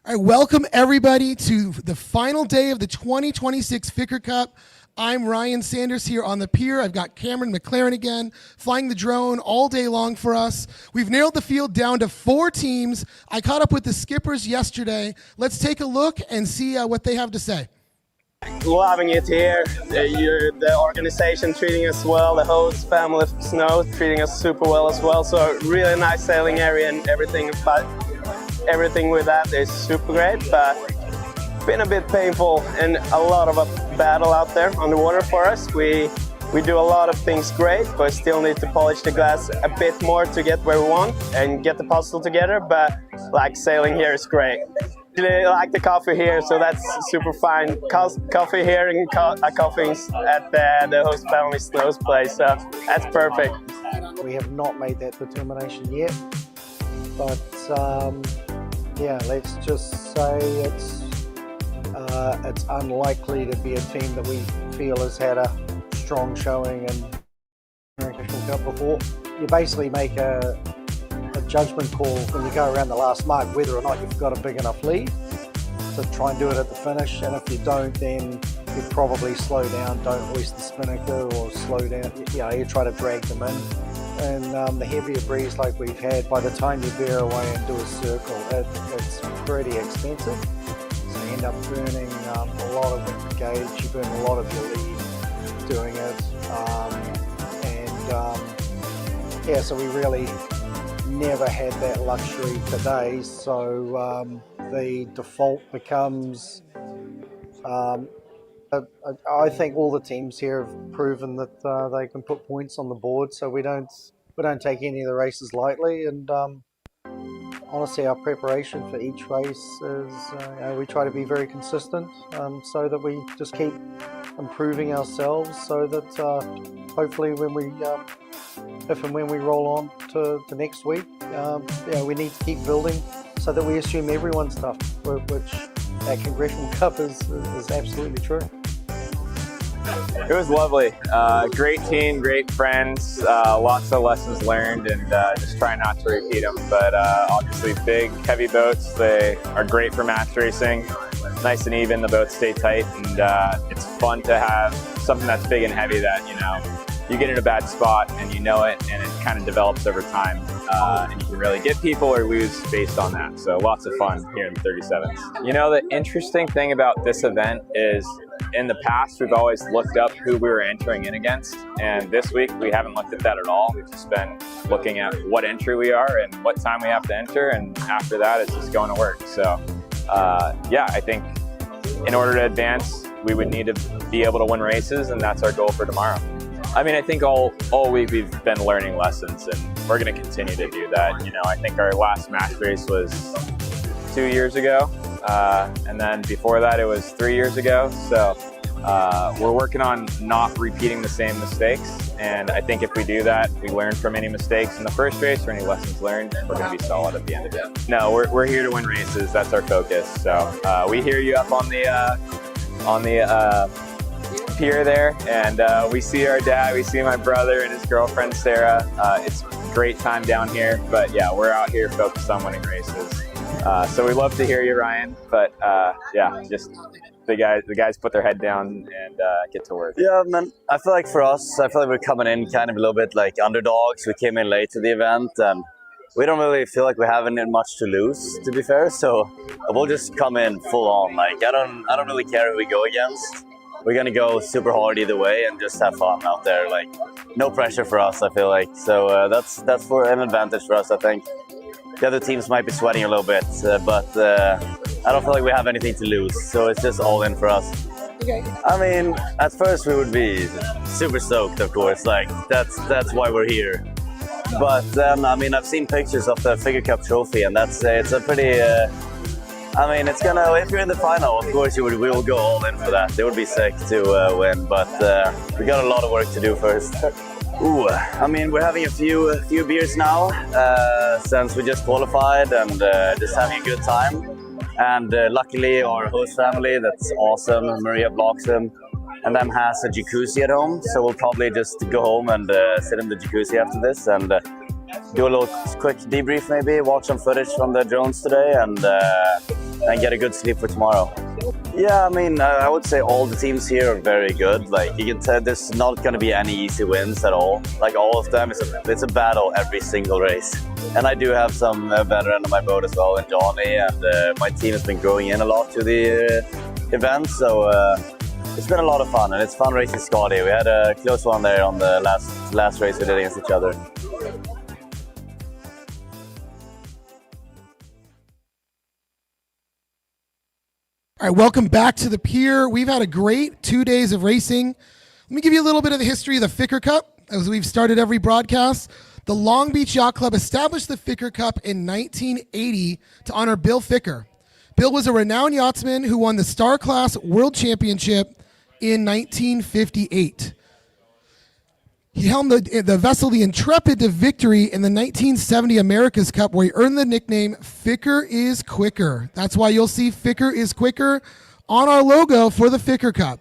All right, welcome everybody to the final day of the 2026 Ficker Cup. I'm Ryan Sanders here on the pier. I've got Cameron McLaren again, flying the drone all day long for us. We've narrowed the field down to 4 teams. I caught up with the skippers yesterday. Let's take a look and see what they have to say. Loving it here. The organization treating us well. The host family of Snow treating us super well as well. So really nice sailing area and everything. But everything with that is super great. But been a bit painful and a lot of a battle out there on the water for us. We do a lot of things great, but still need to polish the glass a bit more to get where we want and get the puzzle together. But like sailing here is great. Really like the coffee here, so that's super fine. Coffee here and coffee at the host family Snow's place, so that's perfect. We have not made that determination yet, but yeah, let's just say it's unlikely to be a team that we feel has had a strong showing in Congressional Cup before. You basically make a judgment call when you go around the last mark whether or not you've got a big enough lead to try and do it at the finish, and if you don't, then you probably slow down, don't hoist the spinnaker or slow down, you try to drag them in. And the heavier breeze like we've had, by the time you bear away and do a circle, it's pretty expensive. So you end up burning a lot of wind gauge, you burn a lot of your lead doing it. Yeah, so we really never had that luxury today, so the default becomes I think all the teams here have proven that they can put points on the board, so we don't take any of the races lightly. And honestly, our preparation for each race is we try to be very consistent, so that we just keep improving ourselves, so that hopefully when we if and when we roll on to next week, we need to keep building so that we assume everyone's tough, which at Congressional Cup is absolutely true. It was lovely. Great team, great friends, lots of lessons learned, and just try not to repeat them. But obviously big, heavy boats, they are great for match racing. Nice and even, the boats stay tight, and it's fun to have something that's big and heavy that, you get in a bad spot and you know it, and it kind of develops over time, and you can really get people or lose based on that. So lots of fun here in the 37s. The interesting thing about this event is in the past we've always looked up who we were entering in against, and this week we haven't looked at that at all. We've just been looking at what entry we are and what time we have to enter, and after that it's just going to work. So yeah, I think in order to advance we would need to be able to win races, and that's our goal for tomorrow. I think all week we've been learning lessons, and we're going to continue to do that. I think our last match race was 2 years ago, and then before that it was 3 years ago. So we're working on not repeating the same mistakes, and I think if we do that, we learn from any mistakes in the first race or any lessons learned, we're going to be solid at the end of it. No, we're here to win races. That's our focus. So we hear you up on the pier there, and we see our dad, we see my brother and his girlfriend Sarah. It's a great time down here, but yeah, we're out here focused on winning races. So we love to hear you, Ryan, but yeah, just the guys put their head down and get to work. Yeah, man, I feel like for us, we're coming in kind of a little bit like underdogs. We came in late to the event, and we don't really feel like we have much to lose, to be fair, so we'll just come in full on. Like, I don't really care who we go against. We're going to go super hard either way and just have fun out there. Like, no pressure for us, I feel like. So that's for an advantage for us, I think. The other teams might be sweating a little bit, but I don't feel like we have anything to lose. So it's just all in for us. Okay. At first we would be super stoked, of course. Like, that's why we're here. But then, I've seen pictures of the Ficker Cup trophy, and it's a pretty... it's gonna, if you're in the final, of course we will go all in for that. It would be sick to win, but we got a lot of work to do first. Ooh, we're having a few beers now, since we just qualified, and just having a good time. And luckily our host family, that's awesome, Maria Bloxham, and them has a jacuzzi at home, so we'll probably just go home and sit in the jacuzzi after this, and do a little quick debrief maybe, watch some footage from the drones today, and get a good sleep for tomorrow. Yeah, I mean, I would say all the teams here are very good. Like, you can tell there's not going to be any easy wins at all. Like, all of them, it's a battle every single race. And I do have some veteran on my boat as well, and Johnny, and my team has been growing in a lot to the event, so it's been a lot of fun, and it's fun racing Scotty. We had a close one there on the last race we did against each other. All right, welcome back to the pier. We've had a great 2 days of racing. Let me give you a little bit of the history of the Ficker Cup, as we've started every broadcast. The Long Beach Yacht Club established the Ficker Cup in 1980 to honor Bill Ficker. Bill was a renowned yachtsman who won the Star Class World Championship in 1958. He helmed the vessel the Intrepid to victory in the 1970 America's Cup, where he earned the nickname Ficker is Quicker. That's why you'll see Ficker is Quicker on our logo for the Ficker Cup.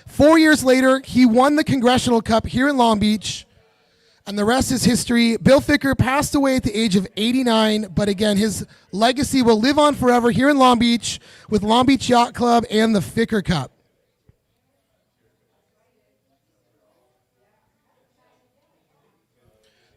4 years later, he won the Congressional Cup here in Long Beach, and the rest is history. Bill Ficker passed away at the age of 89, but again, his legacy will live on forever here in Long Beach with Long Beach Yacht Club and the Ficker Cup.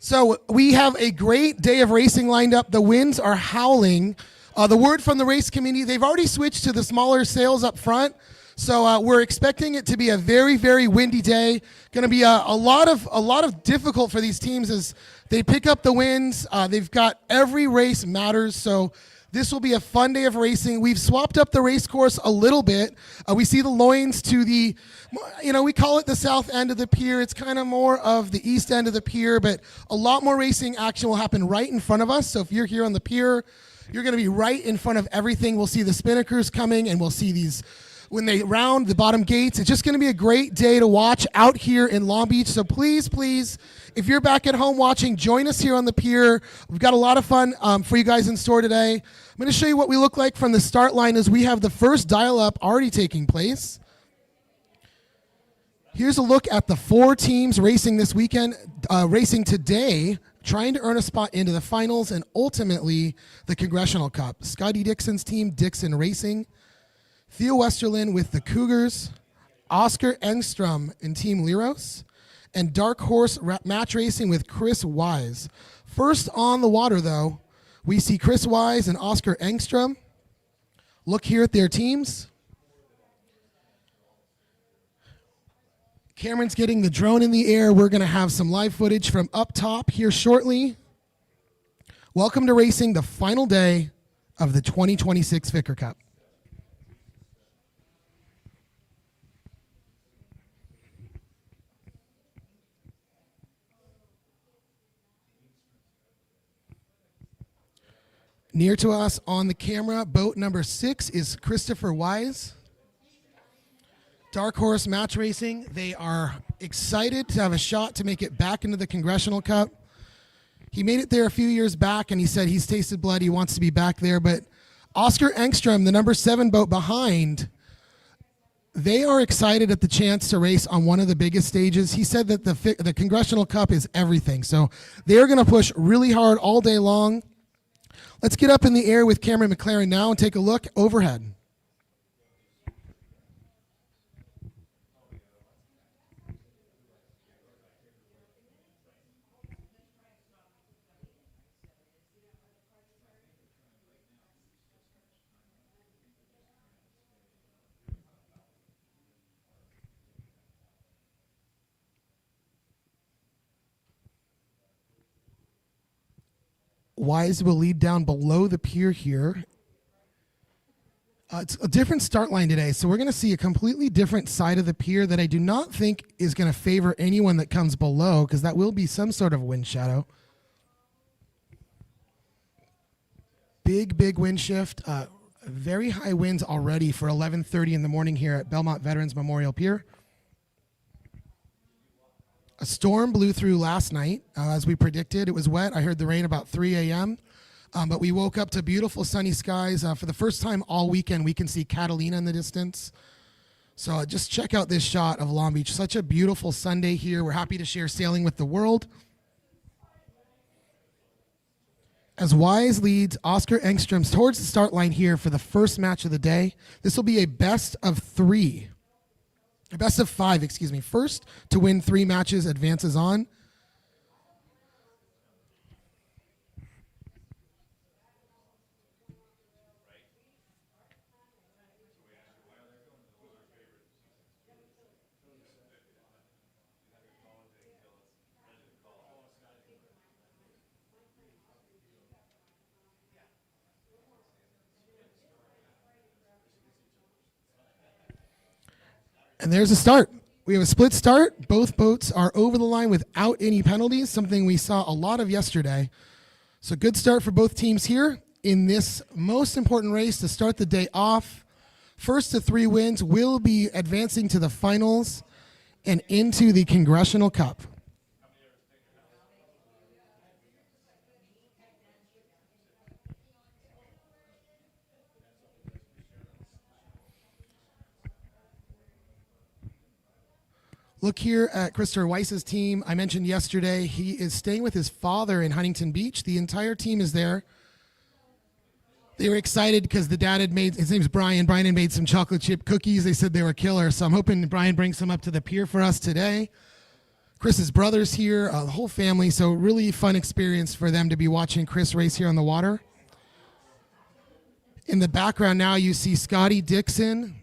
So we have a great day of racing lined up. The winds are howling. The word from the race committee, they've already switched to the smaller sails up front. So we're expecting it to be a very, very windy day. Going to be a lot of difficult for these teams as they pick up the wins. They've got every race matters. So this will be a fun day of racing. We've swapped up the race course a little bit. We see the loins to the, we call it the south end of the pier. It's kind of more of the east end of the pier, but a lot more racing action will happen right in front of us. So if you're here on the pier, you're going to be right in front of everything. We'll see the spinnakers coming, and we'll see these when they round the bottom gates. It's just going to be a great day to watch out here in Long Beach. So please, if you're back at home watching, join us here on the pier. We've got a lot of fun for you guys in store today. I'm going to show you what we look like from the start line as we have the first dial-up already taking place. Here's a look at the 4 teams racing this weekend, racing today, trying to earn a spot into the finals and ultimately the Congressional Cup. Scotty Dixon's team, Dixon Racing. Theo Westerlin with the Cougars, Oscar Engstrom in Team Liros, and Dark Horse Match Racing with Chris Wise. First on the water, though, we see Chris Wise and Oscar Engstrom. Look here at their teams. Cameron's getting the drone in the air. We're going to have some live footage from up top here shortly. Welcome to racing, the final day of the 2026 Ficker Cup. Near to us on the camera, boat number 6 is Christopher Wise. Dark Horse Match Racing, they are excited to have a shot to make it back into the Congressional Cup. He made it there a few years back, and he said he's tasted blood. He wants to be back there. But Oscar Engstrom, the number 7 boat behind, they are excited at the chance to race on one of the biggest stages. He said that the Congressional Cup is everything. So they are going to push really hard all day long. Let's get up in the air with Cameron McLaren now and take a look overhead. Wise will lead down below the pier here. It's a different start line today, so we're going to see a completely different side of the pier that I do not think is going to favor anyone that comes below, because that will be some sort of wind shadow. Big wind shift. Very high winds already for 11:30 in the morning here at Belmont Veterans Memorial Pier. A storm blew through last night, as we predicted. It was wet. I heard the rain about 3 a.m., but we woke up to beautiful sunny skies. For the first time all weekend, we can see Catalina in the distance. So just check out this shot of Long Beach. Such a beautiful Sunday here. We're happy to share sailing with the world. As Wise leads Oscar Engstrom towards the start line here for the first match of the day. This will be a best of five, excuse me. First to win 3 matches advances on. And there's a start. We have a split start. Both boats are over the line without any penalties, something we saw a lot of yesterday. So good start for both teams here in this most important race to start the day off. First to 3 wins will be advancing to the finals and into the Congressional Cup. Look here at Christopher Weiss's team. I mentioned yesterday he is staying with his father in Huntington Beach. The entire team is there. They were excited because the dad had made, his name's Brian. Brian had made some chocolate chip cookies. They said they were killer. So I'm hoping Brian brings some up to the pier for us today. Chris's brother's here, the whole family. So really fun experience for them to be watching Chris race here on the water. In the background now you see Scotty Dixon,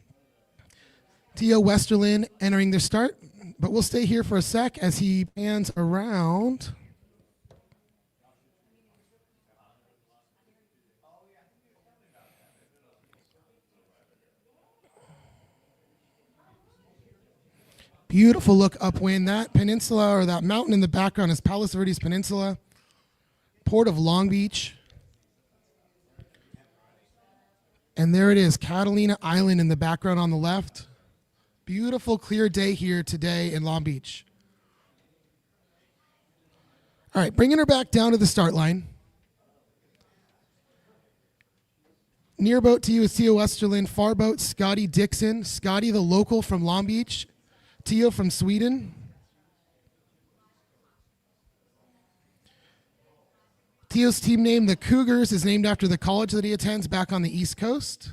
Theo Westerlin entering their start. But we'll stay here for a sec as he pans around. Beautiful look upwind. That peninsula or that mountain in the background is Palos Verdes Peninsula, port of Long Beach. And there it is, Catalina Island in the background on the left. Beautiful, clear day here today in Long Beach. All right, bringing her back down to the start line. Near boat to you is Theo Westerlin. Far boat, Scotty Dixon. Scotty, the local from Long Beach. Theo from Sweden. Theo's team name, the Cougars, is named after the college that he attends back on the East Coast.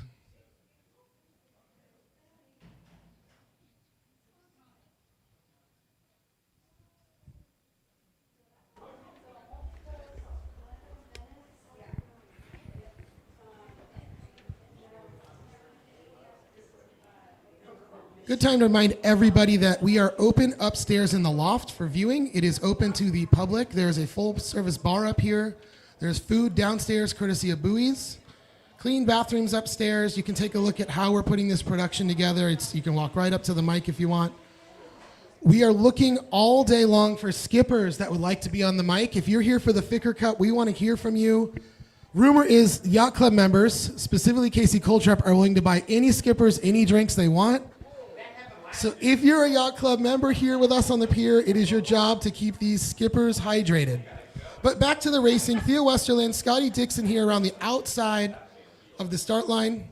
Good time to remind everybody that we are open upstairs in the loft for viewing. It is open to the public. There's a full-service bar up here. There's food downstairs, courtesy of Buoys. Clean bathrooms upstairs. You can take a look at how we're putting this production together. You can walk right up to the mic if you want. We are looking all day long for skippers that would like to be on the mic. If you're here for the Ficker Cup, we want to hear from you. Rumor is yacht club members, specifically Casey Coltrap, are willing to buy any skippers, any drinks they want. So if you're a yacht club member here with us on the pier, it is your job to keep these skippers hydrated. But back to the racing. Theo Westerlin, Scotty Dixon here around the outside of the start line.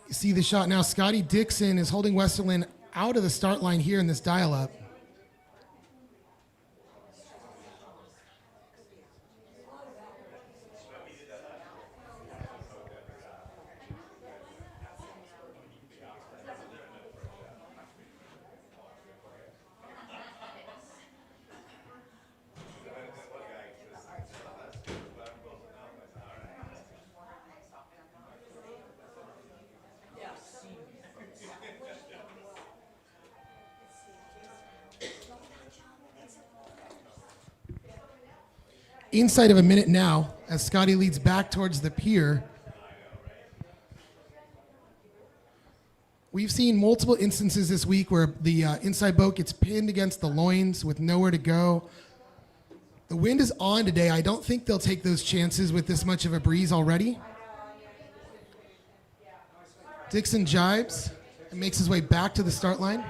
You see the shot now. Scotty Dixon is holding Westerlin out of the start line here in this dial-up. Inside of a minute now, as Scotty leads back towards the pier. We've seen multiple instances this week where the inside boat gets pinned against the loins with nowhere to go. The wind is on today. I don't think they'll take those chances with this much of a breeze already. Dixon jibes and makes his way back to the start line.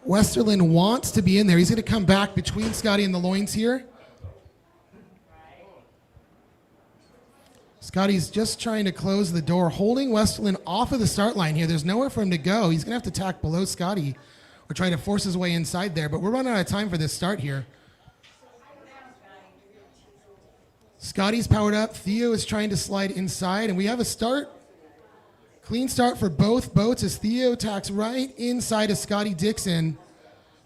Westerlund wants to be in there. He's going to come back between Scotty and the loins here. Scotty's just trying to close the door, holding Westerlund off of the start line here. There's nowhere for him to go. He's going to have to tack below Scotty or try to force his way inside there, but we're running out of time for this start here. Scotty's powered up. Theo is trying to slide inside, and we have a start. Clean start for both boats as Theo tacks right inside of Scotty Dixon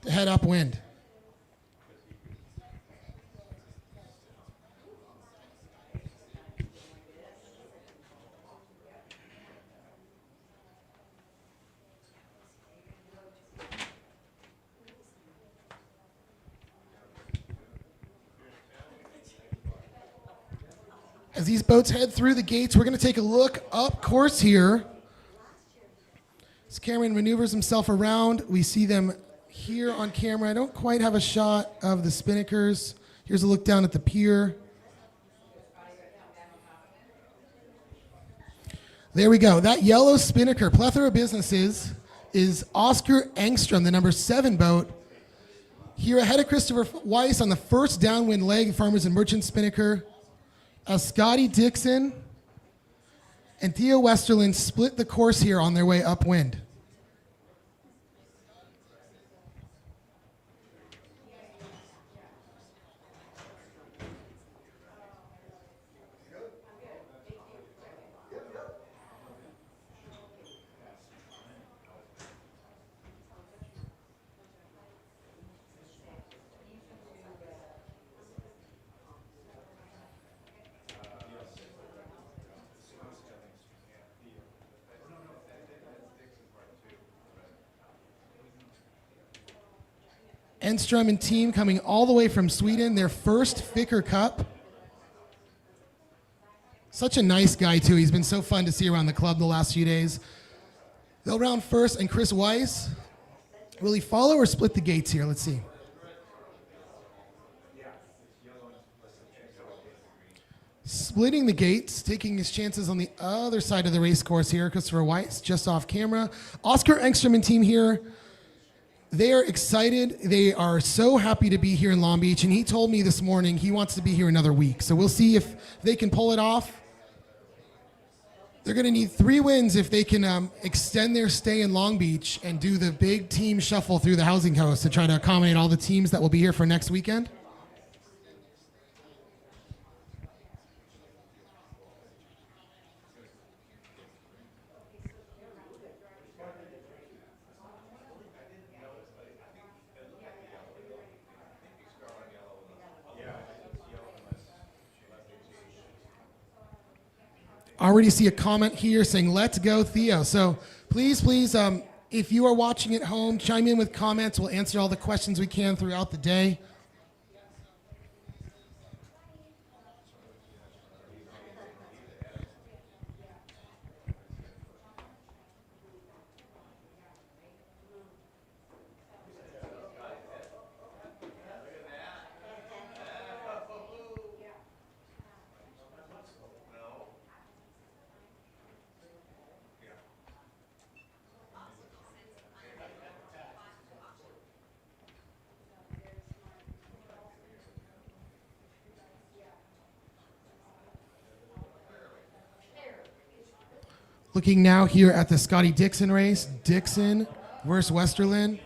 to head upwind. As these boats head through the gates, we're going to take a look up course here. As Cameron maneuvers himself around, we see them here on camera. I don't quite have a shot of the spinnakers. Here's a look down at the pier. There we go. That yellow spinnaker, plethora of businesses, is Oscar Engstrom, the number 7 boat. Here ahead of Christopher Weiss on the first downwind leg, Farmers and Merchant spinnaker. As Scotty Dixon and Theo Westerlund split the course here on their way upwind. Enstrom and team coming all the way from Sweden, their first Ficker Cup. Such a nice guy, too. He's been so fun to see around the club the last few days. They'll round first, and Chris Weiss. Will he follow or split the gates here? Let's see. Splitting the gates, taking his chances on the other side of the race course here. Christopher Weiss just off camera. Oscar Engstrom and team here. They are excited. They are so happy to be here in Long Beach. And he told me this morning he wants to be here another week. So we'll see if they can pull it off. They're going to need 3 wins if they can extend their stay in Long Beach and do the big team shuffle through the housing coast to try to accommodate all the teams that will be here for next weekend. Already see a comment here saying, let's go, Theo. So please, if you are watching at home, chime in with comments. We'll answer all the questions we can throughout the day. Looking now here at the Scotty Dixon race, Dixon versus Westerlund.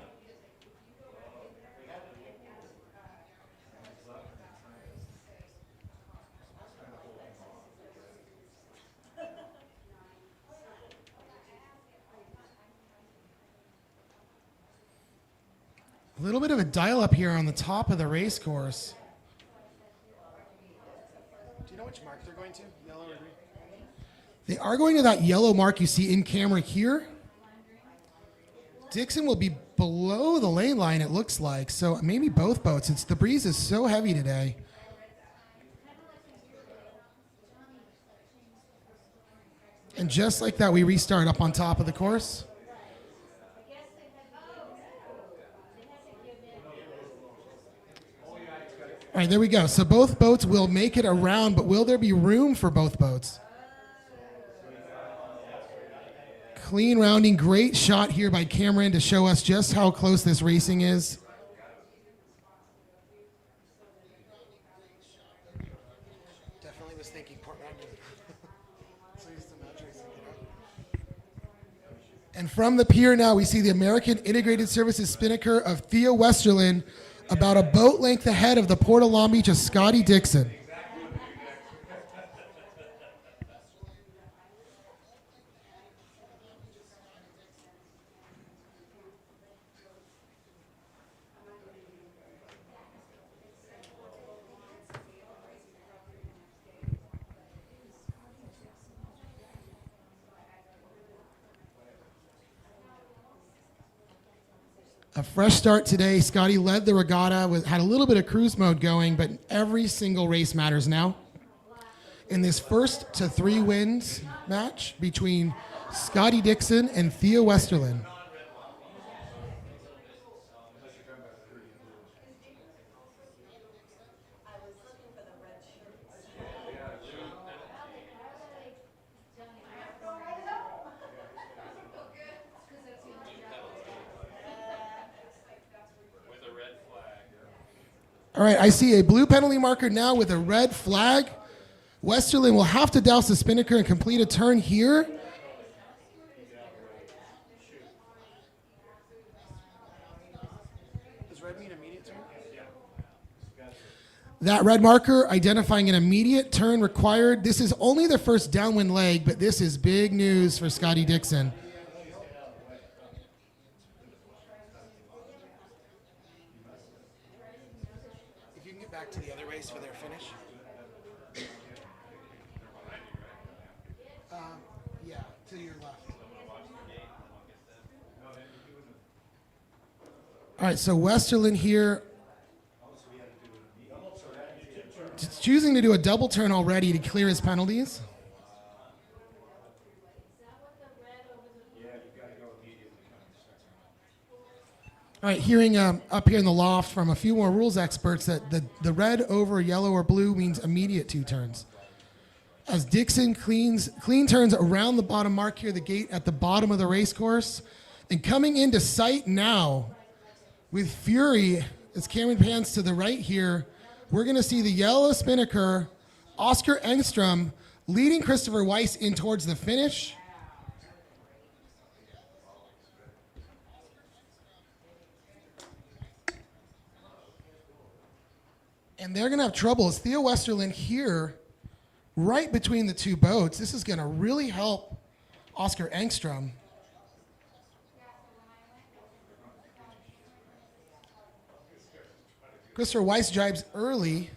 A little bit of a dial-up here on the top of the race course. Do you know which mark they're going to? Yellow or green? They are going to that yellow mark you see in camera here. Dixon will be below the lane line, it looks like. So maybe both boats. The breeze is so heavy today. And just like that, we restart up on top of the course. All right, there we go. So both boats will make it around, but will there be room for both boats? Clean rounding, great shot here by Cameron to show us just how close this racing is. Definitely was thinking Port Raglan. And from the pier now, we see the American Integrated Services spinnaker of Theo Westerlin, about a boat length ahead of the Port of Long Beach of Scotty Dixon. A fresh start today. Scotty led the regatta, had a little bit of cruise mode going, but every single race matters now. In this first to 3 wins match between Scotty Dixon and Theo Westerlin. All right, I see a blue penalty marker now with a red flag. Westerlin will have to douse the spinnaker and complete a turn here. Does red mean immediate turn? That red marker identifying an immediate turn required. This is only the first downwind leg, but this is big news for Scotty Dixon. Back to the other race for their finish. Yeah, to your left. All right, so Westerlin here choosing to do a double turn already to clear his penalties. All right, hearing up here in the loft from a few more rules experts that the red over yellow or blue means immediate 2 turns. As Dixon clean turns around the bottom mark here, the gate at the bottom of the race course, and coming into sight now with fury as Cameron pans to the right here, we're going to see the yellow spinnaker, Oscar Engstrom, leading Christopher Weiss in towards the finish. And they're going to have trouble as Theo Westerlin here, right between the 2 boats. This is going to really help Oscar Engstrom. Christopher Weiss jibes early.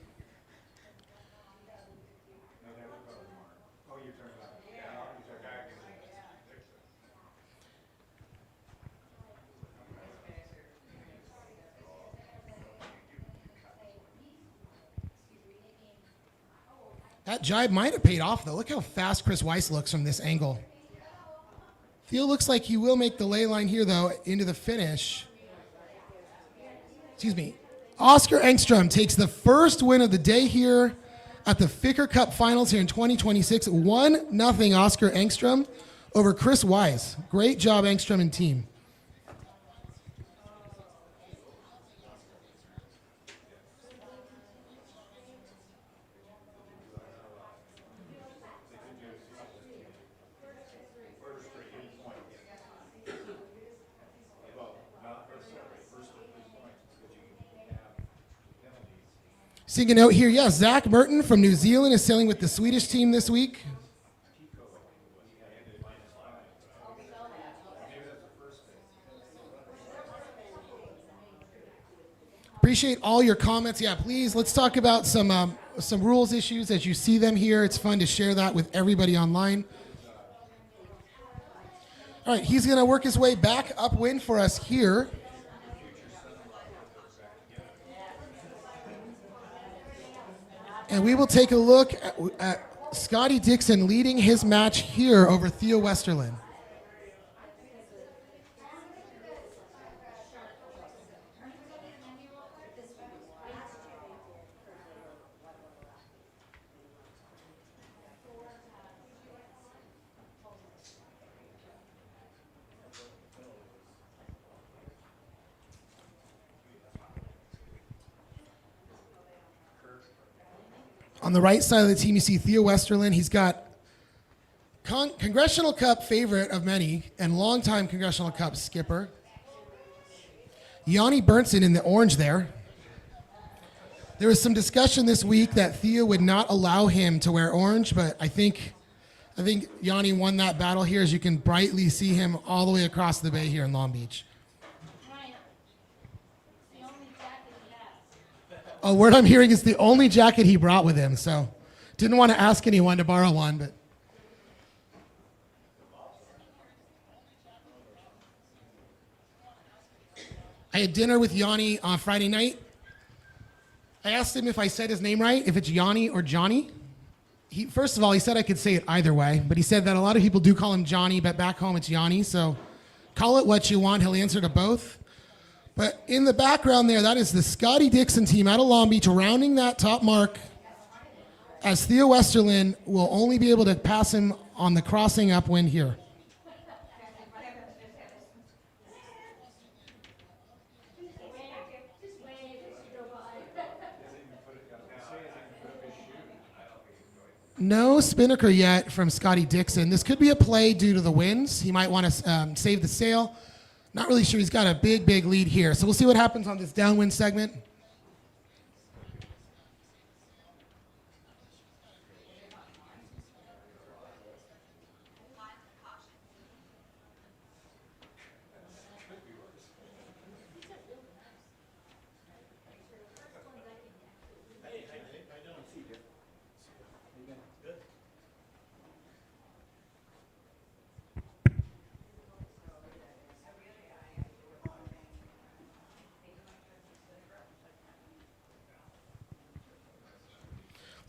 That jibe might have paid off, though. Look how fast Chris Weiss looks from this angle. Theo looks like he will make the lay line here, though, into the finish. Excuse me. Oscar Engstrom takes the first win of the day here at the Ficker Cup Finals here in 2026. 1-0 Oscar Engstrom over Chris Weiss. Great job, Engstrom and team. Seeing a note here, yeah, Zach Merton from New Zealand is sailing with the Swedish team this week. Appreciate all your comments. Yeah, please, let's talk about some rules issues as you see them here. It's fun to share that with everybody online. All right, he's going to work his way back upwind for us here. And we will take a look at Scotty Dixon leading his match here over Theo Westerlin. On the right side of the team, you see Theo Westerlin. He's got Congressional Cup favorite of many and longtime Congressional Cup skipper, Yanni Bernson in the orange there. There was some discussion this week that Theo would not allow him to wear orange, but I think Yanni won that battle here, as you can brightly see him all the way across the bay here in Long Beach. A word I'm hearing is the only jacket he brought with him, so didn't want to ask anyone to borrow one, but. I had dinner with Yanni on Friday night. I asked him if I said his name right, if it's Yanni or Johnny. First of all, he said I could say it either way, but he said that a lot of people do call him Johnny, but back home it's Yanni, so call it what you want. He'll answer to both. But in the background there, that is the Scotty Dixon team out of Long Beach rounding that top mark, as Theo Westerlin will only be able to pass him on the crossing upwind here. No spinnaker yet from Scotty Dixon. This could be a play due to the winds. He might want to save the sail. Not really sure. He's got a big, big lead here. So we'll see what happens on this downwind segment.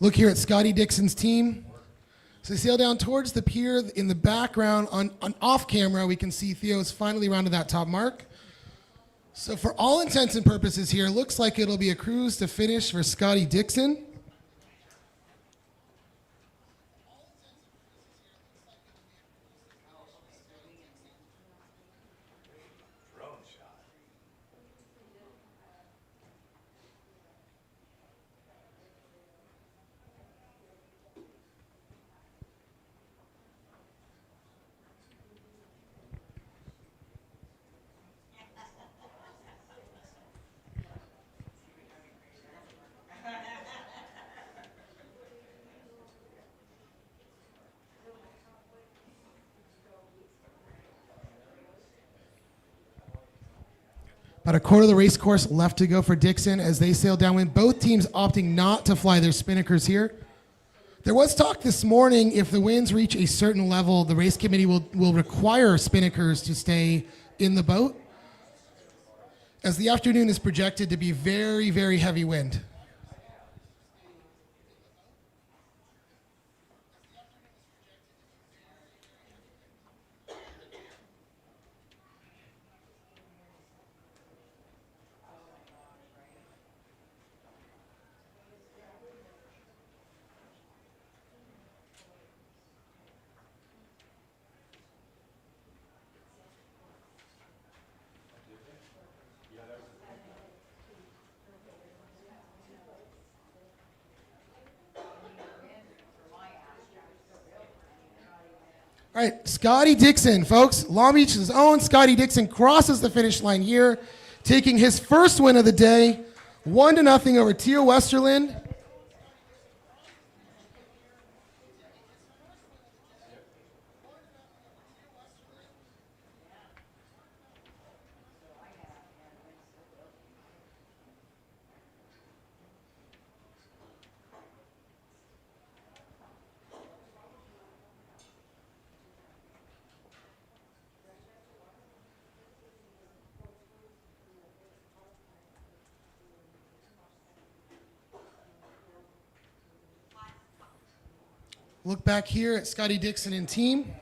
Look here at Scotty Dixon's team. So they sail down towards the pier. In the background, on off camera, we can see Theo's finally rounded that top mark. So for all intents and purposes here, looks like it'll be a cruise to finish for Scotty Dixon. About a quarter of the race course left to go for Dixon as they sail downwind. Both teams opting not to fly their spinnakers here. There was talk this morning, if the winds reach a certain level, the race committee will require spinnakers to stay in the boat, as the afternoon is projected to be very, very heavy wind. All right, Scotty Dixon, folks. Long Beach's own Scotty Dixon crosses the finish line here, taking his first win of the day, 1-0 over Theo Westerlin. Look back here at Scotty Dixon and team.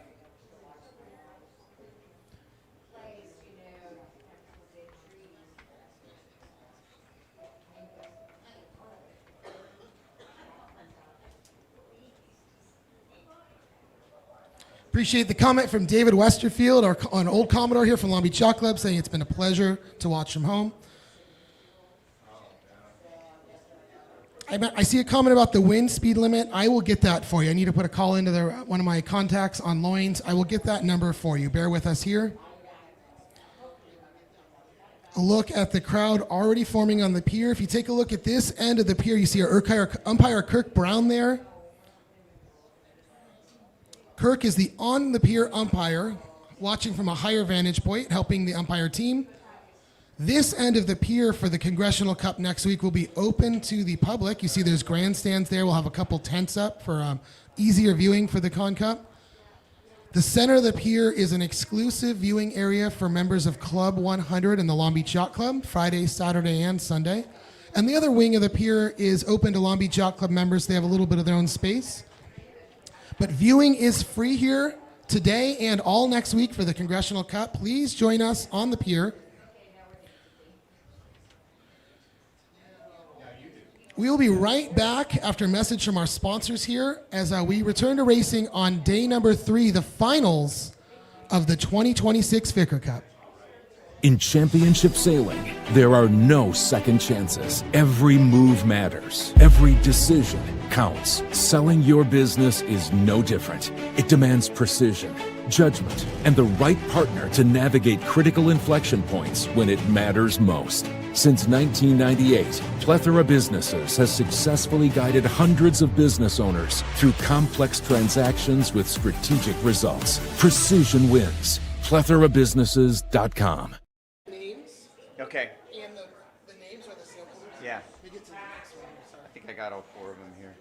Appreciate the comment from David Westerfield, an old Commodore here from Long Beach Yacht Club, saying it's been a pleasure to watch from home. I see a comment about the wind speed limit. I will get that for you. I need to put a call into one of my contacts on loins. I will get that number for you. Bear with us here. A look at the crowd already forming on the pier. If you take a look at this end of the pier, you see our umpire Kirk Brown there. Kirk is the on the pier umpire, watching from a higher vantage point, helping the umpire team. This end of the pier for the Congressional Cup next week will be open to the public. You see there's grandstands there. We'll have a couple tents up for easier viewing for the Con Cup. The center of the pier is an exclusive viewing area for members of Club 100 and the Long Beach Yacht Club, Friday, Saturday, and Sunday. And the other wing of the pier is open to Long Beach Yacht Club members. They have a little bit of their own space. But viewing is free here today and all next week for the Congressional Cup. Please join us on the pier. We will be right back after a message from our sponsors here as we return to racing on day number 3, the finals of the 2026 Ficker Cup. In championship sailing, there are no second chances. Every move matters. Every decision counts. Selling your business is no different. It demands precision, judgment, and the right partner to navigate critical inflection points when it matters most. Since 1998, Plethora Businesses has successfully guided hundreds of business owners through complex transactions with strategic results. Precision wins. PlethoraBusinesses.com. Okay. And the names are the samples. Yeah. We get to the next one. I think I got all 4 of them here.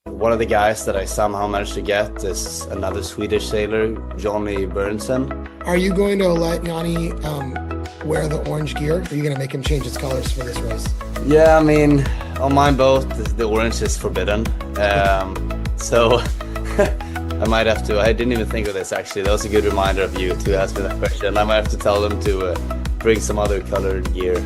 One of the guys that I somehow managed to get is another Swedish sailor, Johnny Bernsen. Are you going to let Yanni wear the orange gear? Or are you going to make him change his colors for this race? Yeah, I mean, on my boat, the orange is forbidden. So I might have to, I didn't even think of this actually. That was a good reminder of you to ask me that question. I might have to tell them to bring some other colored gear.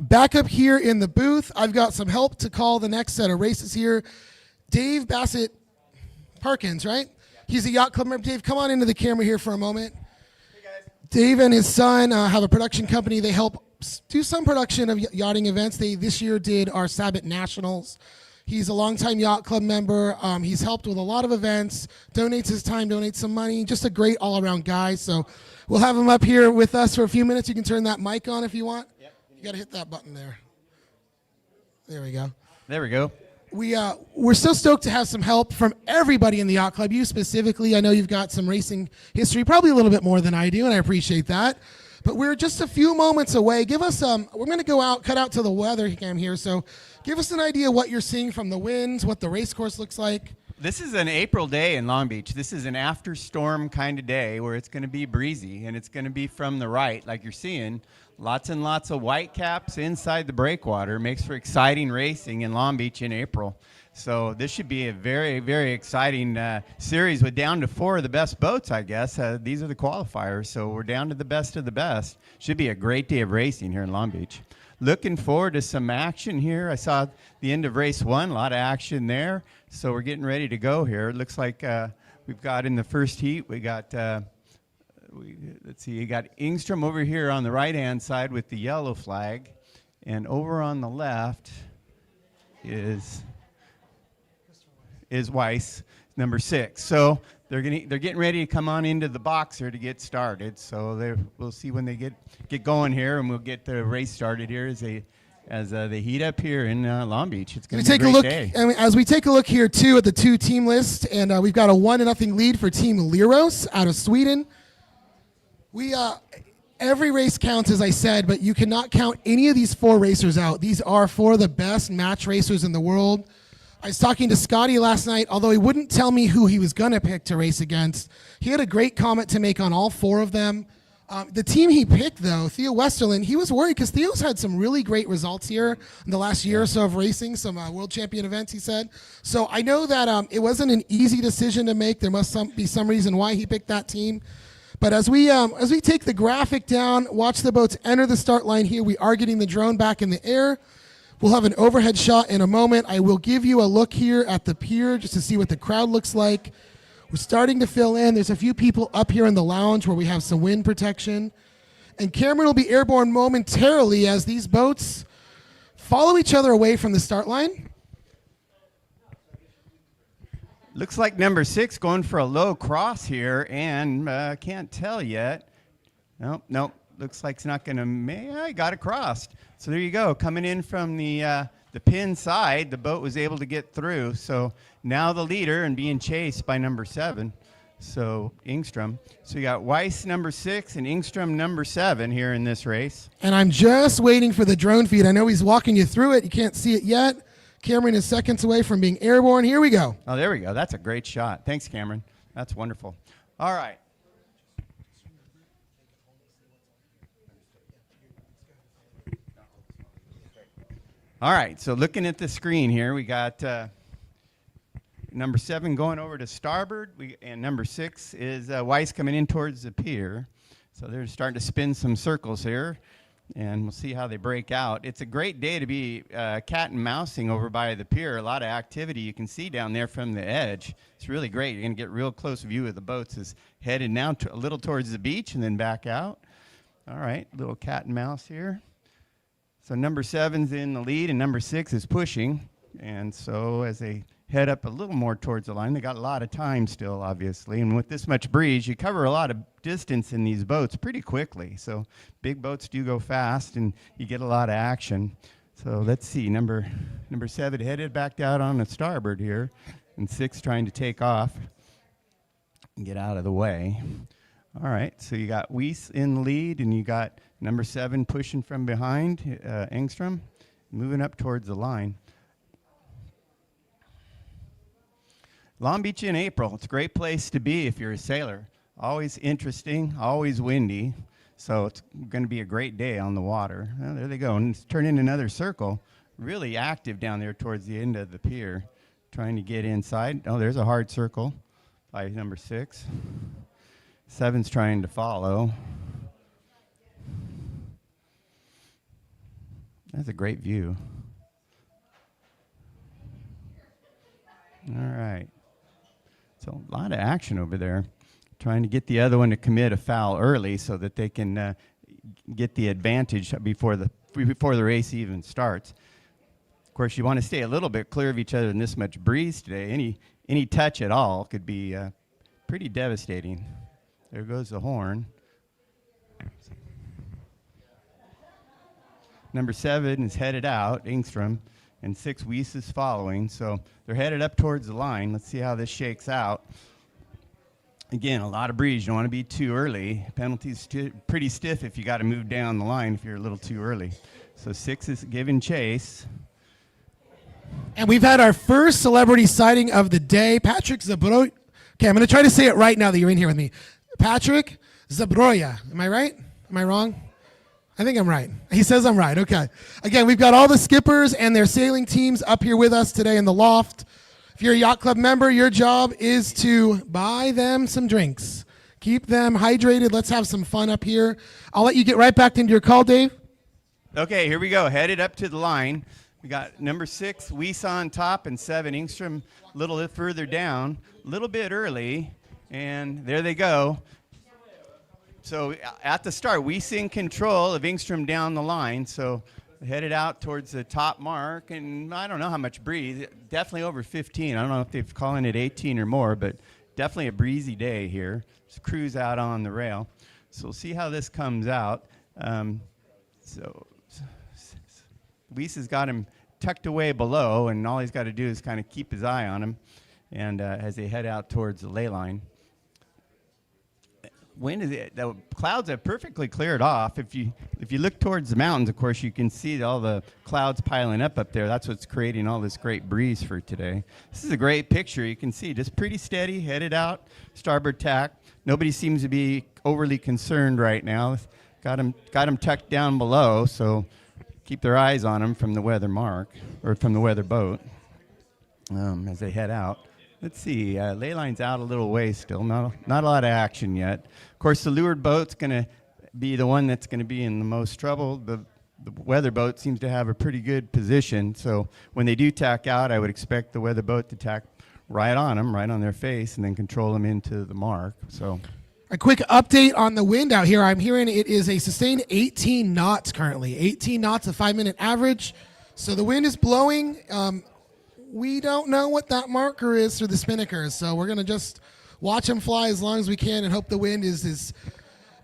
Back up here in the booth, I've got some help to call the next set of races here. Dave Bassett Parkins, right? He's a yacht club member. Dave, come on into the camera here for a moment. Hey guys. Dave and his son have a production company. They help do some production of yachting events. They this year did our Sabbath Nationals. He's a longtime yacht club member. He's helped with a lot of events, donates his time, donates some money. Just a great all-around guy. So we'll have him up here with us for a few minutes. You can turn that mic on if you want. Yep. You got to hit that button there. There we go. There we go. We're so stoked to have some help from everybody in the yacht club. You specifically, I know you've got some racing history, probably a little bit more than I do, and I appreciate that. But we're just a few moments away. Give us we're going to go out, cut out to the weather cam here. So give us an idea what you're seeing from the winds, what the race course looks like. This is an April day in Long Beach. This is an after storm kind of day where it's going to be breezy and it's going to be from the right like you're seeing. Lots and lots of white caps inside the breakwater. Makes for exciting racing in Long Beach in April. So this should be a very, very exciting series with down to 4 of the best boats, I guess. These are the qualifiers, so we're down to the best of the best. Should be a great day of racing here in Long Beach. Looking forward to some action here. I saw the end of race 1, a lot of action there. So we're getting ready to go here. It looks like we've got in the first heat, we got, let's see, you got Ingstrom over here on the right-hand side with the yellow flag. And over on the left is Weiss, number 6. So they're getting ready to come on into the box here to get started. So we'll see when they get going here, and we'll get the race started here as they heat up here in Long Beach. It's going to be a great day. I mean, as we take a look here too at the 2 team list, and we've got a 1-0 lead for Team Leros out of Sweden. Every race counts, as I said, but you cannot count any of these 4 racers out. These are 4 of the best match racers in the world. I was talking to Scotty last night, although he wouldn't tell me who he was going to pick to race against. He had a great comment to make on all four of them. The team he picked, though, Theo Westerland, he was worried because Theo's had some really great results here in the last year or so of racing, some world champion events, he said. So I know that it wasn't an easy decision to make. There must be some reason why he picked that team. But as we take the graphic down, watch the boats enter the start line here, we are getting the drone back in the air. We'll have an overhead shot in a moment. I will give you a look here at the pier just to see what the crowd looks like. We're starting to fill in. There's a few people up here in the lounge where we have some wind protection. And Cameron will be airborne momentarily as these boats follow each other away from the start line. Looks like number 6 going for a low cross here, and can't tell yet. Nope. Looks like it's not going to. I got it crossed. So there you go. Coming in from the pin side, the boat was able to get through. So now the leader and being chased by number 7. So Ingstrom. So you got Weiss number 6 and Ingstrom number 7 here in this race. And I'm just waiting for the drone feed. I know he's walking you through it. You can't see it yet. Cameron is seconds away from being airborne. Here we go. Oh, there we go. That's a great shot. Thanks, Cameron. That's wonderful. All right. All right, so looking at the screen here, we got number 7 going over to starboard, and number 6 is Weiss coming in towards the pier. So they're starting to spin some circles here, and we'll see how they break out. It's a great day to be cat and mousing over by the pier. A lot of activity you can see down there from the edge. It's really great. You're going to get real close view of the boats is headed now a little towards the beach and then back out. All right, little cat and mouse here. So number 7's in the lead and number 6 is pushing. And so as they head up a little more towards the line, they got a lot of time still, obviously. And with this much breeze, you cover a lot of distance in these boats pretty quickly. So big boats do go fast and you get a lot of action. So let's see, number 7 headed back out on the starboard here, and 6 trying to take off and get out of the way. All right, so you got Weiss in the lead, and you got number 7 pushing from behind, Engstrom, moving up towards the line. Long Beach in April, it's a great place to be if you're a sailor. Always interesting, always windy, so it's going to be a great day on the water. Well, there they go, and it's turning another circle. Really active down there towards the end of the pier, trying to get inside. Oh, there's a hard circle by number 6. 7's trying to follow. That's a great view. All right. So a lot of action over there. Trying to get the other one to commit a foul early so that they can get the advantage before the race even starts. Of course, you want to stay a little bit clear of each other in this much breeze today. Any touch at all could be pretty devastating. There goes the horn. Number 7 is headed out, Ingstrom, and 6 Weiss is following. So they're headed up towards the line. Let's see how this shakes out. Again, a lot of breeze. You don't want to be too early. Penalty's pretty stiff if you got to move down the line if you're a little too early. So 6 is giving chase. And we've had our first celebrity sighting of the day, Patrick Zabroya. Okay, I'm going to try to say it right now that you're in here with me. Patrick Zabroya. Am I right? Am I wrong? I think I'm right. He says I'm right. Okay. Again, we've got all the skippers and their sailing teams up here with us today in the loft. If you're a yacht club member, your job is to buy them some drinks. Keep them hydrated. Let's have some fun up here. I'll let you get right back into your call, Dave. Okay, here we go. Headed up to the line. We got number 6, Weiss on top, and 7, Ingstrom a little bit further down, a little bit early, and there they go. So at the start, Weiss in control of Ingstrom down the line, so headed out towards the top mark, and I don't know how much breeze, definitely over 15. I don't know if they're calling it 18 or more, but definitely a breezy day here. Just cruise out on the rail. So we'll see how this comes out. So Weiss has got him tucked away below, and all he's got to do is kind of keep his eye on him, and as they head out towards the ley line. wind the clouds have perfectly cleared off. If you look towards the mountains, of course, you can see all the clouds piling up there. That's what's creating all this great breeze for today. This is a great picture. You can see just pretty steady, headed out, starboard tack. Nobody seems to be overly concerned right now. Got them tucked down below, so keep their eyes on them from the weather mark or from the weather boat as they head out. Let's see, ley line's out a little ways still, not a lot of action yet. Of course, the leeward boat's going to be the one that's going to be in the most trouble. The weather boat seems to have a pretty good position, so when they do tack out, I would expect the weather boat to tack right on them, right on their face, and then control them into the mark. So, a quick update on the wind out here. I'm hearing it is a sustained 18 knots currently. 18 knots, a 5-minute average. So the wind is blowing. We don't know what that marker is for the spinnakers, so we're going to just watch them fly as long as we can and hope the wind is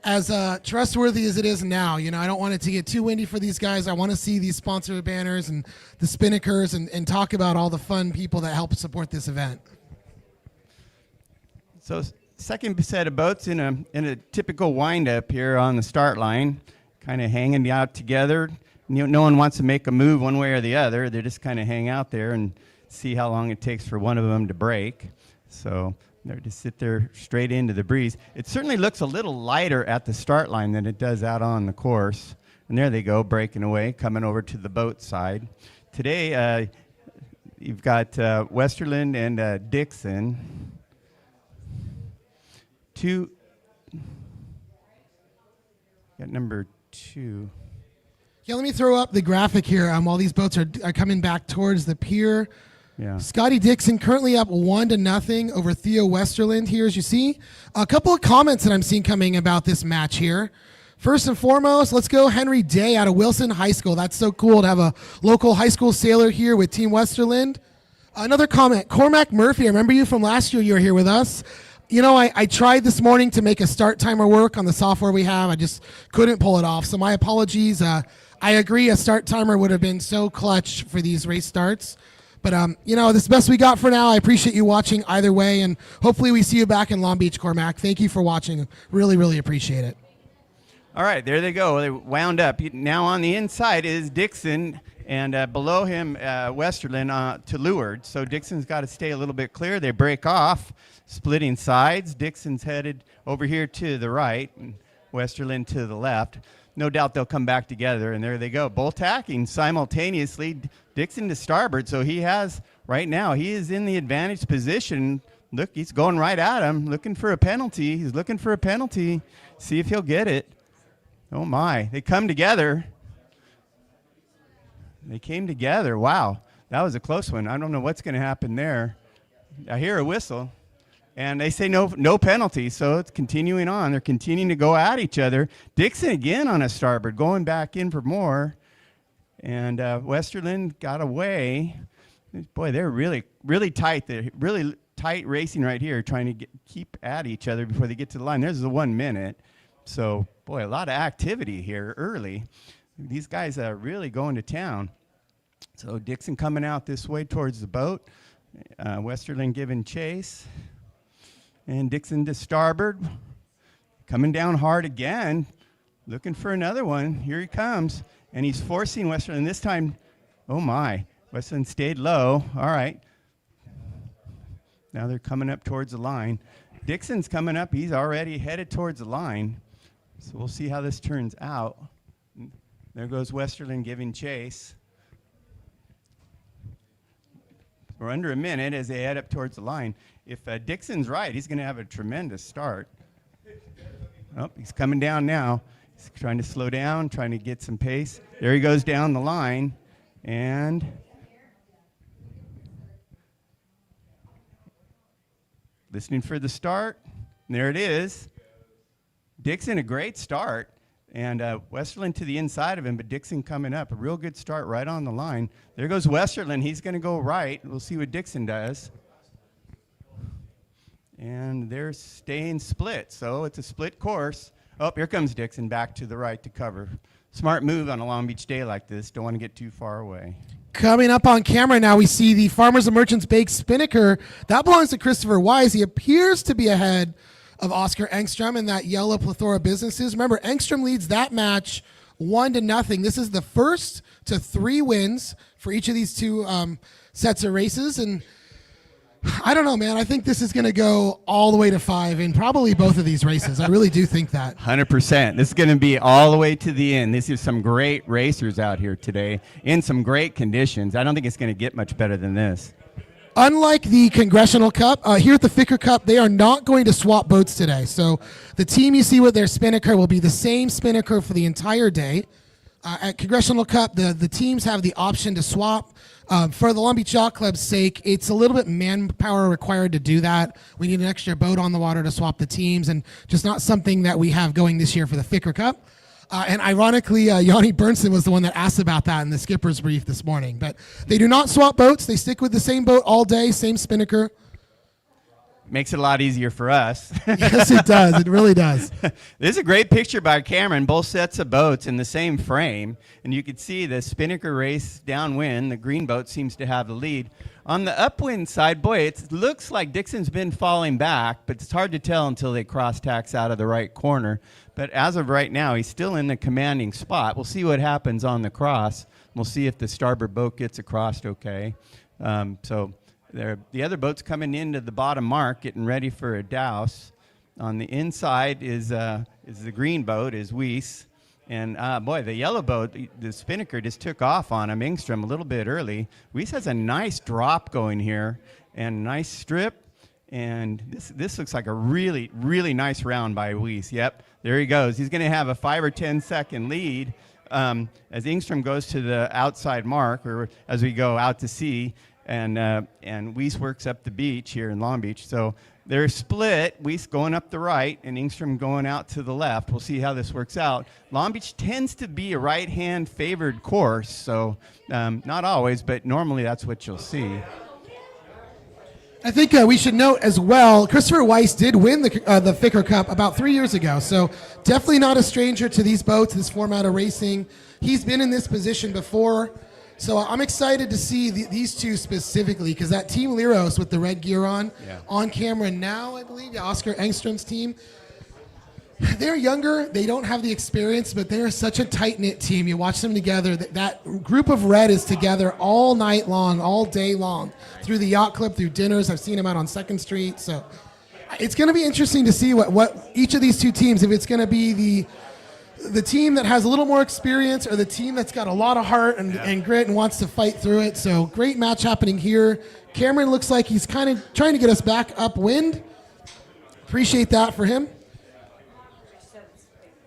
as trustworthy as it is now. You know, I don't want it to get too windy for these guys. I want to see these sponsor banners and the spinnakers and talk about all the fun people that help support this event. So second set of boats in a typical wind-up here on the start line, kind of hanging out together. No one wants to make a move one way or the other. They just kind of hang out there and see how long it takes for one of them to break. So they're just sit there straight into the breeze. It certainly looks a little lighter at the start line than it does out on the course. And there they go, breaking away, coming over to the boat side. Today, you've got Westerland and Dixon. Got number 2. Yeah, let me throw up the graphic here while these boats are coming back towards the pier. Yeah. Scotty Dixon currently up 1-0 over Theo Westerland here, as you see. A couple of comments that I'm seeing coming about this match here. First and foremost, let's go Henry Day out of Wilson High School. That's so cool to have a local high school sailor here with Team Westerland. Another comment, Cormac Murphy, I remember you from last year. You were here with us. You know, I tried this morning to make a start timer work on the software we have. I just couldn't pull it off, so my apologies. I agree, a start timer would have been so clutch for these race starts. But, you know, this is the best we got for now. I appreciate you watching either way, and hopefully we see you back in Long Beach, Cormac. Thank you for watching. Really, really appreciate it. All right, there they go. They wound up. Now on the inside is Dixon, and below him, Westerland to leeward. So Dixon's got to stay a little bit clear. They break off, splitting sides. Dixon's headed over here to the right, and Westerland to the left. No doubt they'll come back together, and there they go. Both tacking simultaneously. Dixon to starboard, so he has, right now, he is in the advantaged position. Look, he's going right at him, looking for a penalty. He's looking for a penalty. See if he'll get it. Oh, my. They come together. They came together. Wow. That was a close one. I don't know what's going to happen there. I hear a whistle. And they say no penalty, so it's continuing on. They're continuing to go at each other. Dixon again on a starboard, going back in for more. And Westerland got away. Boy, they're really, really tight. They're really tight racing right here, trying to keep at each other before they get to the line. There's the 1 minute. So, boy, a lot of activity here early. These guys are really going to town. So Dixon coming out this way towards the boat. Westerland giving chase. And Dixon to starboard. Coming down hard again. Looking for another one. Here he comes. And he's forcing Westerland. This time, oh my, Westerland stayed low. All right. Now they're coming up towards the line. Dixon's coming up. He's already headed towards the line. So we'll see how this turns out. There goes Westerland giving chase. We're under a minute as they head up towards the line. If Dixon's right, he's going to have a tremendous start. Oh, he's coming down now. He's trying to slow down, trying to get some pace. There he goes down the line. And listening for the start. And there it is. Dixon, a great start. And Westerland to the inside of him, but Dixon coming up. A real good start right on the line. There goes Westerland. He's going to go right. We'll see what Dixon does. And they're staying split, so it's a split course. Oh, here comes Dixon back to the right to cover. Smart move on a Long Beach day like this. Don't want to get too far away. Coming up on camera now, we see the Farmers and Merchants Baked Spinnaker. That belongs to Christopher Wise. He appears to be ahead of Oscar Engstrom and that yellow plethora businesses. Remember, Engstrom leads that match 1-0. This is the first to 3 wins for each of these two sets of races. And I don't know, man. I think this is going to go all the way to 5 in probably both of these races. I really do think that. 100%. This is going to be all the way to the end. This is some great racers out here today in some great conditions. I don't think it's going to get much better than this. Unlike the Congressional Cup, here at the Ficker Cup, they are not going to swap boats today. So the team you see with their spinnaker will be the same spinnaker for the entire day. At Congressional Cup, the teams have the option to swap. For the Long Beach Yacht Club's sake, it's a little bit manpower required to do that. We need an extra boat on the water to swap the teams, and just not something that we have going this year for the Ficker Cup. And ironically, Yanni Bernson was the one that asked about that in the skipper's brief this morning. But they do not swap boats. They stick with the same boat all day, same spinnaker. Makes it a lot easier for us. Yes, it does. It really does. This is a great picture by Cameron, both sets of boats in the same frame. And you can see the spinnaker race downwind. The green boat seems to have the lead. On the upwind side, boy, it looks like Dixon's been falling back, but it's hard to tell until they cross tacks out of the right corner. But as of right now, he's still in the commanding spot. We'll see what happens on the cross. We'll see if the starboard boat gets across okay. The other boat's coming into the bottom mark, getting ready for a douse. On the inside is the green boat, is Weiss. And boy, the yellow boat, the spinnaker just took off on him, Engstrom, a little bit early. Weiss has a nice drop going here and nice strip. And this looks like a really, really nice round by Weiss. Yep, there he goes. He's going to have a 5 or 10 second lead as Engstrom goes to the outside mark, or as we go out to sea. And Weiss works up the beach here in Long Beach. So they're split, Weiss going up the right and Engstrom going out to the left. We'll see how this works out. Long Beach tends to be a right-hand favored course, so not always, but normally that's what you'll see. I think we should note as well, Christopher Weiss did win the Ficker Cup about 3 years ago, so definitely not a stranger to these boats, this format of racing. He's been in this position before. So I'm excited to see these two specifically, because that Team Liros with the red gear on camera now, I believe, Oscar Engstrom's team, they're younger, they don't have the experience, but they're such a tight-knit team. You watch them together, that group of red is together all night long, all day long, through the yacht club, through dinners. I've seen them out on 2nd Street. So it's going to be interesting to see what each of these two teams, if it's going to be the team that has a little more experience or the team that's got a lot of heart and grit and wants to fight through it. So great match happening here. Cameron looks like he's kind of trying to get us back upwind. Appreciate that for him.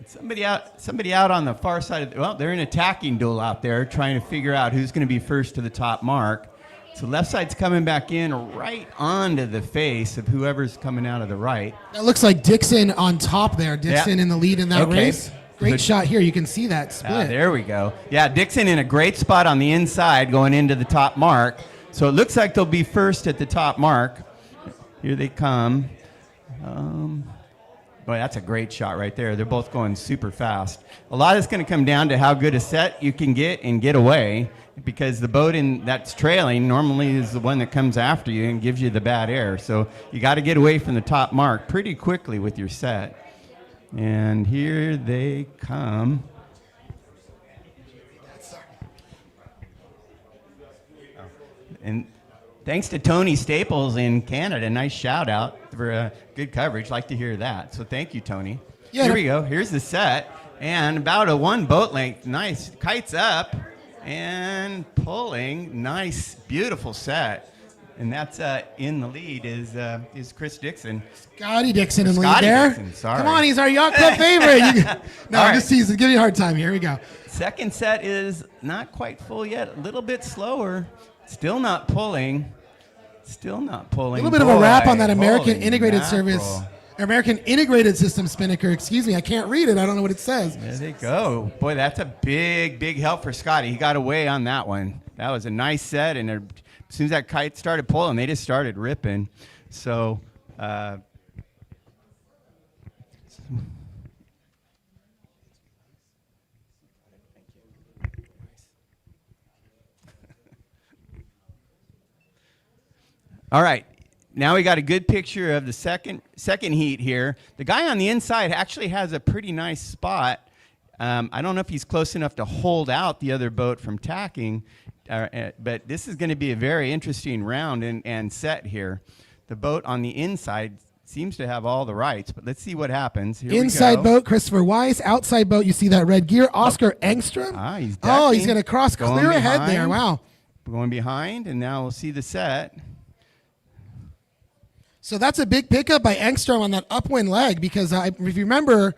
Somebody out on the far side of they're in a tacking duel out there trying to figure out who's going to be first to the top mark. So left side's coming back in right onto the face of whoever's coming out of the right. That looks like Dixon on top there. Dixon in the lead in that race. Great shot here. You can see that split. There we go. Yeah, Dixon in a great spot on the inside going into the top mark. So it looks like they'll be first at the top mark. Here they come. Boy, that's a great shot right there. They're both going super fast. A lot is going to come down to how good a set you can get and get away, because the boat that's trailing normally is the one that comes after you and gives you the bad air. So you got to get away from the top mark pretty quickly with your set. And here they come. And thanks to Tony Staples in Canada. Nice shout out for good coverage. Like to hear that. So thank you, Tony. Yeah. Here we go. Here's the set. And about a 1 boat length. Nice. Kites up and pulling. Nice, beautiful set. And that's in the lead is Chris Dixon. Scotty Dixon in the lead there. Dixon, sorry. Come on, he's our yacht club favorite. I'm just teasing. Give you a hard time. Here we go. Second set is not quite full yet. A little bit slower. Still not pulling. Still not pulling. A little bit of a wrap on that American Integrated Service. American Integrated System spinnaker. Excuse me, I can't read it. I don't know what it says. There they go. Boy, that's a big, big help for Scotty. He got away on that one. That was a nice set, and as soon as that kite started pulling, they just started ripping. So, all right. now we got a good picture of the second heat here. The guy on the inside actually has a pretty nice spot. I don't know if he's close enough to hold out the other boat from tacking, but this is going to be a very interesting round and set here. The boat on the inside seems to have all the rights, but let's see what happens. Here Inside boat, Christopher Weiss. Outside boat, you see that red gear. Oscar Engstrom. He's oh, he's decking. going to cross Going clear ahead behind. there. Wow. Going behind, and now we'll see the set. So that's a big pickup by Engstrom on that upwind leg because if you remember,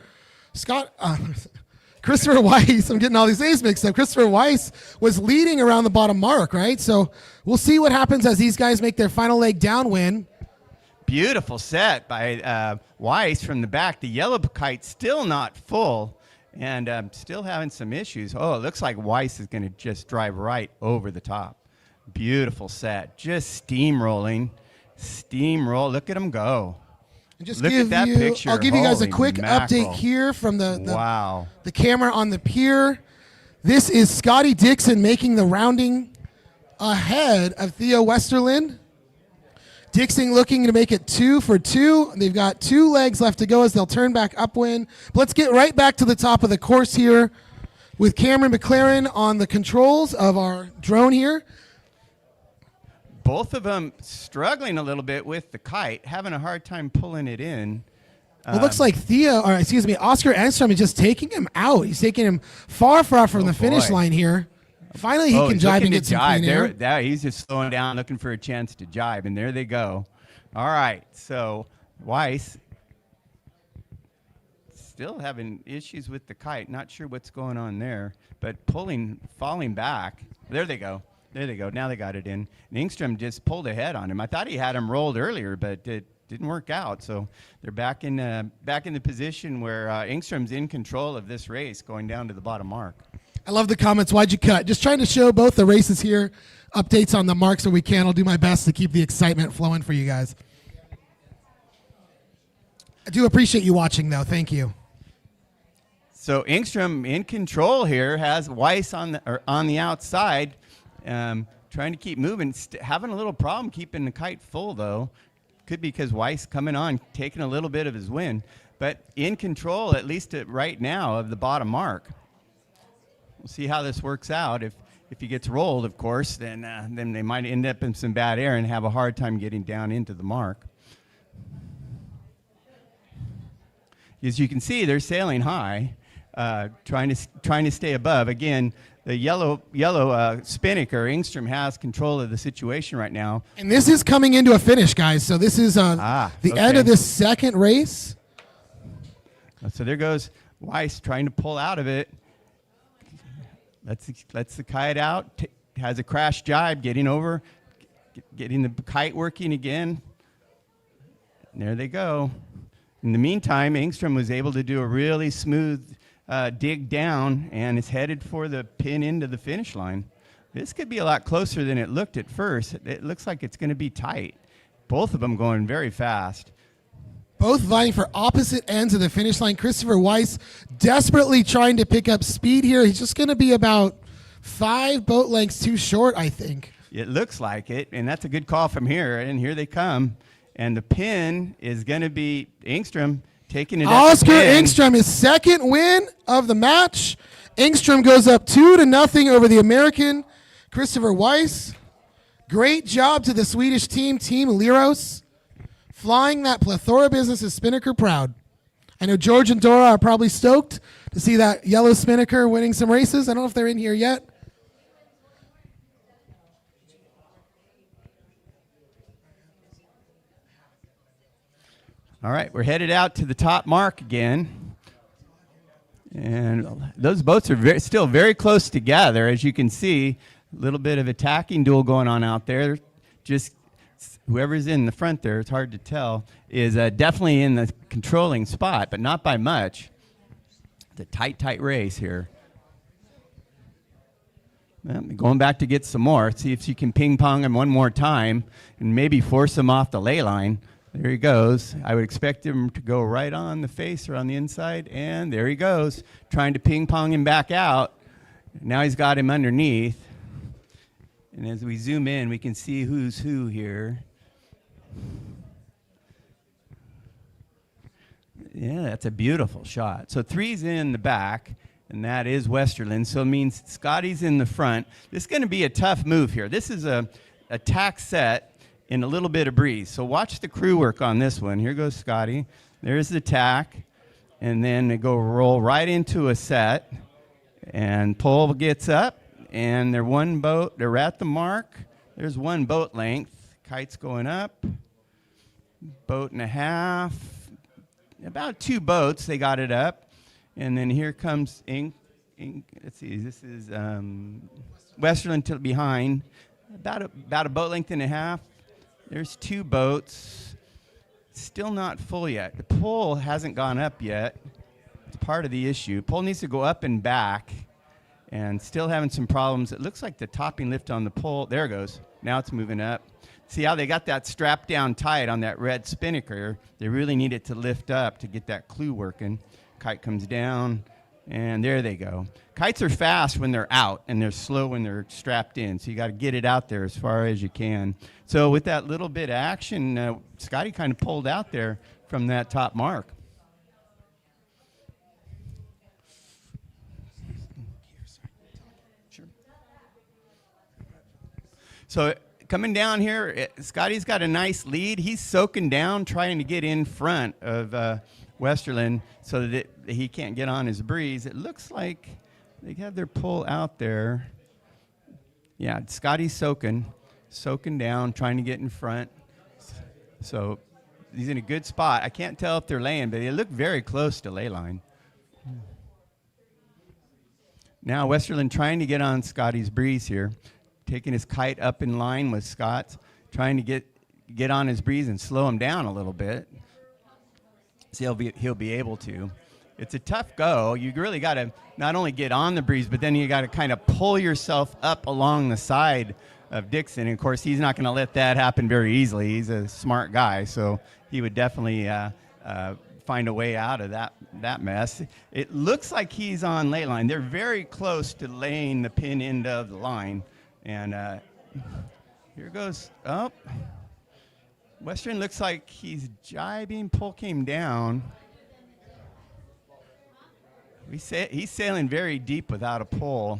Christopher Weiss, I'm getting all these names mixed up. Christopher Weiss was leading around the bottom mark, right? So we'll see what happens as these guys make their final leg downwind. Beautiful set by Weiss from the back. The yellow kite's still not full and still having some issues. Oh, it looks like Weiss is going to just drive right over the top. Beautiful set. Just steamrolling. Steamroll. Look at him go. And just Look at that picture. I'll give you guys a Holy quick mackerel. update here from Wow. the camera on the pier. This is Scotty Dixon making the rounding ahead of Theo Westerlin. Dixon looking to make it 2 for 2. They've got 2 legs left to go as they'll turn back upwind. But let's get right back to the top of the course here with Cameron McLaren on the controls of our drone here. Both of them struggling a little bit with the kite, having a hard time pulling it in. It looks like Oscar Engstrom is just taking him out. He's taking him far from the finish line here. Finally, he can he's jibe looking and to get some jibe. clean air. There, he's just slowing down, looking for a chance to jibe, and there they go. All right, so Weiss still having issues with the kite. Not sure what's going on there, but falling back. There they go. There they go. Now they got it in. And Engstrom just pulled ahead on him. I thought he had him rolled earlier, but it didn't work out. So they're back in the position where Engstrom's in control of this race, going down to the bottom mark. I love the comments. Why'd you cut? Just trying to show both the races here. Updates on the marks where we can. I'll do my best to keep the excitement flowing for you guys. I do appreciate you watching, though. Thank you. So Engstrom in control here, has Weiss on the outside, trying to keep moving. Having a little problem keeping the kite full, though. Could be because Weiss coming on, taking a little bit of his wind, but in control, at least right now, of the bottom mark. We'll see how this works out. If he gets rolled, of course, then they might end up in some bad air and have a hard time getting down into the mark. As you can see, they're sailing high, trying to stay above. Again, the yellow Spinnaker, Engstrom has control of the situation right now. And this is coming into a finish, guys. So this is the end of this second race. So there goes Weiss trying to pull out of it. Lets the kite out. Has a crash jibe, getting over, getting the kite working again. And there they go. In the meantime, Engstrom was able to do a really smooth dig down and is headed for the pin into the finish line. This could be a lot closer than it looked at first. It looks like it's going to be tight. Both of them going very fast. Both vying for opposite ends of the finish line. Christopher Weiss desperately trying to pick up speed here. He's just going to be about 5 boat lengths too short, I think. It looks like it, and that's a good call from here. And here they come. And the pin is going to be Engstrom taking it. Oscar Engstrom, his second win of the match. Engstrom goes up 2-0 over the American Christopher Weiss. Great job to the Swedish team, Team Liros. Flying that plethora business is Spinnaker proud. I know George and Dora are probably stoked to see that yellow Spinnaker winning some races. I don't know if they're in here yet. All right, we're headed out to the top mark again. And those boats are still very close together. As you can see, a little bit of attacking duel going on out there. Just whoever's in the front there, it's hard to tell, is definitely in the controlling spot, but not by much. It's a tight race here. Well, going back to get some more. See if she can ping-pong him one more time and maybe force him off the ley line. There he goes. I would expect him to go right on the face or on the inside, and there he goes, trying to ping-pong him back out. Now he's got him underneath. And as we zoom in, we can see who's who here. Yeah, that's a beautiful shot. So 3's in the back, and that is Westerland. So it means Scotty's in the front. This is going to be a tough move here. This is a tack set in a little bit of breeze. So watch the crew work on this one. Here goes Scotty. There's the tack, and then they go roll right into a set, and pole gets up, and they're at the mark. There's 1 boat length. Kite's going up. Boat and a half. About 2 boats, they got it up. And then here comes let's see, this is Westerland to behind. About a boat length and a half. There's 2 boats. Still not full yet. The pole hasn't gone up yet. It's part of the issue. Pole needs to go up and back, and still having some problems. It looks like the topping lift on the pole, there it goes. Now it's moving up. See how they got that strap down tight on that red spinnaker? They really need it to lift up to get that clue working. Kite comes down, and there they go. Kites are fast when they're out, and they're slow when they're strapped in. So you got to get it out there as far as you can. So with that little bit of action, Scotty kind of pulled out there from that top mark. Sure. So coming down here, Scotty's got a nice lead. He's soaking down, trying to get in front of Westerland so that he can't get on his breeze. It looks like they have their pull out there. Yeah, Scotty's soaking down, trying to get in front. So he's in a good spot. I can't tell if they're laying, but they look very close to ley line. Now Westerland trying to get on Scotty's breeze here, taking his kite up in line with Scott's, trying to get on his breeze and slow him down a little bit. So he'll be able to. It's a tough go. You really got to not only get on the breeze, but then you got to kind of pull yourself up along the side of Dixon. And of course, he's not going to let that happen very easily. He's a smart guy, so he would definitely find a way out of that mess. It looks like he's on ley line. They're very close to laying the pin end of the line. And here goes up. Western looks like he's jibing. Pole came down. He's sailing very deep without a pole,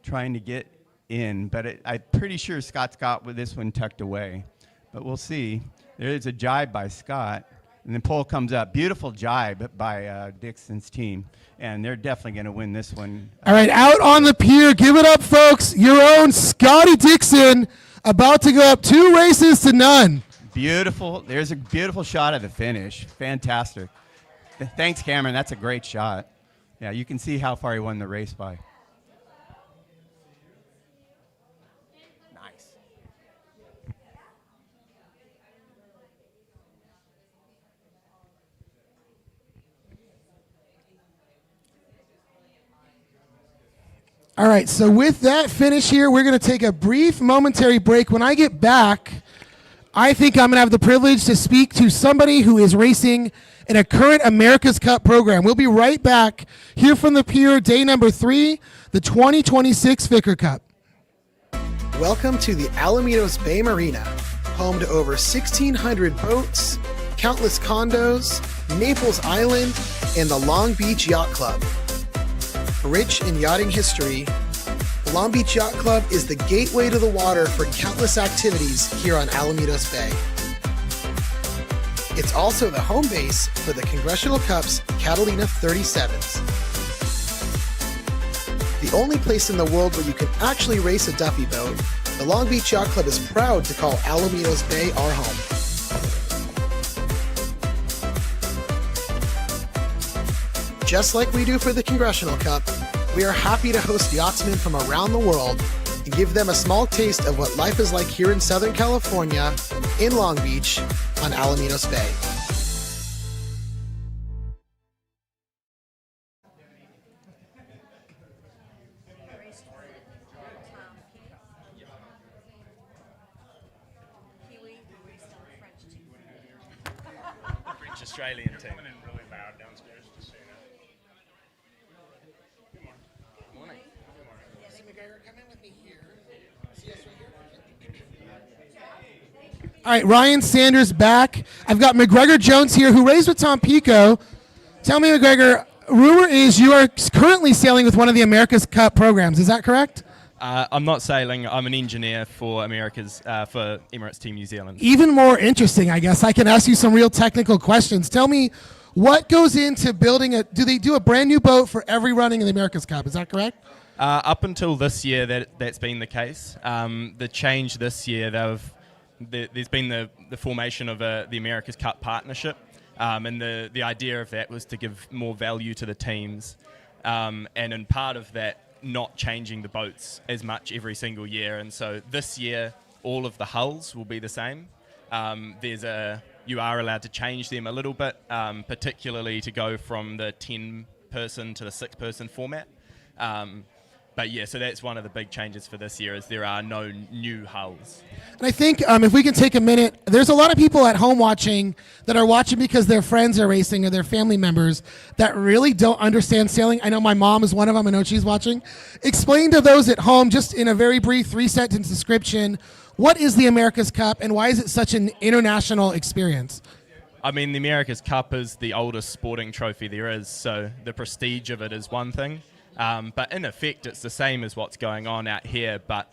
trying to get in. But I'm pretty sure Scott's got with this one tucked away. But we'll see. There's a jibe by Scott. And the pole comes up. Beautiful jibe by Dixon's team. And they're definitely going to win this one. All right, out on the pier. Give it up, folks. Your own Scotty Dixon about to go up 2 races to none. Beautiful. There's a beautiful shot of the finish. Fantastic. Thanks, Cameron. That's a great shot. Yeah, you can see how far he won the race by. Nice. All right, so with that finish here, we're going to take a brief momentary break. When I get back, I think I'm going to have the privilege to speak to somebody who is racing in a current America's Cup program. We'll be right back here from the pier, day number 3, the 2026 Ficker Cup. Welcome to the Alamitos Bay Marina, home to over 1,600 boats, countless condos, Naples Island, and the Long Beach Yacht Club. Rich in yachting history, the Long Beach Yacht Club is the gateway to the water for countless activities here on Alamitos Bay. It's also the home base for the Congressional Cup's Catalina 37s. The only place in the world where you can actually race a Duffy boat, the Long Beach Yacht Club is proud to call Alamitos Bay our home. Just like we do for the Congressional Cup, we are happy to host yachtsmen from around the world and give them a small taste of what life is like here in Southern California, in Long Beach, on Alamitos Bay. French Australian team. Really loud downstairs, just so you know. Good morning. All right, Ryan Sanders back. I've got McGregor Jones here, who raced with Tom Pico Tell me, McGregor, rumor is you are currently sailing with one of the America's Cup programs. Is that correct? I'm not sailing. I'm an engineer for for Emirates Team New Zealand. Even more interesting, I guess. I can ask you some real technical questions. Tell me, what goes into building do they do a brand new boat for every running in the America's Cup? Is that correct? Up until this year, that's been the case. The change this year, there's been the formation of the America's Cup partnership, and the idea of that was to give more value to the teams, and in part of that, not changing the boats as much every single year. And so this year, all of the hulls will be the same. You are allowed to change them a little bit, particularly to go from the 10-person to the 6-person format. But yeah, so that's one of the big changes for this year is there are no new hulls. And I think if we can take a minute, there's a lot of people at home watching that are watching because their friends are racing or their family members that really don't understand sailing. I know my mom is one of them. I know she's watching. Explain to those at home, just in a very brief 3-sentence description, what is the America's Cup and why is it such an international experience? I mean, the America's Cup is the oldest sporting trophy there is, so the prestige of it is one thing. But in effect, it's the same as what's going on out here, but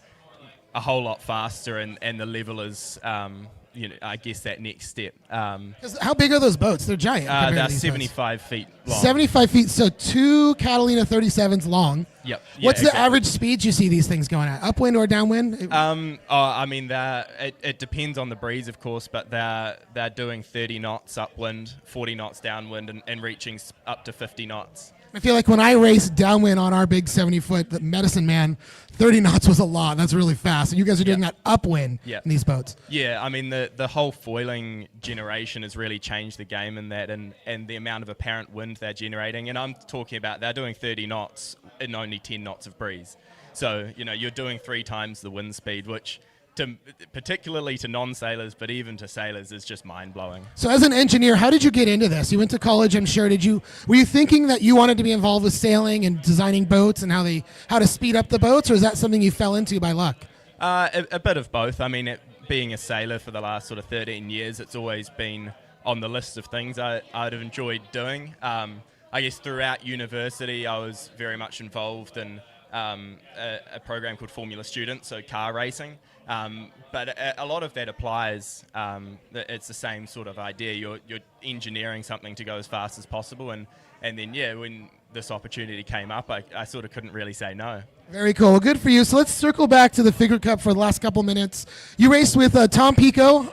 a whole lot faster, and the level is, I guess, that next step. 'Cause how big are those boats? They're giant. They're 75 feet long. 75 feet, so 2 Catalina 37s long. Yep. Yeah, What's the exactly. average speed you see these things going at? Upwind or downwind? I mean, it depends on the breeze, of course, but they're doing 30 knots upwind, 40 knots downwind, and reaching up to 50 knots. I feel like when I raced downwind on our big 70-foot, the Medicine Man, 30 knots was a lot. That's really fast. And you guys are doing that upwind in these boats. Yeah, I mean, the whole foiling generation has really changed the game in that, and the amount of apparent wind they're generating. And I'm talking about they're doing 30 knots in only 10 knots of breeze. So, you're doing 3 times the wind speed, which particularly to non-sailors, but even to sailors, is just mind-blowing. So as an engineer, how did you get into this? You went to college, I'm sure. Were you thinking that you wanted to be involved with sailing and designing boats and how to speed up the boats, or is that something you fell into by luck? A bit of both. I mean, being a sailor for the last sort of 13 years, it's always been on the list of things I'd have enjoyed doing. I guess throughout university, I was very much involved in a program called Formula Student, so car racing. But a lot of that applies. It's the same sort of idea. You're engineering something to go as fast as possible, and then when this opportunity came up, I sort of couldn't really say no. Very cool. Well, good for you. So let's circle back to the Ficker Cup for the last couple minutes. You raced with Tom Pico,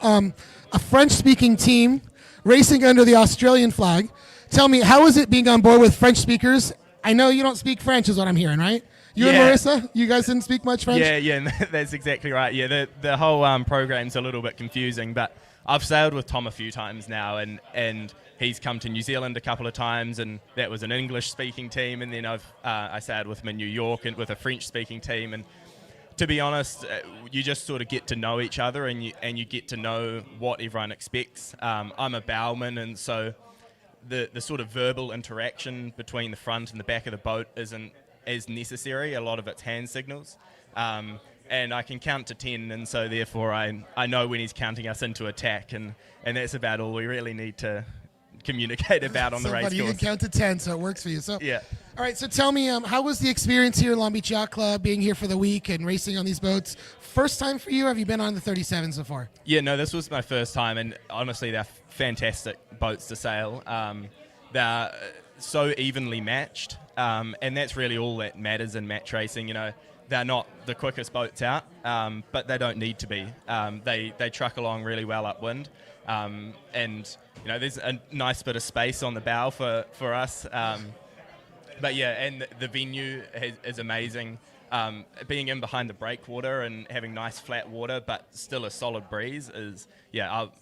a French-speaking team, racing under the Australian flag. Tell me, how is it being on board with French speakers? I know you don't speak French, is what I'm hearing, right? You and Marissa, you guys didn't speak much French? Yeah, that's exactly right. Yeah, the whole program's a little bit confusing, but I've sailed with Tom a few times now, and he's come to New Zealand a couple of times, and that was an English-speaking team, and then I sailed with him in New York and with a French-speaking team, and to be honest, you just sort of get to know each other, and you get to know what everyone expects. I'm a bowman, and so the sort of verbal interaction between the front and the back of the boat isn't as necessary. A lot of it's hand signals, and I can count to 10, and so therefore I know when he's counting us into attack, and that's about all we really need to communicate about on the race course. You can count to 10, so it works for you. So yeah. All right, so tell me, how was the experience here at Long Beach Yacht Club, being here for the week and racing on these boats? First time for you, or have you been on the 37s before? Yeah, no, this was my first time, and honestly, they're fantastic boats to sail. They're so evenly matched, and that's really all that matters in match racing. They're not the quickest boats out, but they don't need to be. They truck along really well upwind, and there's a nice bit of space on the bow for us. But yeah, and the venue is amazing. Being in behind the breakwater and having nice flat water, but still a solid breeze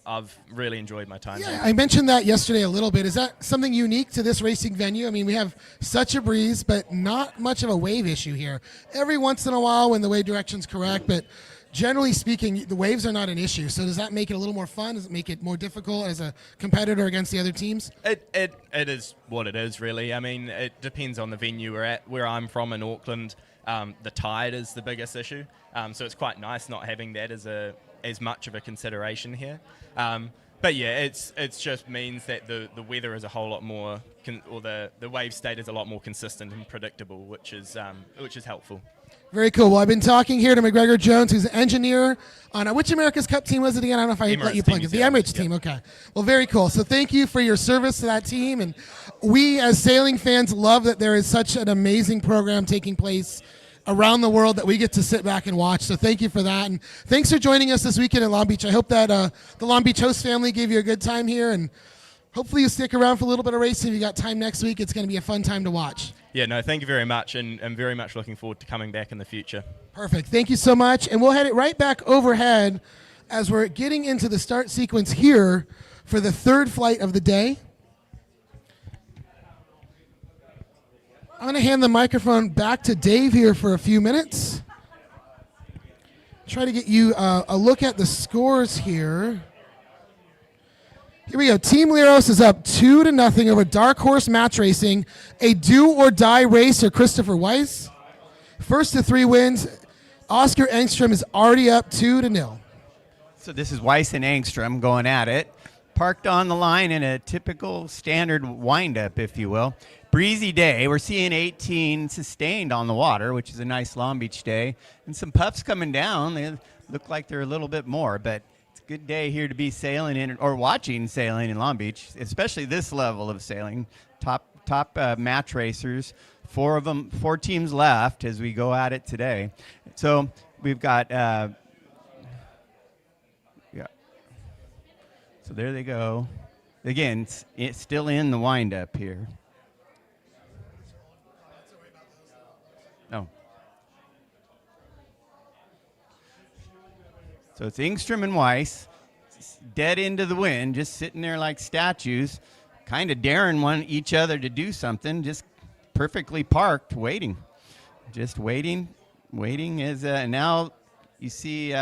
I've really enjoyed my time. Yeah, I mentioned that yesterday a little bit. Is that something unique to this racing venue? I mean, we have such a breeze, but not much of a wave issue here. Every once in a while when the wave direction's correct, but generally speaking, the waves are not an issue. So does that make it a little more fun? Does it make it more difficult as a competitor against the other teams? It is what it is, really. I mean, it depends on the venue we're at. Where I'm from in Auckland, the tide is the biggest issue. So it's quite nice not having that as much of a consideration here. But yeah, it's just means that the weather is a whole lot more, or the wave state is a lot more consistent and predictable, which is helpful. Very cool. Well, I've been talking here to McGregor Jones, who's an engineer on which America's Cup team was it again? I don't know if I let you plug it. The Emirates team. Okay. Well, very cool. So thank you for your service to that team. And we as sailing fans love that there is such an amazing program taking place around the world that we get to sit back and watch. So thank you for that. And thanks for joining us this weekend in Long Beach. I hope that the Long Beach host family gave you a good time here. And hopefully you stick around for a little bit of racing. If you got time next week, it's going to be a fun time to watch. Yeah, no, thank you very much, and I'm very much looking forward to coming back in the future. Perfect. Thank you so much. And we'll head it right back overhead as we're getting into the start sequence here for the third flight of the day. I'm going to hand the microphone back to Dave here for a few minutes. Try to get you a look at the scores here. Here we go. Team Liros is up 2-0 over Dark Horse Match Racing, a do-or-die racer, Christopher Weiss. First to 3 wins. Oscar Engstrom is already up 2-0. So this is Weiss and Engstrom going at it. Parked on the line in a typical standard wind-up, if you will. Breezy day. We're seeing 18 sustained on the water, which is a nice Long Beach day. And some puffs coming down. They look like they're a little bit more, but good day here to be sailing in or watching sailing in Long Beach, especially this level of sailing. Top match racers, 4 teams left as we go at it today. So we've got yeah. So there they go. Again, it's still in the wind up here. No. So it's Engstrom and Weiss, dead into the wind, just sitting there like statues, kind of daring each other to do something, just perfectly parked, waiting. Just waiting as now you see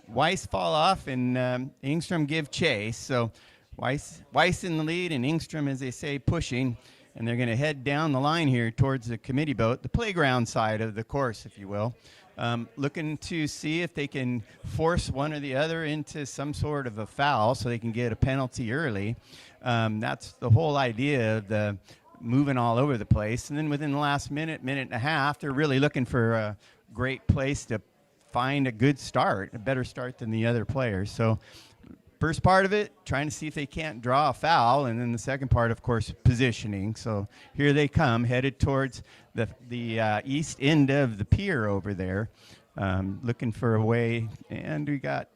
Weiss fall off and Engstrom give chase. So Weiss in the lead and Engstrom, as they say, pushing, and they're going to head down the line here towards the committee boat, the playground side of the course, if you will. Looking to see if they can force one or the other into some sort of a foul so they can get a penalty early. That's the whole idea of the moving all over the place. And then within the last minute and a half, they're really looking for a great place to find a good start, a better start than the other players. So first part of it, trying to see if they can't draw a foul, and then the second part, of course, positioning. So here they come, headed towards the east end of the pier over there, looking for a way. And we got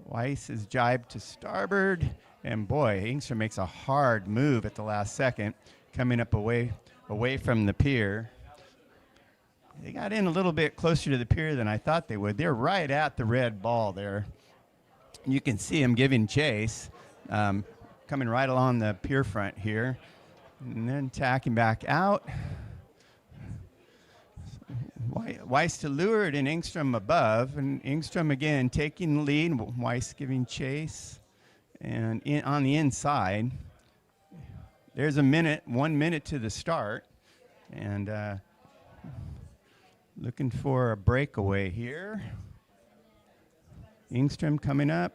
Weiss is jibed to starboard, and boy, Engstrom makes a hard move at the last second, coming up away from the pier. They got in a little bit closer to the pier than I thought they would. They're right at the red ball there. You can see him giving chase, coming right along the pier front here, and then tacking back out. Weiss to leeward and Engstrom above, and Engstrom again taking the lead, Weiss giving chase, and on the inside. There's 1 minute to the start, and looking for a breakaway here. Engstrom coming up,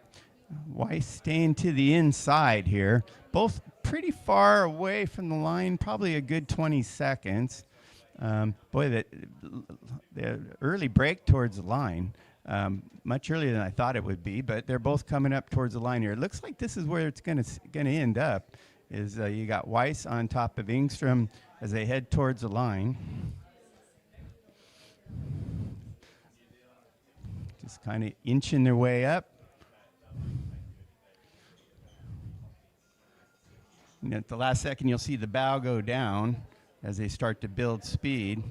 Weiss staying to the inside here. Both pretty far away from the line, probably a good 20 seconds. Boy, the early break towards the line, much earlier than I thought it would be, but they're both coming up towards the line here. It looks like this is where it's gonna end up, is you got Weiss on top of Engstrom as they head towards the line. Just kind of inching their way up. And at the last second, you'll see the bow go down as they start to build speed.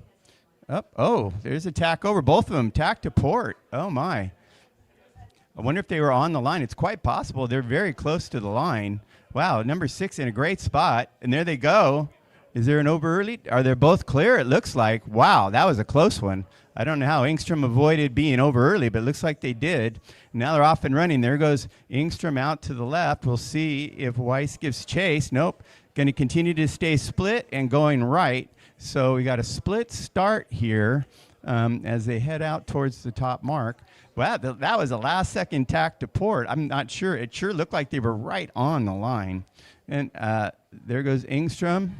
Oh, there's a tack over. Both of them tack to port. Oh, my. I wonder if they were on the line. It's quite possible. They're very close to the line. Wow, number 6 in a great spot. And there they go. Is there an over early? Are they both clear? It looks like. Wow, that was a close one. I don't know how Engstrom avoided being over early, but it looks like they did. Now they're off and running. There goes Engstrom out to the left. We'll see if Weiss gives chase. Nope. Going to continue to stay split and going right. So we got a split start here. as they head out towards the top mark. Wow, that was a last-second tack to port. I'm not sure. It sure looked like they were right on the line. And there goes Engstrom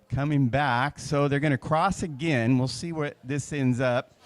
coming back. So they're going to cross again. We'll see where this ends up.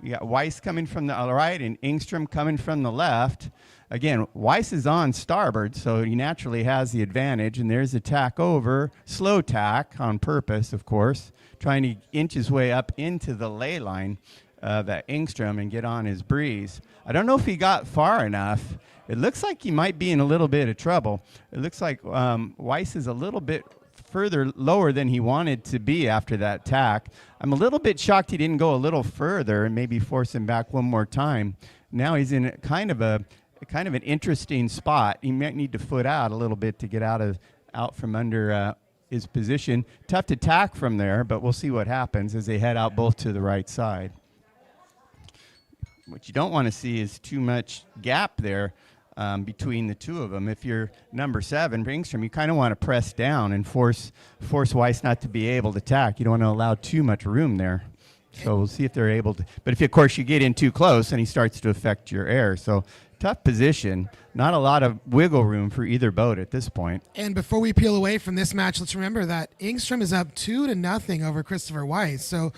We got Weiss coming from the right and Engstrom coming from the left. Again, Weiss is on starboard, so he naturally has the advantage. And there's a tack over, slow tack on purpose, of course, trying to inch his way up into the ley line of Engstrom and get on his breeze. I don't know if he got far enough. It looks like he might be in a little bit of trouble. It looks like Weiss is a little bit further lower than he wanted to be after that tack. I'm a little bit shocked he didn't go a little further and maybe force him back one more time. Now he's in kind of an interesting spot. He might need to foot out a little bit to get out from under his position. Tough to tack from there, but we'll see what happens as they head out both to the right side. What you don't want to see is too much gap there between the two of them. If you're number 7, Engstrom, you kind of want to press down and force Weiss not to be able to tack. You don't want to allow too much room there. So we'll see if they're able to. But if, of course, you get in too close, and he starts to affect your air. So tough position. Not a lot of wiggle room for either boat at this point. And before we peel away from this match, let's remember that Engstrom is up 2-0 over Christopher Weiss. So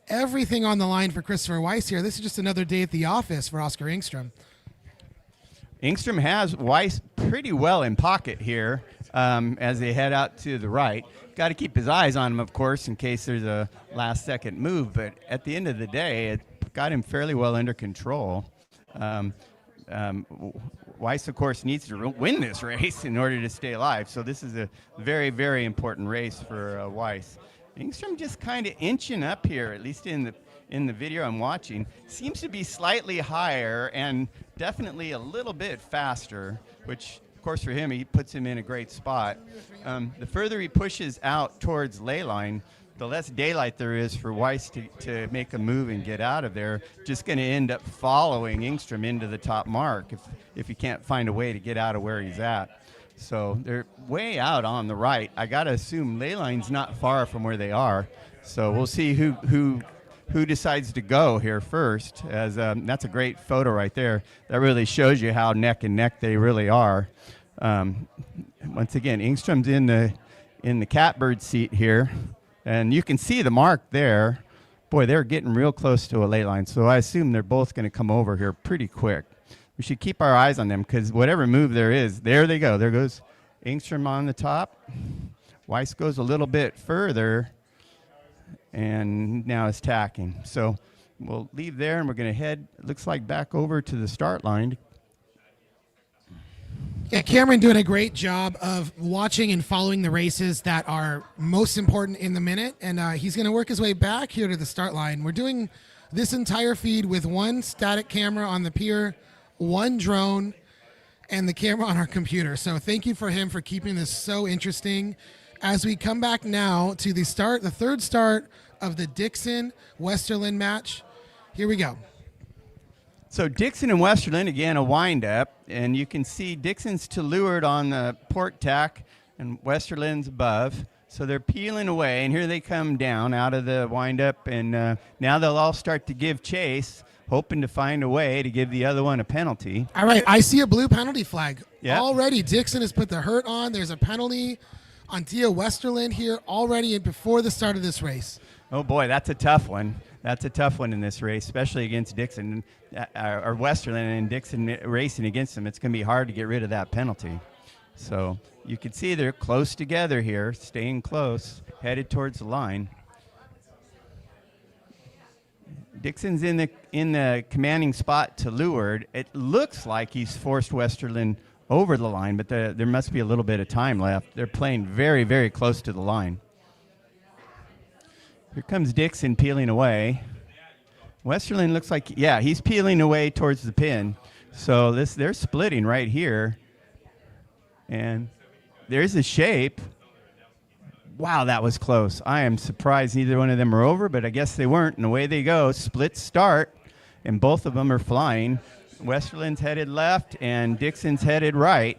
everything on the line for Christopher Weiss here. This is just another day at the office for Oscar Engstrom. Engstrom has Weiss pretty well in pocket here as they head out to the right. Got to keep his eyes on him, of course, in case there's a last-second move. But at the end of the day, it got him fairly well under control. Weiss, of course, needs to win this race in order to stay alive. So this is a very, very important race for Weiss. Engstrom just kind of inching up here, at least in the video I'm watching. Seems to be slightly higher and definitely a little bit faster, which, of course, for him, he puts him in a great spot. The further he pushes out towards ley line, the less daylight there is for Weiss to make a move and get out of there. Just going to end up following Engstrom into the top mark if he can't find a way to get out of where he's at. So they're way out on the right. I got to assume ley line's not far from where they are. So we'll see who decides to go here first. As that's a great photo right there. That really shows you how neck and neck they really are. Once again, Engstrom's in the catbird seat here, and you can see the mark there. Boy, they're getting real close to a ley line. So I assume they're both going to come over here pretty quick. We should keep our eyes on them because whatever move there is, there they go. There goes Engstrom on the top. Weiss goes a little bit further and now is tacking. So we'll leave there and we're going to head, it looks like, back over to the start line. Yeah, Cameron doing a great job of watching and following the races that are most important in the minute. And he's going to work his way back here to the start line. We're doing this entire feed with one static camera on the pier, one drone, and the camera on our computer. So thank you for him for keeping this so interesting. As we come back now to the third start of the Dixon Westerland match. Here we go. So Dixon and Westerland, again, a wind-up, and you can see Dixon's to leeward on the port tack and Westerland's above. So they're peeling away, and here they come down out of the wind-up, and now they'll all start to give chase, hoping to find a way to give the other one a penalty. All right, I see a blue penalty flag. Yep. Already, Dixon has put the hurt on. There's a penalty on Tia Westerland here already before the start of this race. Oh, boy, that's a tough one. That's a tough one in this race, especially against Dixon, or Westerland and Dixon racing against them. It's going to be hard to get rid of that penalty. So you can see they're close together here, staying close, headed towards the line. Dixon's in the commanding spot to leeward. It looks like he's forced Westerland over the line, but there must be a little bit of time left. They're playing very, very close to the line. Here comes Dixon peeling away. Westerland looks like, yeah, he's peeling away towards the pin. So they're splitting right here. And there's a shape. Wow, that was close. I am surprised neither one of them are over, but I guess they weren't. And away they go. Split start, and both of them are flying. Westerland's headed left, and Dixon's headed right.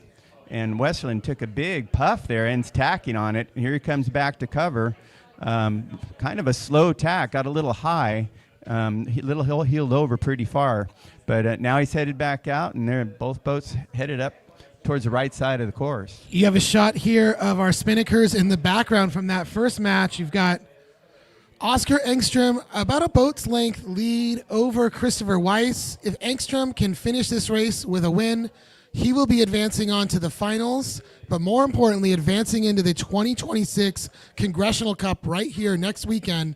And Westerland took a big puff there and is tacking on it. And here he comes back to cover. Kind of a slow tack, got a little high, heeled over pretty far. But now he's headed back out, and they're both boats headed up towards the right side of the course. You have a shot here of our spinnakers in the background from that first match. You've got Oscar Engstrom about a boat's length lead over Christopher Weiss. If Engstrom can finish this race with a win, he will be advancing on to the finals, but more importantly, advancing into the 2026 Congressional Cup right here next weekend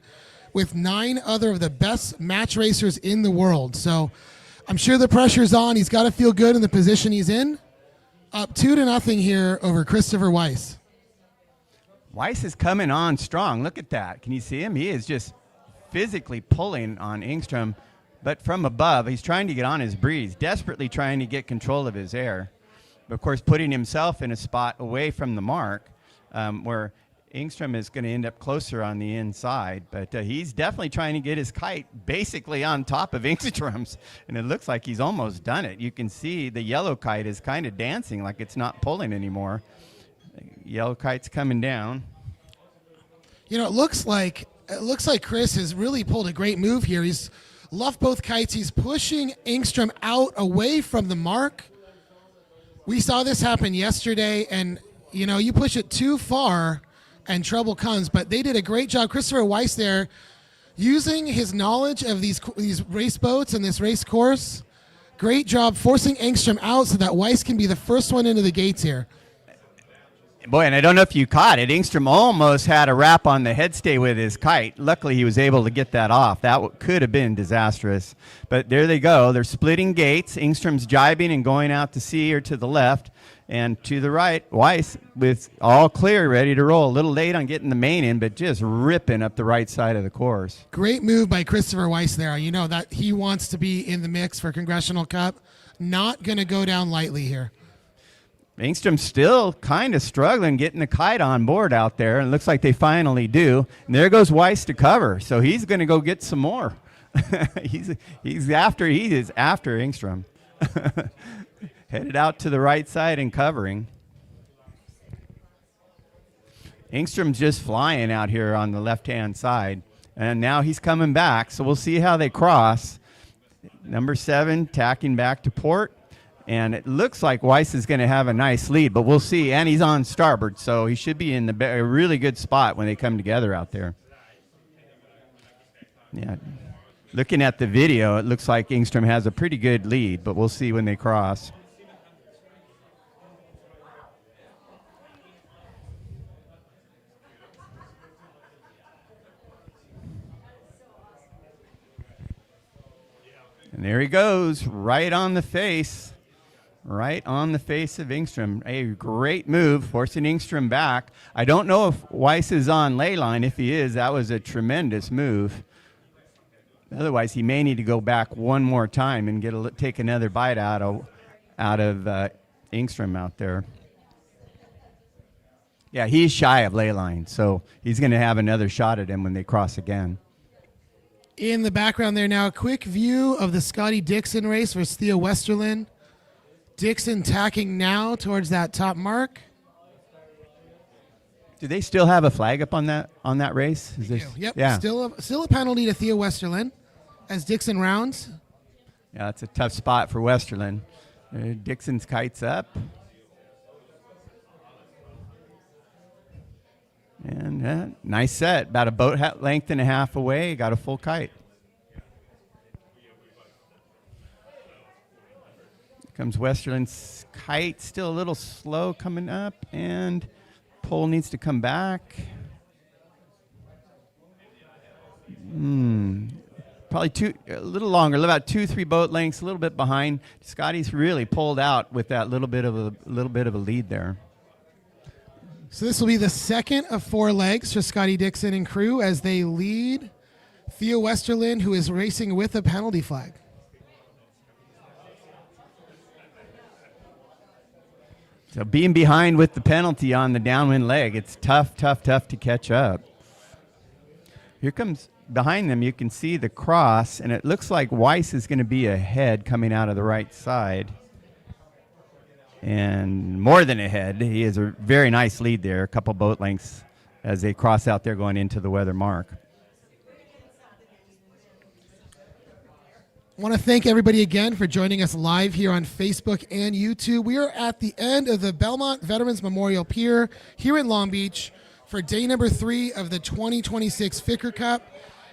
with 9 other of the best match racers in the world. So I'm sure the pressure's on. He's got to feel good in the position he's in. Up 2-0 here over Christopher Weiss. Weiss is coming on strong. Look at that. Can you see him? He is just physically pulling on Engstrom, but from above. He's trying to get on his breeze, desperately trying to get control of his air. But of course, putting himself in a spot away from the mark where Engstrom is going to end up closer on the inside. But he's definitely trying to get his kite basically on top of Engstrom's, and it looks like he's almost done it. You can see the yellow kite is kind of dancing like it's not pulling anymore. Yellow kite's coming down. You know, it looks like Chris has really pulled a great move here. He's luffed both kites. He's pushing Engstrom out away from the mark. We saw this happen yesterday, and you know, you push it too far and trouble comes. But they did a great job. Christopher Weiss there, using his knowledge of these race boats and this race course. Great job forcing Engstrom out so that Weiss can be the first one into the gates here. Boy, and I don't know if you caught it. Engstrom almost had a wrap on the headstay with his kite. Luckily, he was able to get that off. That could have been disastrous. But there they go. They're splitting gates. Engstrom's jibing and going out to sea or to the left. And to the right, Weiss with all clear, ready to roll. A little late on getting the main in, but just ripping up the right side of the course. Great move by Christopher Weiss there. You know that he wants to be in the mix for Congressional Cup. Not going to go down lightly here. Engstrom's still kind of struggling getting the kite on board out there, and it looks like they finally do. And there goes Weiss to cover, so he's going to go get some more. he is after Engstrom. Headed out to the right side and covering. Engstrom's just flying out here on the left-hand side, and now he's coming back, so we'll see how they cross. Number 7 tacking back to port. And it looks like Weiss is going to have a nice lead, but we'll see. And he's on starboard, so he should be in a really good spot when they come together out there. Yeah, looking at the video, it looks like Engstrom has a pretty good lead, but we'll see when they cross. And there he goes, right on the face. Right on the face of Engstrom. A great move, forcing Engstrom back. I don't know if Weiss is on ley line. If he is, that was a tremendous move. Otherwise, he may need to go back one more time and take another bite out of Engstrom out there. Yeah, he's shy of ley line, so he's going to have another shot at him when they cross again. In the background there now, a quick view of the Scotty Dixon race versus Theo Westerlin. Dixon tacking now towards that top mark. Do they still have a flag up on that race? Yep. Yeah. Still a penalty to Theo Westerlin as Dixon rounds. Yeah, that's a tough spot for Westerlin. Dixon's kite's up. And nice set. About a boat length and a half away. Got a full kite. Comes Westerlin's kite, still a little slow coming up, and pole needs to come back. Probably a little longer, about 2-3 boat lengths, a little bit behind. Scotty's really pulled out with that little bit of a lead there. So this will be the second of 4 legs for Scotty Dixon and crew as they lead Theo Westerlin, who is racing with a penalty flag. So being behind with the penalty on the downwind leg, it's tough to catch up. Here comes behind them, you can see the cross, and it looks like Weiss is going to be ahead coming out of the right side. And more than ahead, he has a very nice lead there, a couple boat lengths as they cross out there going into the weather mark. I want to thank everybody again for joining us live here on Facebook and YouTube. We are at the end of the Belmont Veterans Memorial Pier here in Long Beach for day number 3 of the 2026 Ficker Cup.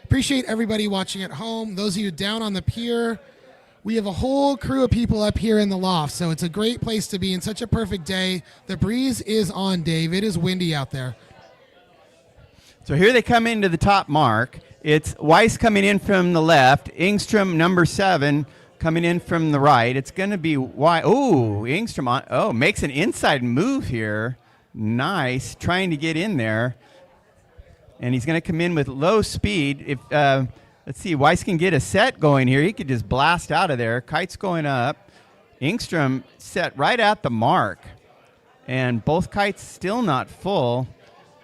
Appreciate everybody watching at home. Those of you down on the pier, we have a whole crew of people up here in the loft, so it's a great place to be in such a perfect day. The breeze is on, Dave. It is windy out there. So here they come into the top mark. It's Weiss coming in from the left, Engstrom number 7 coming in from the right. It's going to be Engstrom makes an inside move here. Nice, trying to get in there. And he's going to come in with low speed. If let's see, Weiss can get a set going here. He could just blast out of there. Kite's going up. Engstrom set right at the mark. And both kites still not full.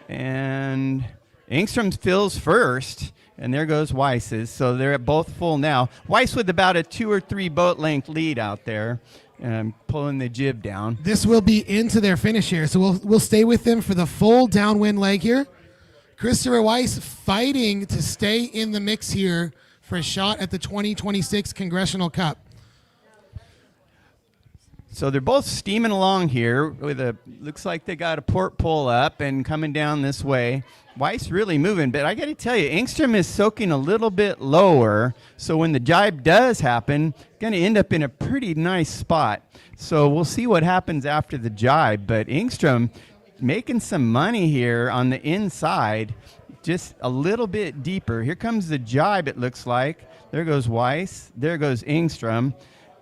And Engstrom fills first. And there goes Weiss's. So they're both full now. Weiss with about a 2 or 3 boat length lead out there. Pulling the jib down. This will be into their finish here. So we'll stay with them for the full downwind leg here. Christopher Weiss fighting to stay in the mix here for a shot at the 2026 Congressional Cup. So they're both steaming along here with looks like they got a port pull up and coming down this way. Weiss really moving, but I got to tell you, Engstrom is soaking a little bit lower, so when the jibe does happen, going to end up in a pretty nice spot. So we'll see what happens after the jibe, but Engstrom making some money here on the inside, just a little bit deeper. Here comes the jibe, it looks like. There goes Weiss. There goes Engstrom.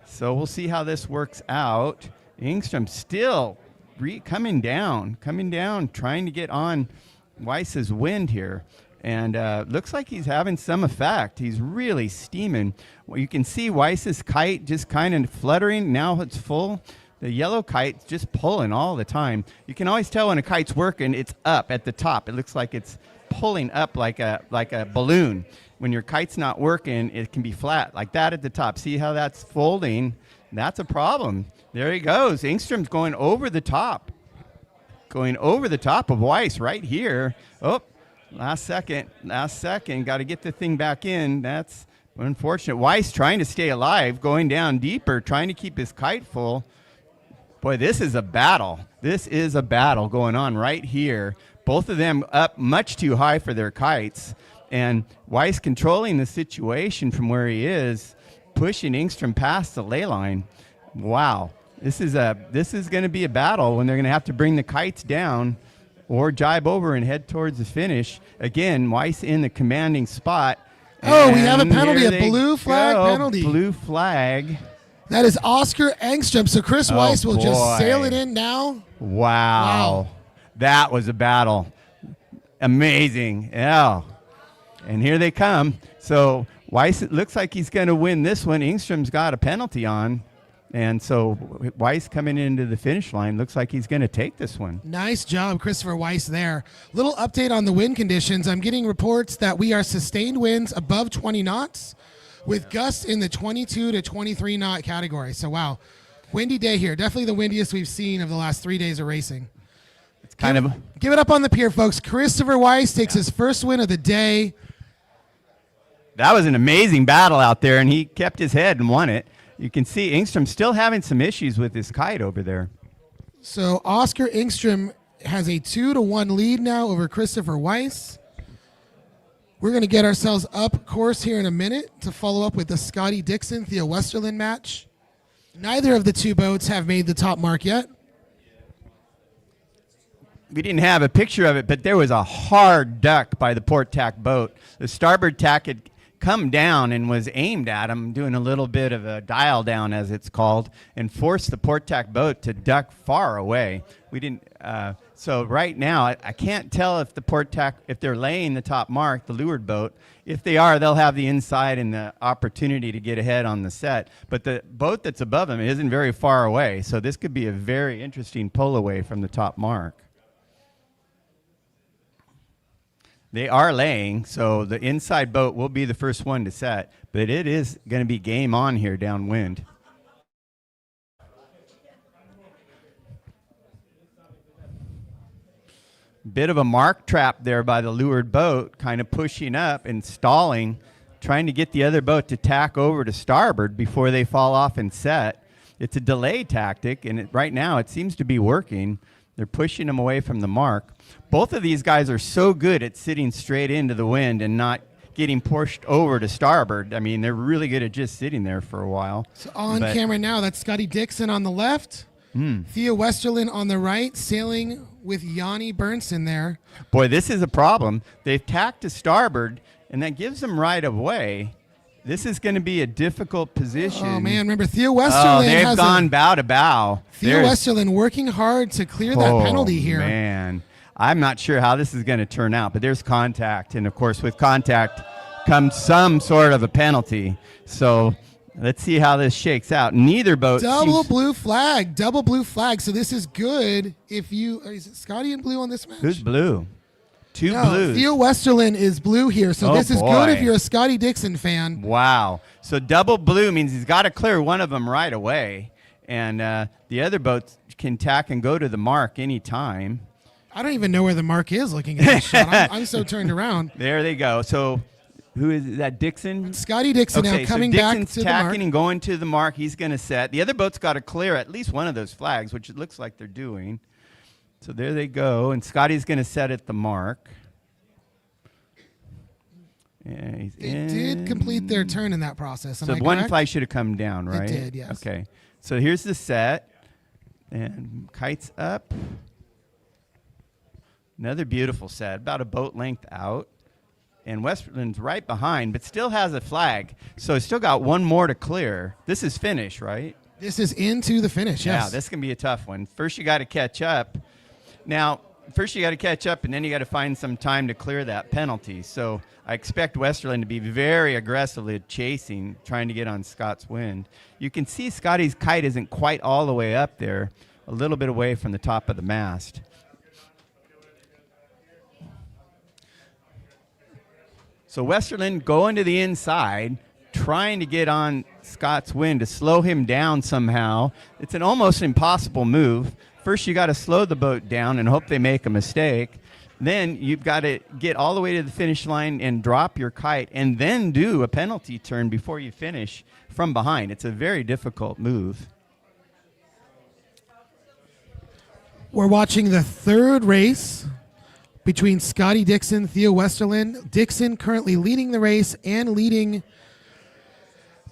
So we'll see how this works out. Engstrom still coming down, trying to get on Weiss's wind here. And looks like he's having some effect. He's really steaming. Well, you can see Weiss's kite just kind of fluttering. Now it's full. The yellow kite's just pulling all the time. You can always tell when a kite's working, it's up at the top. It looks like it's pulling up like a balloon. When your kite's not working, it can be flat like that at the top. See how that's folding? That's a problem. There he goes. Engstrom's going over the top. Going over the top of Weiss right here. Oh, last second. Got to get the thing back in. That's unfortunate. Weiss trying to stay alive, going down deeper, trying to keep his kite full. Boy, this is a battle. This is a battle going on right here. Both of them up much too high for their kites. And Weiss controlling the situation from where he is, pushing Engstrom past the ley line. Wow. This is going to be a battle when they're going to have to bring the kites down or jibe over and head towards the finish. Again, Weiss in the commanding spot. Oh, we have a penalty, a blue flag penalty. Blue flag. That is Oscar Engstrom. So Chris Weiss will just sail it in now. Wow. That was a battle. Amazing. Yeah. And here they come. So Weiss, it looks like he's going to win this one. Engstrom's got a penalty on. And so Weiss coming into the finish line looks like he's going to take this one. Nice job, Christopher Weiss there. Little update on the wind conditions. I'm getting reports that we are sustained winds above 20 knots with gusts in the 22 to 23 knot category. So, wow, windy day here. Definitely the windiest we've seen of the last 3 days of racing. It's kind of... Give it up on the pier, folks. Christopher Weiss takes his first win of the day. That was an amazing battle out there, and he kept his head and won it. You can see Engstrom still having some issues with his kite over there. So Oscar Engstrom has a 2-1 lead now over Christopher Weiss. We're going to get ourselves up course here in a minute to follow up with the Scotty Dixon, Theo Westerland match. Neither of the two boats have made the top mark yet. We didn't have a picture of it, but there was a hard duck by the port tack boat. The starboard tack had come down and was aimed at him, doing a little bit of a dial down, as it's called, and forced the port tack boat to duck far away. We didn't. So right now, I can't tell if the port tack, if they're laying the top mark, the leeward boat. If they are, they'll have the inside and the opportunity to get ahead on the set. But the boat that's above them isn't very far away, so this could be a very interesting pull away from the top mark. They are laying, so the inside boat will be the first one to set, but it is going to be game on here downwind. Bit of a mark trap there by the leeward boat, kind of pushing up and stalling, trying to get the other boat to tack over to starboard before they fall off and set. It's a delay tactic, and right now it seems to be working. They're pushing them away from the mark. Both of these guys are so good at sitting straight into the wind and not getting pushed over to starboard. I mean, they're really good at just sitting there for a while. So on camera now, that's Scotty Dixon on the left, Theo Westerlin on the right, sailing with Yanni Bernson there. Boy, this is a problem. They've tacked to starboard, and that gives them right of way. This is going to be a difficult position. Oh, man, remember Theo Westerlin they've gone bow to bow. Theo Westerlin working hard to clear that penalty here. Man, I'm not sure how this is going to turn out, but there's contact, and of course with contact comes some sort of a penalty. So let's see how this shakes out. Neither boat double blue flag. So this is good if you is it Scotty in blue on this match? Who's blue? Two blues. Theo Westerlin is blue here, so this is good if you're a Scotty Dixon fan. Wow. So double blue means he's got to clear one of them right away, and the other boats can tack and go to the mark anytime. I don't even know where the mark is looking at this shot. I'm so turned around. There they go. So who is that, Dixon? Scotty Dixon now coming back to the mark. Tacking and going to the mark. He's going to set. The other boat's got to clear at least one of those flags, which it looks like they're doing. So there they go, and Scotty's going to set at the mark. Yeah, they did complete their turn in that process. So one flag should have come down, right? It did, yes. Okay. So here's the set, and kite's up. Another beautiful set, about a boat length out. And Westerlin's right behind, but still has a flag. So he's still got one more to clear. This is finish, right? This is into the finish, yes. Yeah, this can be a tough one. First you got to catch up. Now, first you got to catch up, and then you got to find some time to clear that penalty. So I expect Westerlin to be very aggressively chasing, trying to get on Scott's wind. You can see Scotty's kite isn't quite all the way up there, a little bit away from the top of the mast. So Westerlin going to the inside, trying to get on Scott's wind to slow him down somehow. It's an almost impossible move. First, you got to slow the boat down and hope they make a mistake. Then you've got to get all the way to the finish line and drop your kite and then do a penalty turn before you finish from behind. It's a very difficult move. We're watching the third race between Scotty Dixon, Theo Westerlin. Dixon currently leading the race and leading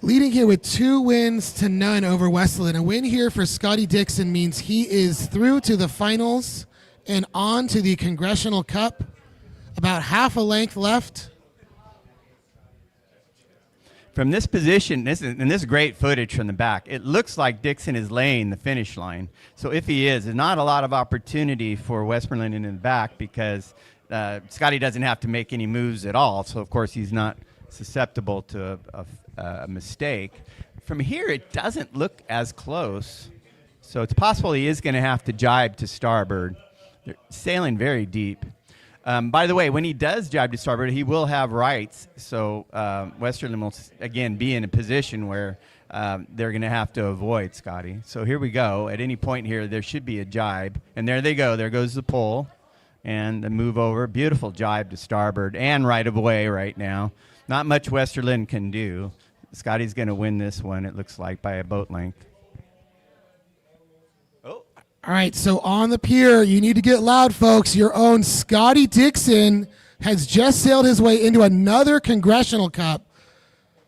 here with 2 wins to none over Westerlin. A win here for Scotty Dixon means he is through to the finals and on to the Congressional Cup. About half a length left. From this position, this is great footage from the back. It looks like Dixon is laying the finish line. So if he is, there's not a lot of opportunity for Westerlin in the back because Scotty doesn't have to make any moves at all. So, of course, he's not susceptible to a mistake. From here, it doesn't look as close. So it's possible he is going to have to jibe to starboard. They're sailing very deep. By the way, when he does jibe to starboard, he will have rights. So Westerlin will, again, be in a position where they're going to have to avoid Scotty. So here we go. At any point here, there should be a jibe. And there they go. There goes the pole. And the move over. Beautiful jibe to starboard and right of way right now. Not much Westerlin can do. Scotty's going to win this one, it looks like, by a boat length. All right, so on the pier, you need to get loud, folks. Your own Scotty Dixon has just sailed his way into another Congressional Cup.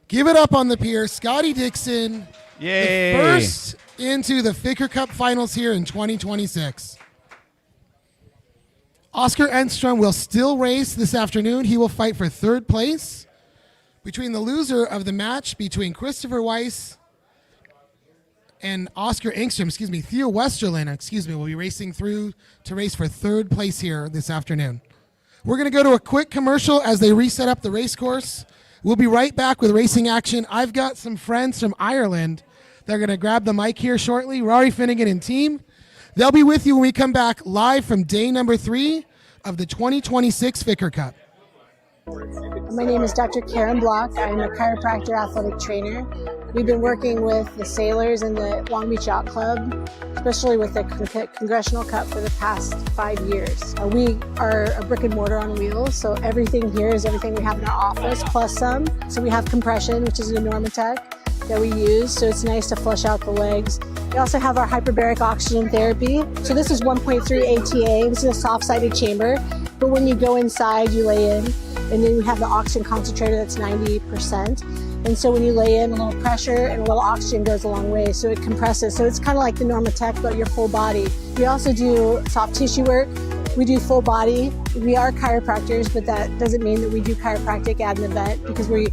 Give it up on the pier. Scotty Dixon, yay, the first into the Ficker Cup Finals here in 2026. Oscar Enstrom will still race this afternoon. He will fight for third place. Between the loser of the match between Christopher Weiss and Oscar Engstrom, Theo Westerlin, will be racing through to race for third place here this afternoon. We're going to go to a quick commercial as they reset up the race course. We'll be right back with racing action. I've got some friends from Ireland. They're going to grab the mic here shortly, Rory Finnegan and team. They'll be with you when we come back live from day number 3 of the 2026 Ficker Cup. My name is Dr. Karen Block. I'm a chiropractor athletic trainer. We've been working with the sailors and the Long Beach Yacht Club, especially with the Congressional Cup for the past 5 years. We are a brick and mortar on wheels, so everything here is everything we have in our office, plus some. So we have compression, which is a Normatec that we use, so it's nice to flush out the legs. We also have our hyperbaric oxygen therapy. So this is 1.3 ATA, this is a soft-sided chamber, but when you go inside, you lay in, and then we have the oxygen concentrator that's 90%. And so when you lay in, a little pressure and a little oxygen goes a long way, so it compresses. So it's kind of like the Normatec, but your full body. We also do soft tissue work. We do full body. We are chiropractors, but that doesn't mean that we do chiropractic at an event, because we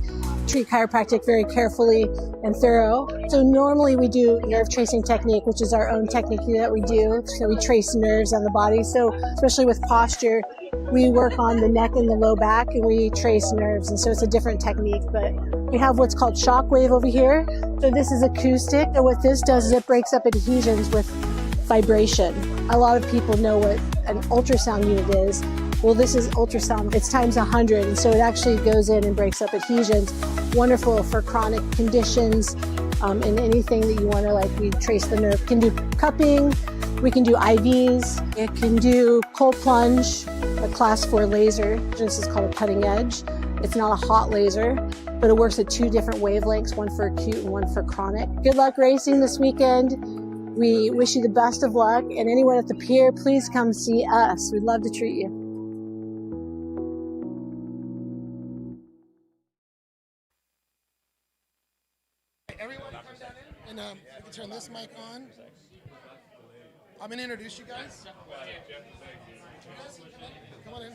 treat chiropractic very carefully and thorough. So normally we do nerve tracing technique, which is our own technique that we do. So we trace nerves on the body. So especially with posture, we work on the neck and the low back, and we trace nerves. And so it's a different technique, but we have what's called shockwave over here. So this is acoustic. And what this does is it breaks up adhesions with vibration. A lot of people know what an ultrasound unit is. Well, this is ultrasound. It's times 100, and so it actually goes in and breaks up adhesions. Wonderful for chronic conditions and anything that you want to, like, we trace the nerve. Can do cupping, we can do IVs, it can do cold plunge, a class 4 laser. This is called a cutting edge. It's not a hot laser, but it works at 2 different wavelengths, one for acute and one for chronic. Good luck racing this weekend. We wish you the best of luck, and anyone at the pier, please come see us. We'd love to treat you. Everyone come down in, and we can turn this mic on. I'm going to introduce you guys. Come on in.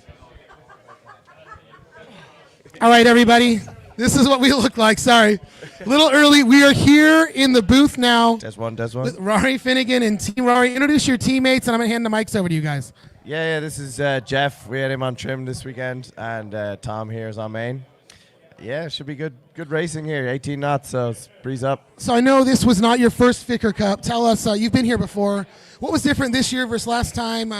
All right, everybody. This is what we look like. Sorry. A little early. We are here in the booth now. Test one. With Rory Finnegan and Team Rory. Introduce your teammates, and I'm going to hand the mics over to you guys. Yeah, this is Jeff. We had him on trim this weekend, and Tom here is on main. Yeah, it should be good racing here. 18 knots, so it's breeze up. So I know this was not your first Ficker Cup. Tell us, you've been here before. What was different this year versus last time?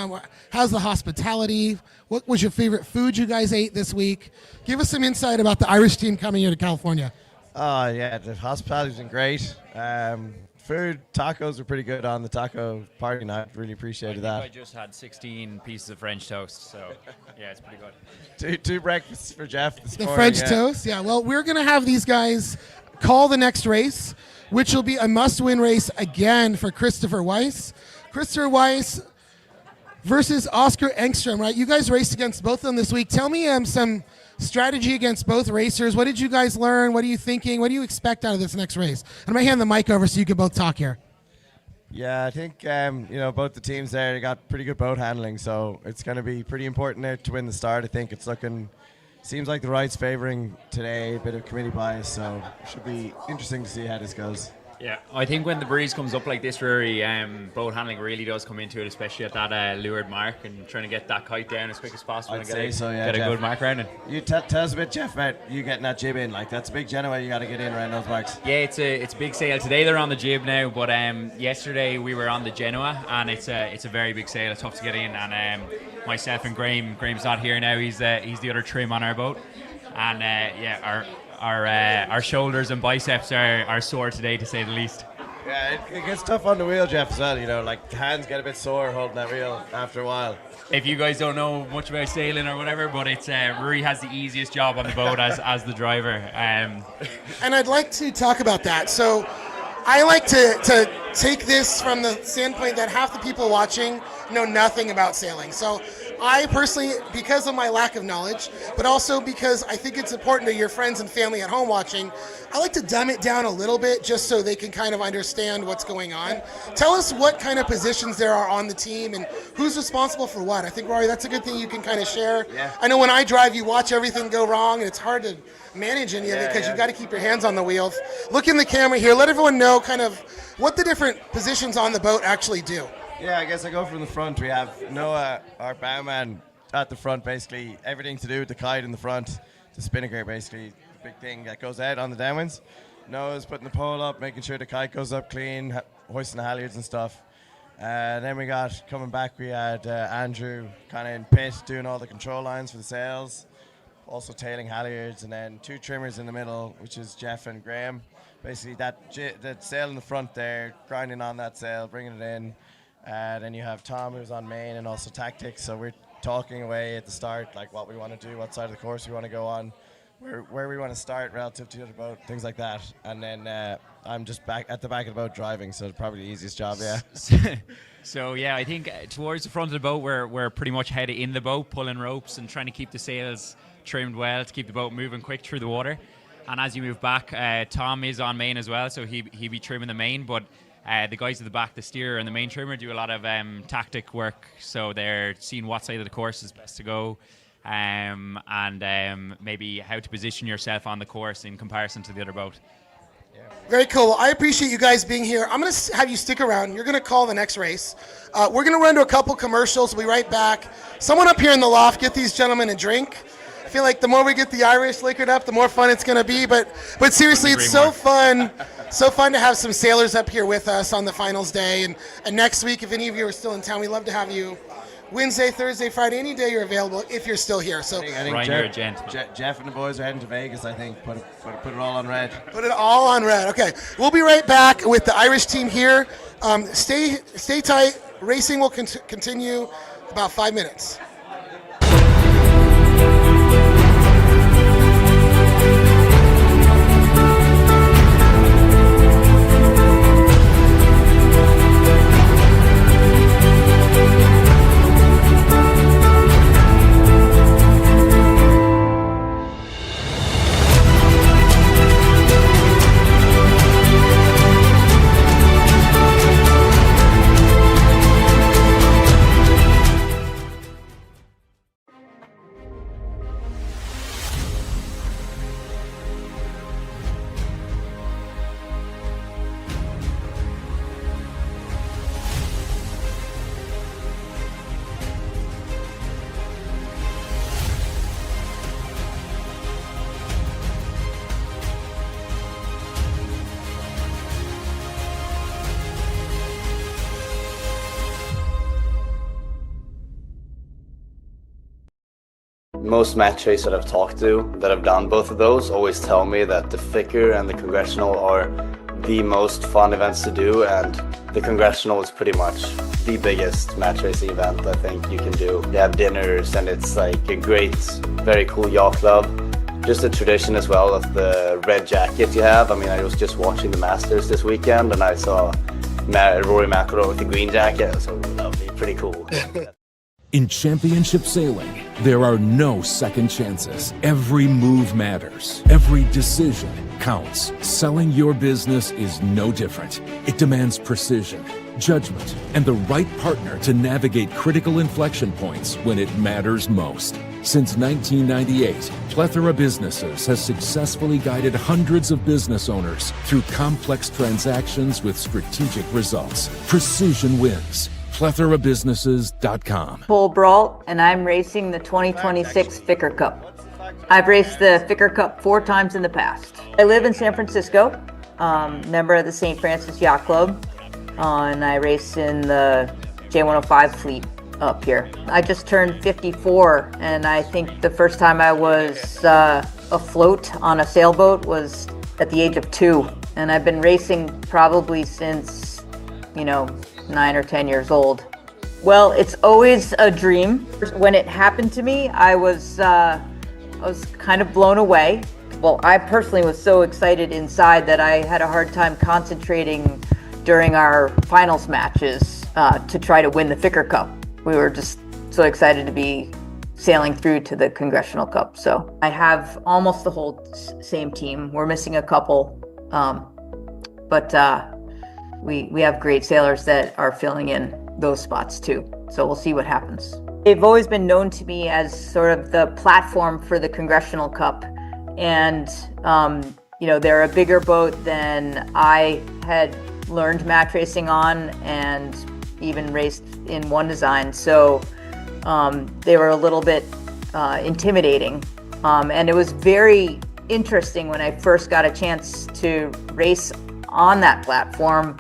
How's the hospitality? What was your favorite food you guys ate this week? Give us some insight about the Irish team coming here to California. Yeah, the hospitality's been great. Food, tacos were pretty good on the taco party night. Really appreciated that. I just had 16 pieces of French toast, so yeah, it's pretty good. Two breakfasts for Jeff this morning. French toast, yeah. Well, we're going to have these guys call the next race, which will be a must-win race again for Christopher Weiss. Christopher Weiss versus Oscar Engstrom, right? You guys raced against both of them this week. Tell me some strategy against both racers. What did you guys learn? What are you thinking? What do you expect out of this next race? I'm going to hand the mic over so you can both talk here. Yeah, I think both the teams there, they got pretty good boat handling, so it's going to be pretty important there to win the start. I think it's seems like the right's favoring today, a bit of committee bias, so it should be interesting to see how this goes. Yeah, I think when the breeze comes up like this, Rory, boat handling really does come into it, especially at that leeward mark, and trying to get that kite down as quick as possible and get a good mark around it. You tell us a bit, Jeff, about you getting that jib in. Like, that's a big Genoa you got to get in around those marks. Yeah, it's a big sail. Today they're on the jib now, but yesterday we were on the Genoa, and it's a very big sail. It's tough to get in, and myself and Graham's not here now. He's the other trim on our boat, and our shoulders and biceps are sore today, to say the least. Yeah, it gets tough on the wheel, Jeff, as well. Like, the hands get a bit sore holding that wheel after a while. If you guys don't know much about sailing or whatever, but it's Rory has the easiest job on the boat as the driver. And I'd like to talk about that. So I like to take this from the standpoint that half the people watching know nothing about sailing. So I personally, because of my lack of knowledge, but also because I think it's important to your friends and family at home watching, I like to dumb it down a little bit just so they can kind of understand what's going on. Tell us what kind of positions there are on the team and who's responsible for what. I think, Rory, that's a good thing you can kind of share. Yeah. I know when I drive, you watch everything go wrong, and it's hard to manage any of it because you've got to keep your hands on the wheels. Look in the camera here. Let everyone know kind of what the different positions on the boat actually do. Yeah, I guess I go from the front. We have Noah, our bowman, at the front, basically. Everything to do with the kite in the front. The spinnaker, basically, the big thing that goes out on the downwinds. Noah's putting the pole up, making sure the kite goes up clean, hoisting the halyards and stuff. Then we got, coming back, we had Andrew kind of in pit, doing all the control lines for the sails, also tailing halyards, and then 2 trimmers in the middle, which is Jeff and Graham. basically that sail in the front there, grinding on that sail, bringing it in. Then you have Tom, who's on main, and also tactics. So we're talking away at the start, like what we want to do, what side of the course we want to go on, where we want to start relative to the other boat, things like that. And then I'm just back at the back of the boat driving, so it's probably the easiest job, yeah. So yeah, I think towards the front of the boat, we're pretty much headed in the boat, pulling ropes and trying to keep the sails trimmed well to keep the boat moving quick through the water. And as you move back, Tom is on main as well, so he be trimming the main, but the guys at the back, the steerer and the main trimmer, do a lot of tactic work, so they're seeing what side of the course is best to go, and maybe how to position yourself on the course in comparison to the other boat. Very cool. Well, I appreciate you guys being here. I'm going to have you stick around. You're going to call the next race. We're going to run to a couple commercials. We'll be right back. Someone up here in the loft, get these gentlemen a drink. I feel like the more we get the Irish liquored up, the more fun it's going to be. But seriously, it's so fun. So fun to have some sailors up here with us on the finals day. And next week, if any of you are still in town, we'd love to have you Wednesday, Thursday, Friday, any day you're available if you're still here. So I think Ryan, you're a gent. Jeff and the boys are heading to Vegas, I think. Put it all on red. Put it all on red. Okay, we'll be right back with the Irish team here. Stay tight. Racing will continue about 5 minutes. Most match racers that I've talked to that have done both of those always tell me that the Ficker and the Congressional are the most fun events to do, and the Congressional is pretty much the biggest match racing event I think you can do. They have dinners and it's like a great, very cool yacht club. Just a tradition as well of the red jacket you have. I mean, I was just watching the Masters this weekend and I saw Rory McIlroy with the green jacket, so lovely, pretty cool. In championship sailing, there are no second chances. Every move matters. Every decision counts. Selling your business is no different. It demands precision, judgment, and the right partner to navigate critical inflection points when it matters most. Since 1998, Plethora Businesses has successfully guided hundreds of business owners through complex transactions with strategic results. Precision wins. PlethораBusinesses.com. Cole Brault, and I'm racing the 2026 Ficker Cup. I've raced the Ficker Cup 4 times in the past. I live in San Francisco, member of the St. Francis Yacht Club, and I race in the J105 fleet up here. I just turned 54, and I think the first time I was afloat on a sailboat was at the age of 2, and I've been racing probably since, 9 or 10 years old. Well, it's always a dream. When it happened to me, I was kind of blown away. Well, I personally was so excited inside that I had a hard time concentrating during our finals matches to try to win the Ficker Cup. We were just so excited to be sailing through to the Congressional Cup. So I have almost the whole same team. We're missing a couple, but we have great sailors that are filling in those spots too. So we'll see what happens. They've always been known to me as sort of the platform for the Congressional Cup. And, they're a bigger boat than I had learned match racing on and even raced in one design. So they were a little bit intimidating. And it was very interesting when I first got a chance to race on that platform,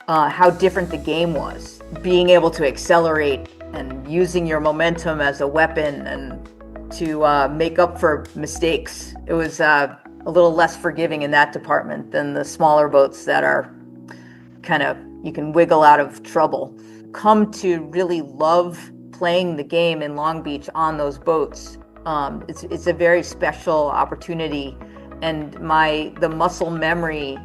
how different the game was. Being able to accelerate and using your momentum as a weapon and to make up for mistakes. It was a little less forgiving in that department than the smaller boats that are kind of, you can wiggle out of trouble. Come to really love playing the game in Long Beach on those boats. It's a very special opportunity, and the muscle memory,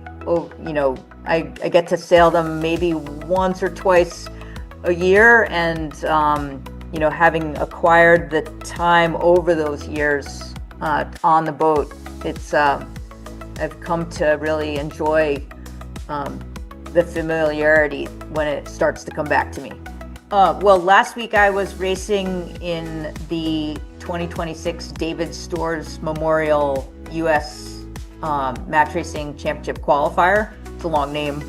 I get to sail them maybe once or twice a year, and having acquired the time over those years on the boat, I've come to really enjoy the familiarity when it starts to come back to me. Well, last week I was racing in the 2026 David Storrs Memorial U.S. Match Racing Championship Qualifier. It's a long name,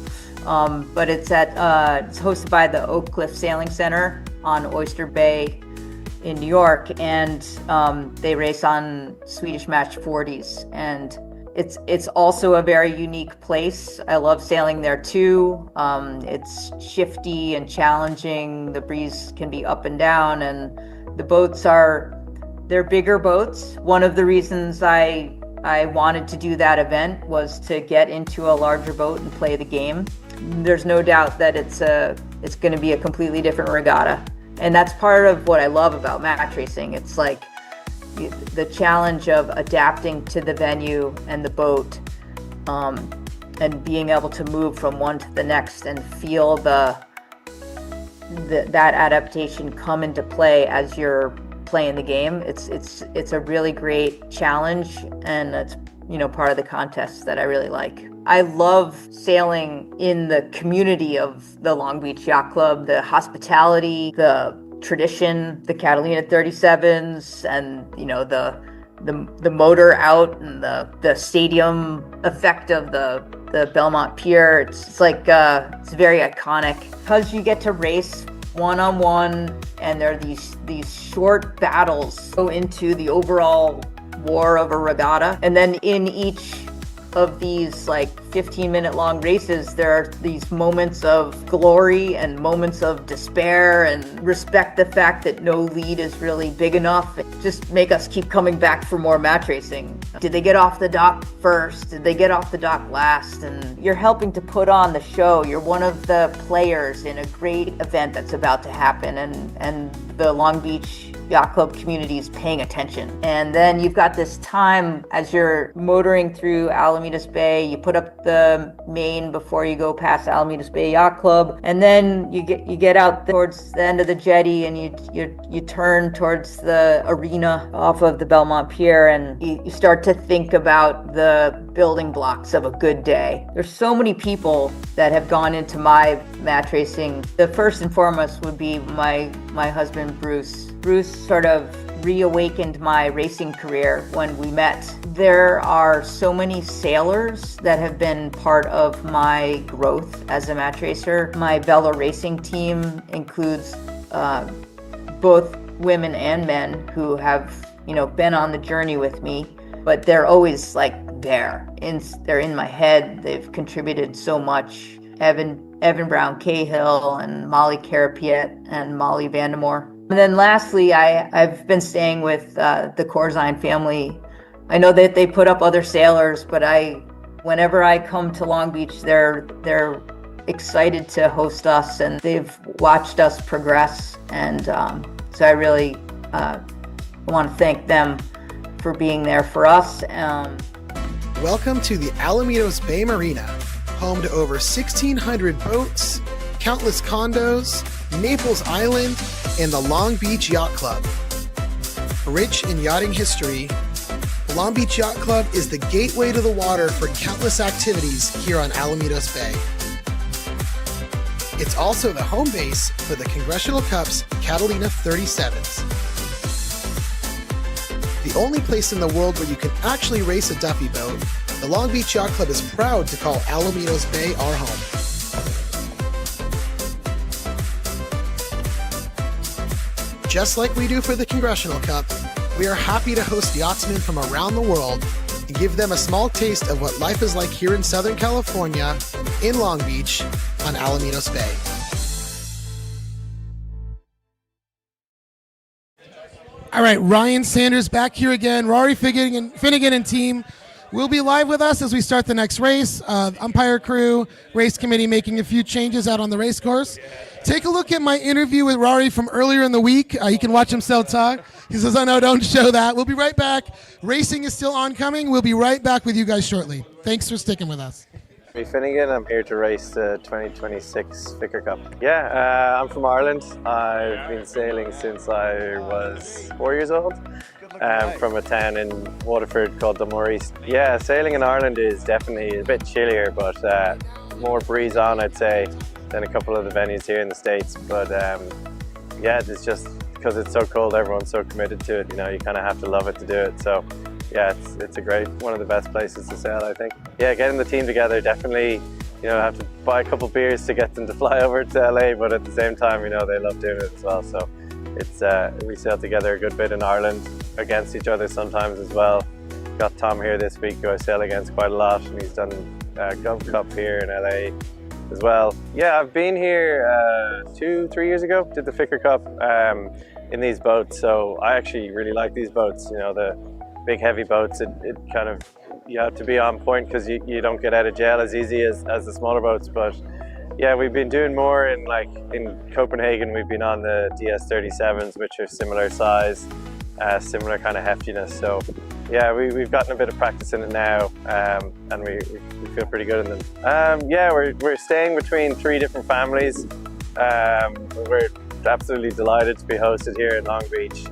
but it's hosted by the Oak Cliff Sailing Center on Oyster Bay in New York, and they race on Swedish Match 40s, and it's also a very unique place. I love sailing there too. It's shifty and challenging. The breeze can be up and down, and the boats they're bigger boats. One of the reasons I wanted to do that event was to get into a larger boat and play the game. There's no doubt that it's going to be a completely different regatta. And that's part of what I love about match racing. It's like the challenge of adapting to the venue and the boat, and being able to move from one to the next and feel that adaptation come into play as you're playing the game. It's a really great challenge, and it's part of the contest that I really like. I love sailing in the community of the Long Beach Yacht Club, the hospitality, the tradition, the Catalina 37s, and the motor out, and the stadium effect of the Belmont Pier. It's it's very iconic because you get to race one-on-one, and there are these short battles go into the overall war of a regatta, and then in each of these 15-minute long races, there are these moments of glory and moments of despair, and respect the fact that no lead is really big enough. Just make us keep coming back for more match racing. Did they get off the dock first? Did they get off the dock last? And you're helping to put on the show. You're one of the players in a great event that's about to happen, and the Long Beach Yacht Club community is paying attention. And then you've got this time as you're motoring through Alamitos Bay. You put up the main before you go past Alamitos Bay Yacht Club, and then you get out towards the end of the jetty, and you turn towards the arena off of the Belmont Pier, and you start to think about the building blocks of a good day. There's so many people that have gone into my match racing. The first and foremost would be my husband Bruce. Bruce sort of reawakened my racing career when we met. There are so many sailors that have been part of my growth as a match racer. My Vela racing team includes both women and men who have been on the journey with me, but they're always they're in my head. They've contributed so much. Evan Brown Cahill and Molly Carapiet and Molly Vandemore. And then lastly, I've been staying with the Corzine family. I know that they put up other sailors, but whenever I come to Long Beach, they're excited to host us, and they've watched us progress. And so I really want to thank them for being there for us. Welcome to the Alamitos Bay Marina, home to over 1,600 boats, countless condos, Naples Island, and the Long Beach Yacht Club. Rich in yachting history, the Long Beach Yacht Club is the gateway to the water for countless activities here on Alamitos Bay. It's also the home base for the Congressional Cup's Catalina 37s. The only place in the world where you can actually race a Duffy boat, the Long Beach Yacht Club is proud to call Alamitos Bay our home. Just like we do for the Congressional Cup, we are happy to host yachtsmen from around the world and give them a small taste of what life is like here in Southern California, in Long Beach, on Alamitos Bay. All right, Ryan Sanders back here again. Rory Finnegan and team will be live with us as we start the next race. Umpire crew, race committee making a few changes out on the race course. Take a look at my interview with Rory from earlier in the week. You can watch himself talk. He says, oh no, don't show that. We'll be right back. Racing is still oncoming. We'll be right back with you guys shortly. Thanks for sticking with us. I'm Finnegan. I'm here to race the 2026 Ficker Cup. Yeah, I'm from Ireland. I've been sailing since I was 4 years old. From a town in Waterford called Dunmore-East. Yeah, sailing in Ireland is definitely a bit chillier, but more breeze on, I'd say, than a couple of the venues here in the States. But yeah, it's just because it's so cold, everyone's so committed to it. You know, you kind of have to love it to do it. So yeah, it's a great, one of the best places to sail, I think. Yeah, getting the team together, definitely, you know, have to buy a couple beers to get them to fly over to LA, but at the same time, you know, they love doing it as well. So it's we sail together a good bit in Ireland, against each other sometimes as well. Got Tom here this week, who I sail against quite a lot, and he's done Gulf Cup here in LA as well. Yeah, I've been here 2-3 years ago, did the Ficker Cup in these boats, so I actually really like these boats. You know, the big heavy boats, it kind of, you have to be on point because you don't get out of jail as easy as the smaller boats. But yeah, we've been doing more in Copenhagen. We've been on the DS37s, which are similar size, similar kind of heftiness. So yeah, we've gotten a bit of practice in it now, and we feel pretty good in them. Yeah, we're staying between 3 different families. We're absolutely delighted to be hosted here in Long Beach.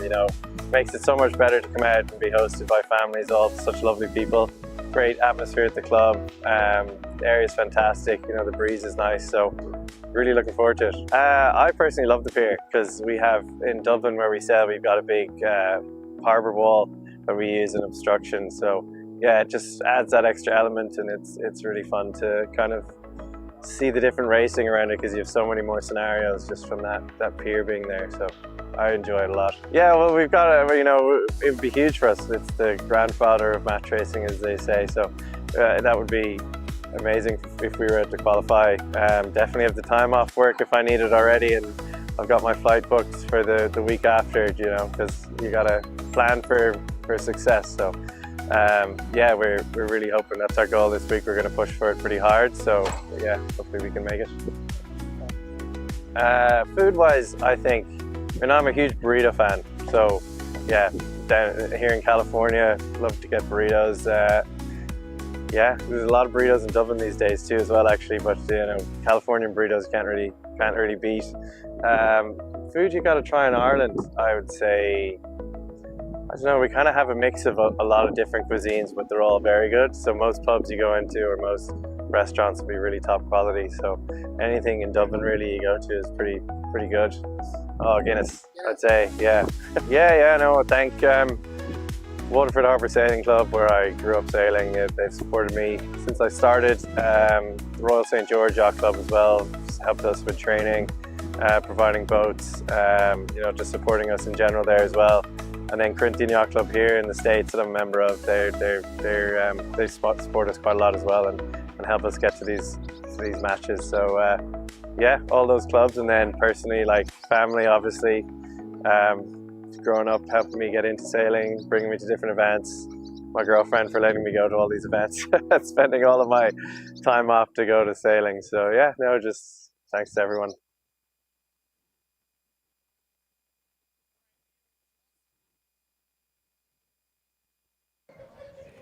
You know, makes it so much better to come out and be hosted by families, all such lovely people. Great atmosphere at the club. The area is fantastic. You know, the breeze is nice, so really looking forward to it. I personally love the pier because we have, in Dublin where we sail, we've got a big harbour wall that we use in obstruction. So yeah, it just adds that extra element, and it's really fun to kind of see the different racing around it because you have so many more scenarios just from that pier being there. So I enjoy it a lot. Yeah, well, we've got, you know, it would be huge for us. It's the grandfather of match racing, as they say. So that would be amazing if we were to qualify. Definitely have the time off work if I need it already, and I've got my flight booked for the week after, you know, because you got to plan for success. So yeah, we're really hoping that's our goal this week. We're going to push for it pretty hard. So yeah, hopefully we can make it. Food-wise, I think, and I'm a huge burrito fan. So yeah, down here in California, love to get burritos. Yeah, there's a lot of burritos in Dublin these days too, as well, actually. But you know, Californian burritos can't really beat. Food you got to try in Ireland, I would say. I don't know, we kind of have a mix of a lot of different cuisines, but they're all very good. So most pubs you go into, or most restaurants, will be really top quality. So anything in Dublin really you go to is pretty good. Oh, Guinness, I'd say, yeah. yeah, no, thank Waterford Harbour Sailing Club, where I grew up sailing. They've supported me since I started. The Royal St. George Yacht Club as well helped us with training, providing boats, you know, just supporting us in general there as well. And then Corinthian Yacht Club here in the States that I'm a member of, they support us quite a lot as well, and help us get to these matches. So yeah, all those clubs, and then personally, like family, obviously, growing up, helping me get into sailing, bringing me to different events. My girlfriend for letting me go to all these events, spending all of my time off to go to sailing. So yeah, no, just thanks to everyone.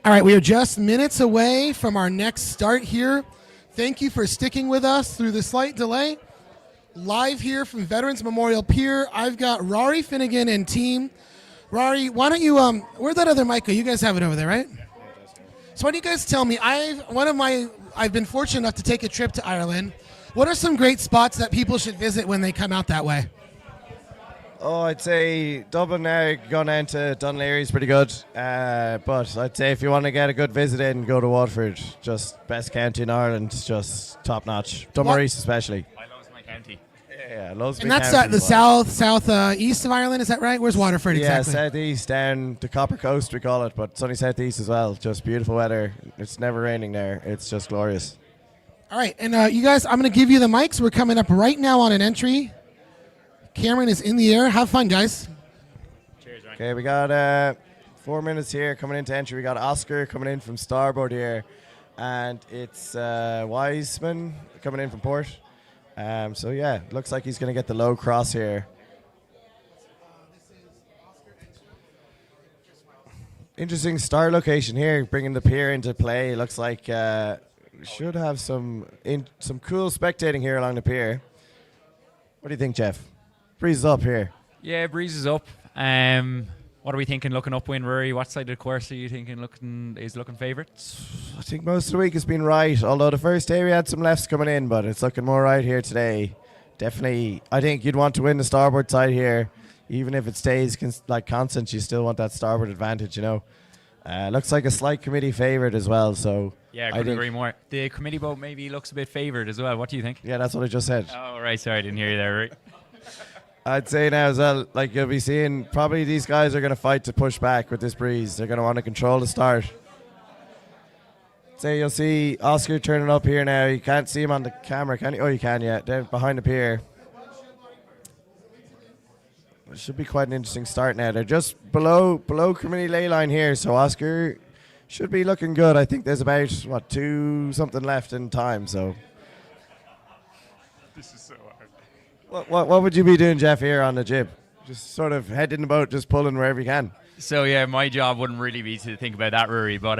All right, we are just minutes away from our next start here. Thank you for sticking with us through the slight delay. Live here from Veterans Memorial Pier, I've got Rory Finnegan and team. Rory, why don't you, where'd that other mic go? You guys have it over there, right? So why don't you guys tell me, I've been fortunate enough to take a trip to Ireland. What are some great spots that people should visit when they come out that way? Oh, I'd say Dublin now, going down to Dunleary is pretty good. But I'd say if you want to get a good visit in, go to Waterford. Just best county in Ireland, just top notch. Dunmore-East especially. I love my county. Yeah, loves and that's the southeast of Ireland, is that right? Where's Waterford exactly? Yeah, southeast, down the Copper Coast we call it, but sunny southeast as well. Just beautiful weather. It's never raining there. It's just glorious. All right, and you guys, I'm going to give you the mics. We're coming up right now on an entry. Cameron is in the air. Have fun, guys. Cheers, Ryan. Okay, we got 4 minutes here coming into entry. We got Oscar coming in from starboard here, and it's Wiseman coming in from port. So yeah, looks like he's going to get the low cross here. Interesting start location here, bringing the pier into play. Looks like should have some cool spectating here along the pier. What do you think, Jeff? Breeze is up here. Yeah, breeze is up. What are we thinking looking upwind, Rory? What side of the course are you thinking looking favourite? I think most of the week has been right, although the first day we had some lefts coming in, but it's looking more right here today. Definitely, I think you'd want to win the starboard side here. Even if it stays constant, you still want that starboard advantage, you know. Looks like a slight committee favourite as well, so... Yeah, I couldn't agree more. The committee boat maybe looks a bit favoured as well. What do you think? Yeah, that's what I just said. Oh, right, sorry, I didn't hear you there, right? I'd say now as well, like you'll be seeing, probably these guys are going to fight to push back with this breeze. They're going to want to control the start. Say you'll see Oscar turning up here now. You can't see him on the camera, can you? Oh, you can, yeah. They're behind the pier. It should be quite an interesting start now. They're just below committee ley line here, so Oscar should be looking good. I think there's about, 2 something left in time, so... This is so hard. What would you be doing, Jeff, here on the jib? Just sort of head in the boat, just pulling wherever you can. So yeah, my job wouldn't really be to think about that, Rory. But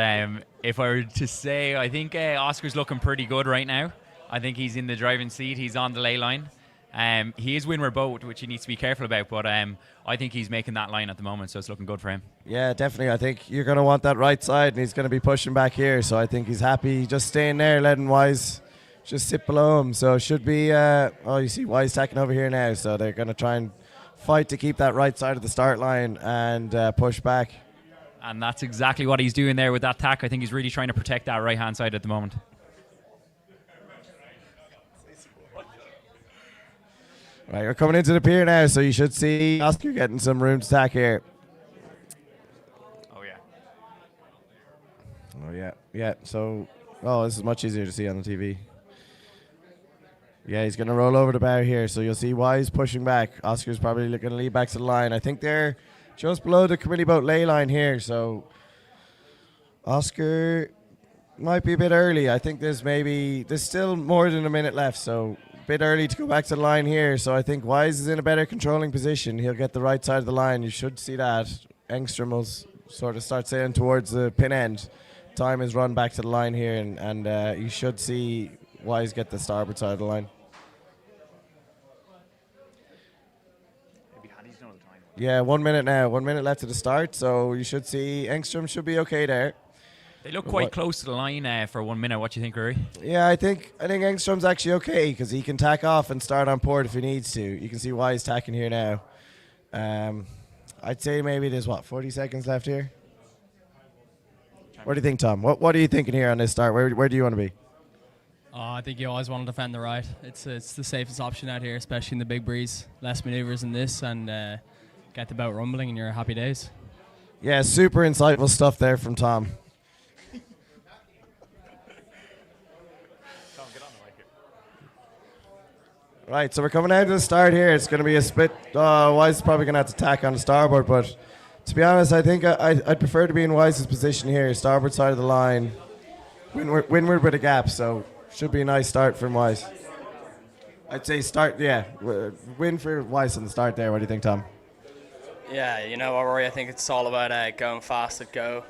if I were to say, I think Oscar's looking pretty good right now. I think he's in the driving seat. He's on the ley line. He is windward boat, which he needs to be careful about. But I think he's making that line at the moment, so it's looking good for him. Yeah, definitely. I think you're going to want that right side, and he's going to be pushing back here. So I think he's happy just staying there, letting Wise just sit below him. So it should be, you see Wise tacking over here now. So they're going to try and fight to keep that right side of the start line and push back. And that's exactly what he's doing there with that tack. I think he's really trying to protect that right-hand side at the moment. Right, we're coming into the pier now, so you should see Oscar getting some room to tack here. Oh, yeah. Oh, yeah. Yeah, so... Oh, this is much easier to see on the TV. Yeah, he's going to roll over the bow here, so you'll see Wise pushing back. Oscar's probably going to lead back to the line. I think they're just below the committee boat ley line here, so... Oscar might be a bit early. I think there's still more than a minute left, so... Bit early to go back to the line here, so I think Wise is in a better controlling position. He'll get the right side of the line. You should see that. Engstrom will sort of start sailing towards the pin end. Time is run back to the line here, and you should see Wise get the starboard side of the line. Yeah, 1 minute now. 1 minute left to the start, so you should see Engstrom should be okay there. They look quite close to the line for 1 minute. What do you think, Rory? Yeah, I think Engstrom's actually okay because he can tack off and start on port if he needs to. You can see Wise tacking here now. I'd say maybe there's 40 seconds left here. What do you think, Tom? What are you thinking here on this start? Where do you want to be? I think you always want to defend the right. It's the safest option out here, especially in the big breeze. Less manoeuvres in this, and get the boat rumbling, and you're happy days. Yeah, super insightful stuff there from Tom. Right, so we're coming out to the start here. It's going to be a split. Wise is probably going to have to tack on the starboard, but to be honest, I think I'd prefer to be in Wise's position here, starboard side of the line, windward with a gap, so should be a nice start from Wise. I'd say start, yeah, win for Wise on the start there. What do you think, Tom? Yeah, you know what, Rory, I think it's all about going fast at go,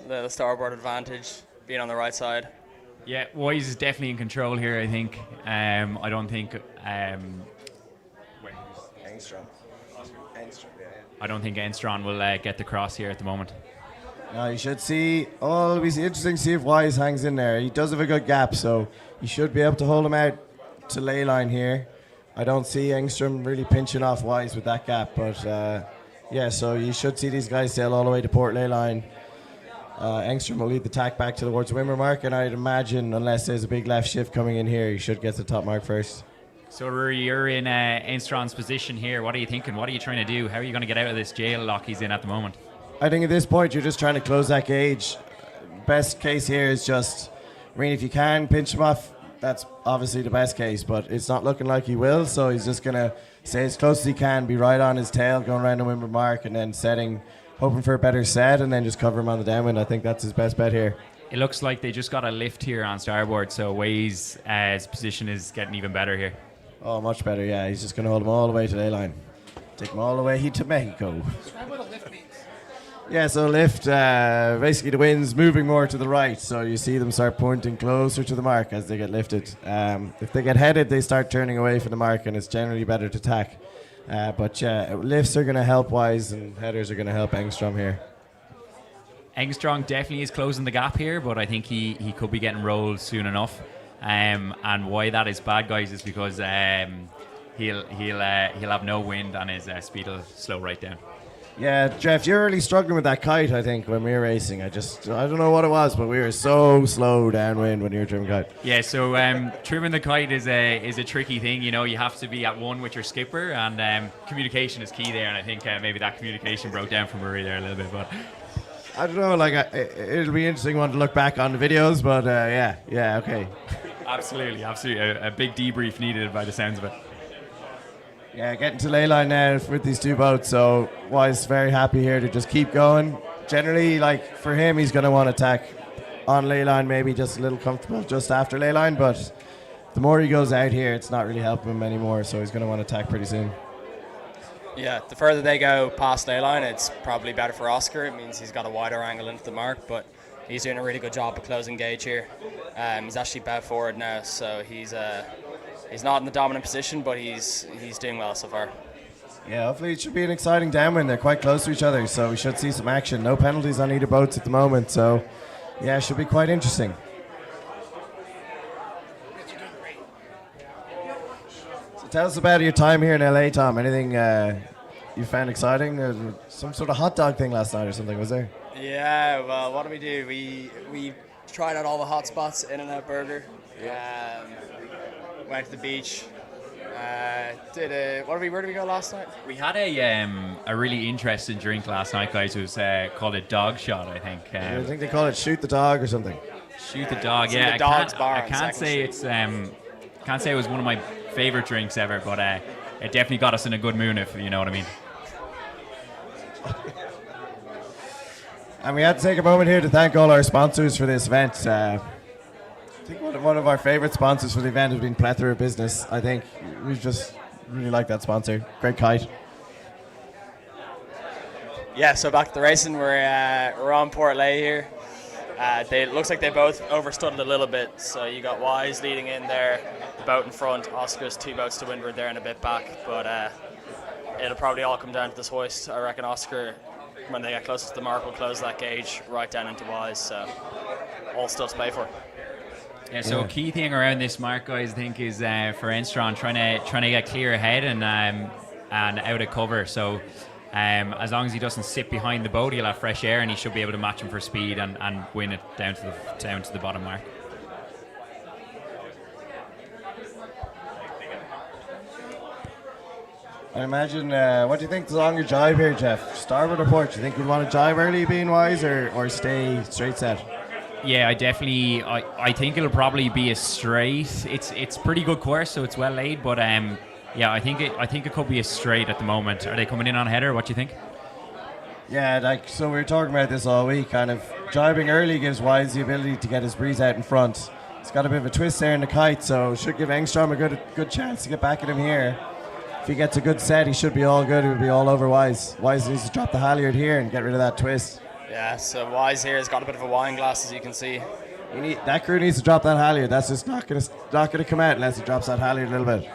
the starboard advantage, being on the right side. Yeah, Wise is definitely in control here, I think. I don't think... Engstrom. I don't think Enstron will get the cross here at the moment. No, you should see... Oh, it'll be interesting to see if Wise hangs in there. He does have a good gap, so you should be able to hold him out to ley line here. I don't see Engstrom really pinching off Wise with that gap, but yeah, so you should see these guys sail all the way to port ley line. Engstrom will lead the tack back towards the windward mark, and I'd imagine, unless there's a big left shift coming in here, you should get the top mark first. So Rory, you're in Enstron's position here. What are you thinking? What are you trying to do? How are you going to get out of this jail lock he's in at the moment? I think at this point you're just trying to close that gauge. Best case here is just, I mean, if you can pinch him off, that's obviously the best case, but it's not looking like he will, so he's just going to stay as close as he can, be right on his tail, going around the windward mark, and then setting hoping for a better set and then just cover him on the downwind. I think that's his best bet here. It looks like they just got a lift here on starboard, so Way's position is getting even better here. Oh, much better, yeah. He's just going to hold him all the way to ley line. Take him all the way to Mexico. Describe what a lift means. Yeah, so lift, basically the wind's moving more to the right, so you see them start pointing closer to the mark as they get lifted. If they get headed, they start turning away from the mark, and it's generally better to tack. But yeah, lifts are going to help Wise, and headers are going to help Engstrom here. Engstrom definitely is closing the gap here, but I think he could be getting rolled soon enough. And why that is bad, guys, is because he'll have no wind and his speed will slow right down. Yeah, Jeff, you're really struggling with that kite, I think, when we were racing. I don't know what it was, but we were so slow downwind when you were trimming kite. Yeah, so trimming the kite is a tricky thing. You know, you have to be at one with your skipper, and communication is key there. And I think maybe that communication broke down for Murray there a little bit, but I don't know. Like, it'll be interesting one to look back on the videos, but yeah, okay. Absolutely. A big debrief needed by the sounds of it. Yeah, getting to ley line now with these two boats, so Wise very happy here to just keep going. Generally, like, for him, he's going to want to tack on ley line, maybe just a little comfortable just after ley line, but the more he goes out here, it's not really helping him anymore, so he's going to want to tack pretty soon. Yeah, the further they go past ley line, it's probably better for Oscar. It means he's got a wider angle into the mark, but he's doing a really good job of closing gauge here. He's actually bow forward now, so he's not in the dominant position, but he's doing well so far. Yeah, hopefully it should be an exciting downwind. They're quite close to each other, so we should see some action. No penalties on either boats at the moment, so yeah, it should be quite interesting. So tell us about your time here in LA, Tom. Anything you found exciting? Some sort of hot dog thing last night or something, was there? Yeah, well, what did we do? We tried out all the hot spots, In-N-Out Burger. Went to the beach. Where did we go last night? We had a really interesting drink last night, guys. It was called a dog shot, I think. I think they call it shoot the dog or something. Shoot the dog, yeah. The dog's bar. I can't say it was one of my favorite drinks ever, but it definitely got us in a good mood, if you know what I mean. And we had to take a moment here to thank all our sponsors for this event. I think one of our favourite sponsors for the event has been Plethora Business. I think we just really like that sponsor. Great kite. Yeah, so back to the racing. We're on Port Lay here. It looks like they both overstood it a little bit. So you got Wise leading in there, the boat in front. Oscar's 2 boats to windward there and a bit back. But it'll probably all come down to this hoist. I reckon Oscar, when they get closest to the mark, will close that gauge right down into Wise. So all stuff to play for. Yeah, so a key thing around this mark, guys, I think, is for Enstron trying to get clear ahead and out of cover. So as long as he doesn't sit behind the boat, he'll have fresh air and he should be able to match him for speed and win it down to the bottom mark. I imagine, what do you think is along your jibe here, Jeff? Starboard or port? Do you think you'd want to jibe early being Wise or stay straight set? Yeah, I think it'll probably be a straight. It's pretty good course, so it's well laid. But yeah, I think it could be a straight at the moment. Are they coming in on header? What do you think? Yeah, so we were talking about this all week. Kind of jibing early gives Wise the ability to get his breeze out in front. It's got a bit of a twist there in the kite, so should give Engstrom a good chance to get back at him here. If he gets a good set, he should be all good. He'll be all over Wise. Wise needs to drop the halyard here and get rid of that twist. Yeah, so Wise here has got a bit of a wine glass, as you can see. That crew needs to drop that halyard. That's just not gonna come out unless he drops that halyard a little bit.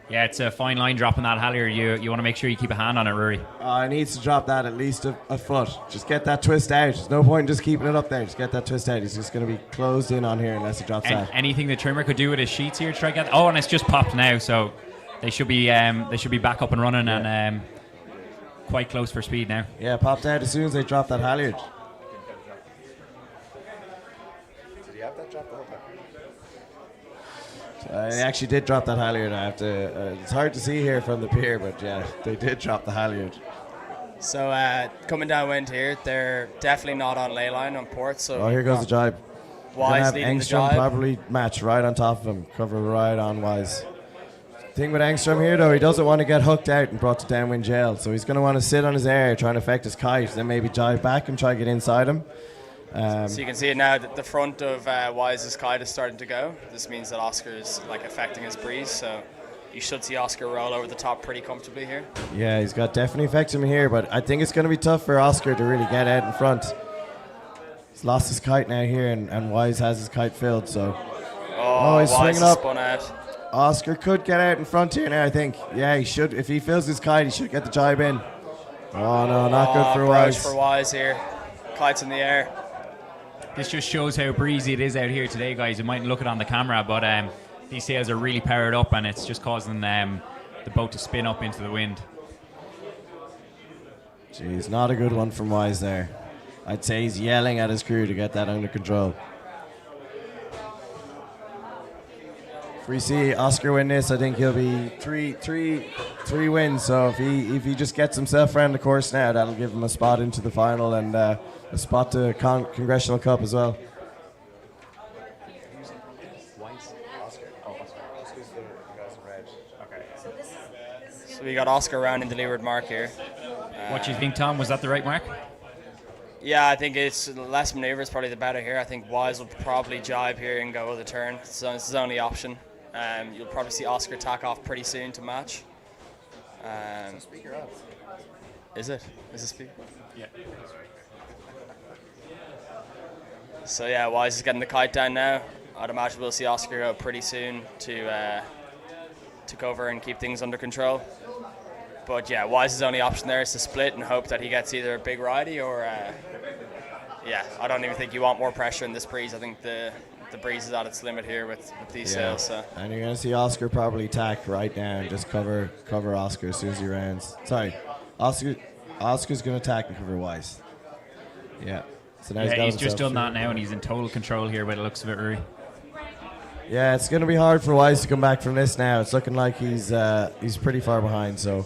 Yeah, it's a fine line dropping that halyard. You want to make sure you keep a hand on it, Rory. He needs to drop that at least a foot. Just get that twist out. There's no point in just keeping it up there. Just get that twist out. He's just going to be closed in on here unless he drops that. Anything the trimmer could do with his sheets here to try to get. Oh, and it's just popped now, so they should be back up and running and quite close for speed now. Yeah, popped out as soon as they drop that halyard. Did he have that drop the whole time? They actually did drop that halyard. I have to. It's hard to see here from the pier, but yeah, they did drop the halyard. So coming downwind here, they're definitely not on ley line on port. So here goes the jibe. Wise leading the jibe. Probably match right on top of him, cover right on Wise. Thing with Engstrom here, though, he doesn't want to get hooked out and brought to downwind jail. So he's going to want to sit on his air, trying to affect his kite, then maybe dive back and try to get inside him. So you can see it now that the front of Wise's kite is starting to go. This means that Oscar is like affecting his breeze. So you should see Oscar roll over the top pretty comfortably here. Yeah, he's got definitely affected him here, but I think it's going to be tough for Oscar to really get out in front. He's lost his kite now here, and Wise has his kite filled. So he's Wise swinging up. Spun out. Oscar could get out in front here now, I think. Yeah, he should. If he fills his kite, he should get the jibe in. Oh, no, not good for approach Wise. for Wise here. Kite's in the air. This just shows how breezy it is out here today, guys. You mightn't look it on the camera, but these sails are really powered up, and it's just causing the boat to spin up into the wind. Jeez, not a good one from Wise there. I'd say he's yelling at his crew to get that under control. If we see Oscar win this, I think he'll be three wins. So if he just gets himself around the course now, that'll give him a spot into the final and a spot to Congressional Cup as well. So we got Oscar around in the leeward mark here. What do you think, Tom? Was that the right mark? Yeah, I think it's less manoeuvre is probably the better here. I think Wise will probably jibe here and go with a turn. So it's his only option. You'll probably see Oscar tack off pretty soon to match. Speaker up. Is it? Is it speaker? Yeah. So yeah, Wise is getting the kite down now. I'd imagine we'll see Oscar go pretty soon to cover and keep things under control. But yeah, Wise's only option there is to split and hope that he gets either a big ridey or I don't even think you want more pressure in this breeze. I think the breeze is at its limit here with these sails. So. And you're going to see Oscar probably tack right now and just cover Oscar as soon as he rounds. Sorry, Oscar's going to tack and cover Wise. Yeah. So now he's just done that now, and he's in total control here by the looks of it, Rui. Yeah, it's going to be hard for Wise to come back from this now. It's looking like he's pretty far behind, so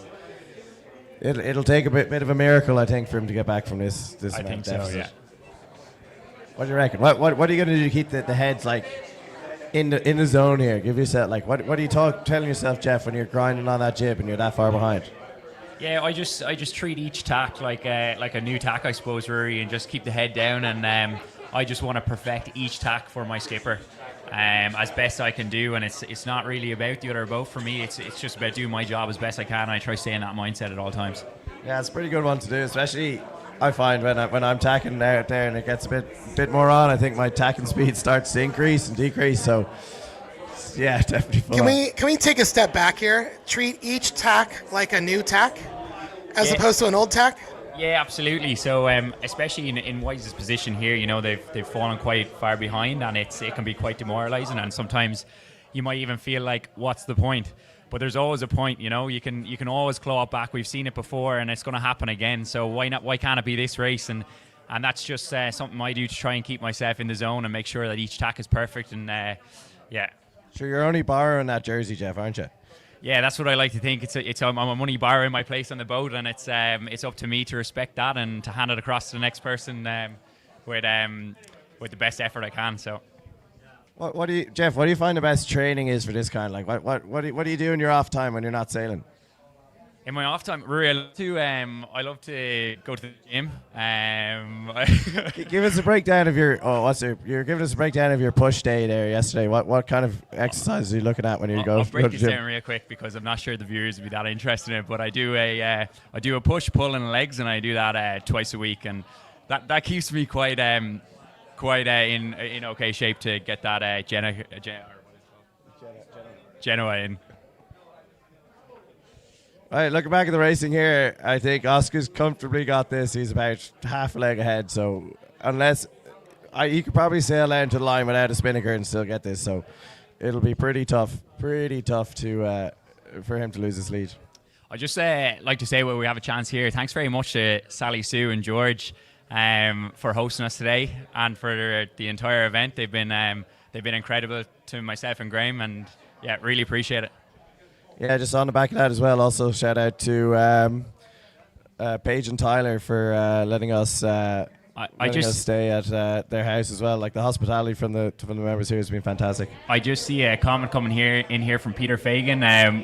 it'll take a bit of a miracle, I think, for him to get back from this I amount think of so, deficit. yeah. What do you reckon? What are you going to do to keep the heads like in the zone here? Give yourself like what are you telling yourself, Jeff, when you're grinding on that jib and you're that far behind? Yeah, I just treat each tack like a new tack, I suppose, Rory, and just keep the head down. And I just want to perfect each tack for my skipper as best I can do. And it's not really about the other boat for me. It's just about doing my job as best I can. And I try to stay in that mindset at all times. Yeah, it's a pretty good one to do, especially I find when I'm tacking out there and it gets a bit more on. I think my tacking speed starts to increase and decrease. So yeah, definitely fun. Can we take a step back here? Treat each tack like a new tack, as opposed to an old tack. Yeah, absolutely. So especially in Wise's position here, you know, they've fallen quite far behind, and it can be quite demoralising. And sometimes you might even feel like, what's the point? But there's always a point, you know. You can always claw it back. We've seen it before, and it's going to happen again. So why not? Why can't it be this race? And that's just something I do to try and keep myself in the zone and make sure that each tack is perfect. And yeah. Sure, you're only borrowing that jersey, Jeff, aren't you? Yeah, that's what I like to think. I'm a money borrowing my place on the boat, and it's up to me to respect that and to hand it across to the next person with the best effort I can. So. Jeff? What do you find the best training is for this kind? Like, what do you do in your off time when you're not sailing? In my off time, Rory, I love to go to the gym. Give us a breakdown of your. You're giving us a breakdown of your push day there yesterday. What kind of exercises are you looking at when you go? I'll break to this the gym? down real quick because I'm not sure the viewers would be that interested in it. But I do a push, pull, and legs, and I do that twice a week, and that keeps me quite in okay shape to get that Genoa in. All right, looking back at the racing here, I think Oscar's comfortably got this. He's about half a leg ahead, so he could probably sail down to the line without a spinnaker and still get this. So it'll be pretty tough to for him to lose his lead. I just like to say while we have a chance here, thanks very much to Sally, Sue, and George for hosting us today and for the entire event. They've been incredible to myself and Graham, and yeah, really appreciate it. Yeah, just on the back of that as well, also shout out to Paige and Tyler for letting us letting us stay at their house as well. Like the hospitality from the members here has been fantastic. I just see a comment coming in here from Peter Fagan,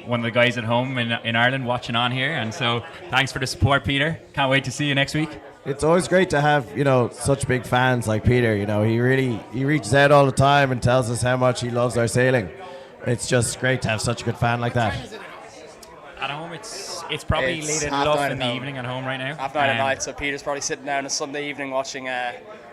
one of the guys at home in Ireland watching on here, and so thanks for the support, Peter. Can't wait to see you next week. It's always great to have such big fans like Peter. He reaches out all the time and tells us how much he loves our sailing. It's just great to have such a good fan like that. At home, it's probably late enough in the evening at home right now. Half 9 at night, so Peter's probably sitting down on a Sunday evening watching a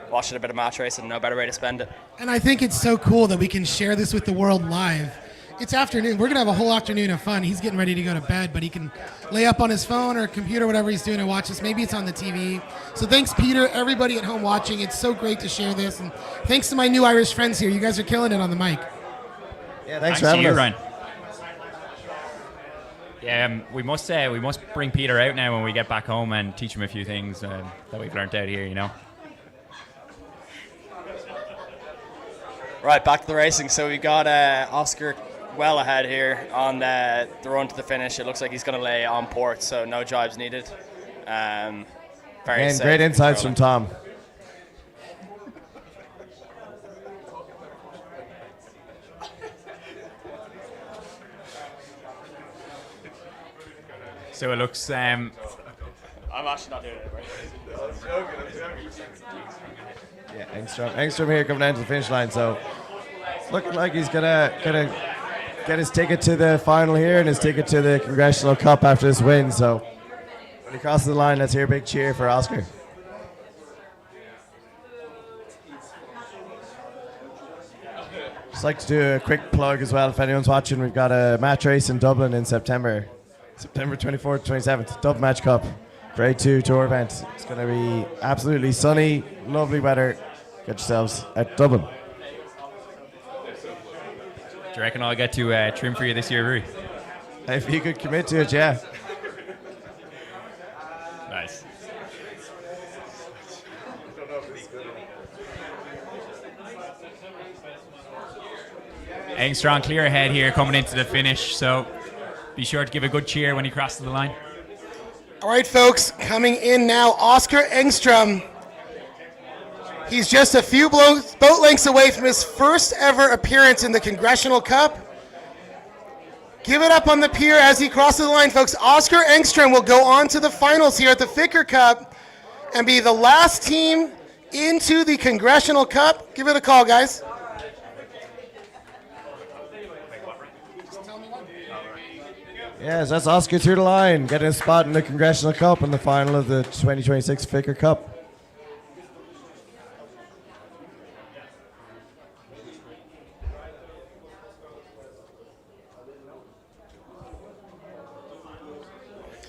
bit of match racing. No better way to spend it. And I think it's so cool that we can share this with the world live. It's afternoon. We're going to have a whole afternoon of fun. He's getting ready to go to bed, but he can lay up on his phone or computer, whatever he's doing, and watch this. Maybe it's on the TV. So thanks, Peter, everybody at home watching. It's so great to share this. And thanks to my new Irish friends here. You guys are killing it on the mic. Yeah, thanks for having us. Ryan. Yeah, we must bring Peter out now when we get back home and teach him a few things that we've learned out here, Right, back to the racing. So we got Oscar well ahead here on the run to the finish. It looks like he's going to lay on port, so no jibes needed. Very safe. Great insights from Tom. So it looks. I'm actually not doing it. Yeah, Engstrom here coming down to the finish line. So it's looking like he's gonna get his ticket to the final here and his ticket to the Congressional Cup after this win. So when he crosses the line, let's hear a big cheer for Oscar. Just like to do a quick plug as well if anyone's watching. We've got a match race in Dublin in September 24th, 27th, Dublin Match Cup, Grade 2 tour event. It's going to be absolutely sunny, lovely weather. Get yourselves at Dublin. Do you reckon I'll get to trim for you this year, Rui? If you could commit to it, yeah. Nice. Engstrom clear ahead here coming into the finish, so be sure to give a good cheer when he crosses the line. All right, folks, coming in now, Oscar Engstrom. He's just a few boat lengths away from his first ever appearance in the Congressional Cup. Give it up on the pier as he crosses the line, folks. Oscar Engstrom will go on to the finals here at the Ficker Cup and be the last team into the Congressional Cup. Give it a call, guys. Yes, that's Oscar through the line, getting a spot in the Congressional Cup in the final of the 2026 Ficker Cup.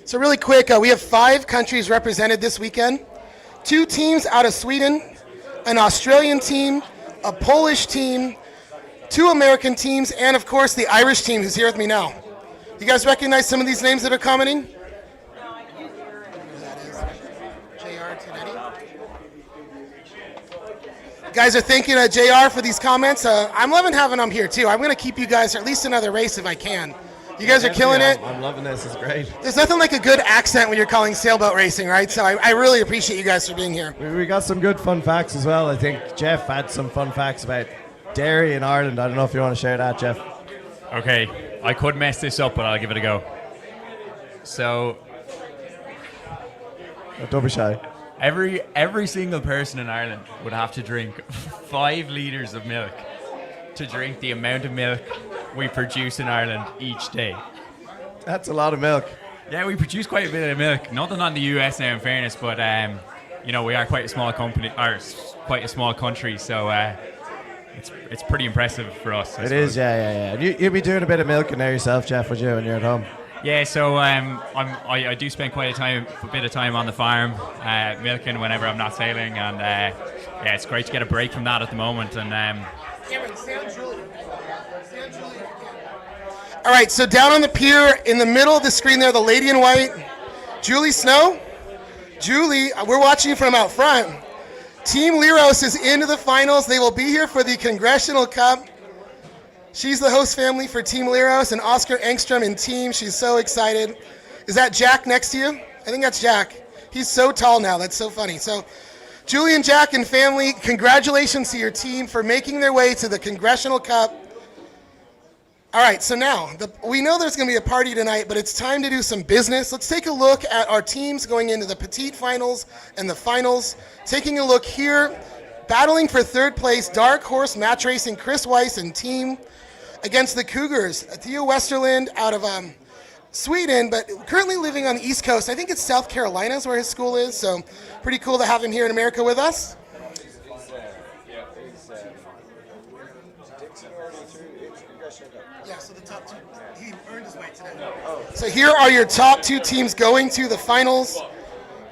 So really quick, we have 5 countries represented this weekend. 2 teams out of Sweden, an Australian team, a Polish team, 2 American teams, and of course the Irish team who's here with me now. You guys recognize some of these names that are commenting? You guys are thanking JR for these comments. I'm loving having them here too. I'm going to keep you guys for at least another race if I can. You guys are killing it. I'm loving this. It's great. There's nothing like a good accent when you're calling sailboat racing, right? So I really appreciate you guys for being here. We got some good fun facts as well. I think Jeff had some fun facts about dairy in Ireland. I don't know if you want to share that, Jeff. Okay, I could mess this up, but I'll give it a go. So, don't be shy. Every single person in Ireland would have to drink 5 litres of milk to drink the amount of milk we produce in Ireland each day. That's a lot of milk. Yeah, we produce quite a bit of milk. Nothing on the US now, in fairness, but we are quite a small company, or quite a small country, so it's pretty impressive for us. It is, yeah. You'd be doing a bit of milking there yourself, Jeff, would you, when you're at home? Yeah, so I do spend quite a bit of time on the farm milking whenever I'm not sailing, and it's great to get a break from that at the moment. And all right, so down on the pier in the middle of the screen there, the lady in white, Julie Snow. Julie, we're watching you from out front. Team Liros is into the finals. They will be here for the Congressional Cup. She's the host family for Team Liros and Oscar Engstrom in team. She's so excited. Is that Jack next to you? I think that's Jack. He's so tall now. That's so funny. So Julian, Jack, and family, congratulations to your team for making their way to the Congressional Cup. All right, so now, we know there's going to be a party tonight, but it's time to do some business. Let's take a look at our teams going into the petite finals and the finals. Taking a look here, battling for third place, Dark Horse Match Racing, Chris Weiss and team against the Cougars, Theo Westerland out of Sweden, but currently living on the East Coast. I think it's South Carolina is where his school is, so pretty cool to have him here in America with us. Yeah, so the top two, he earned his way today. So here are your top two teams going to the finals.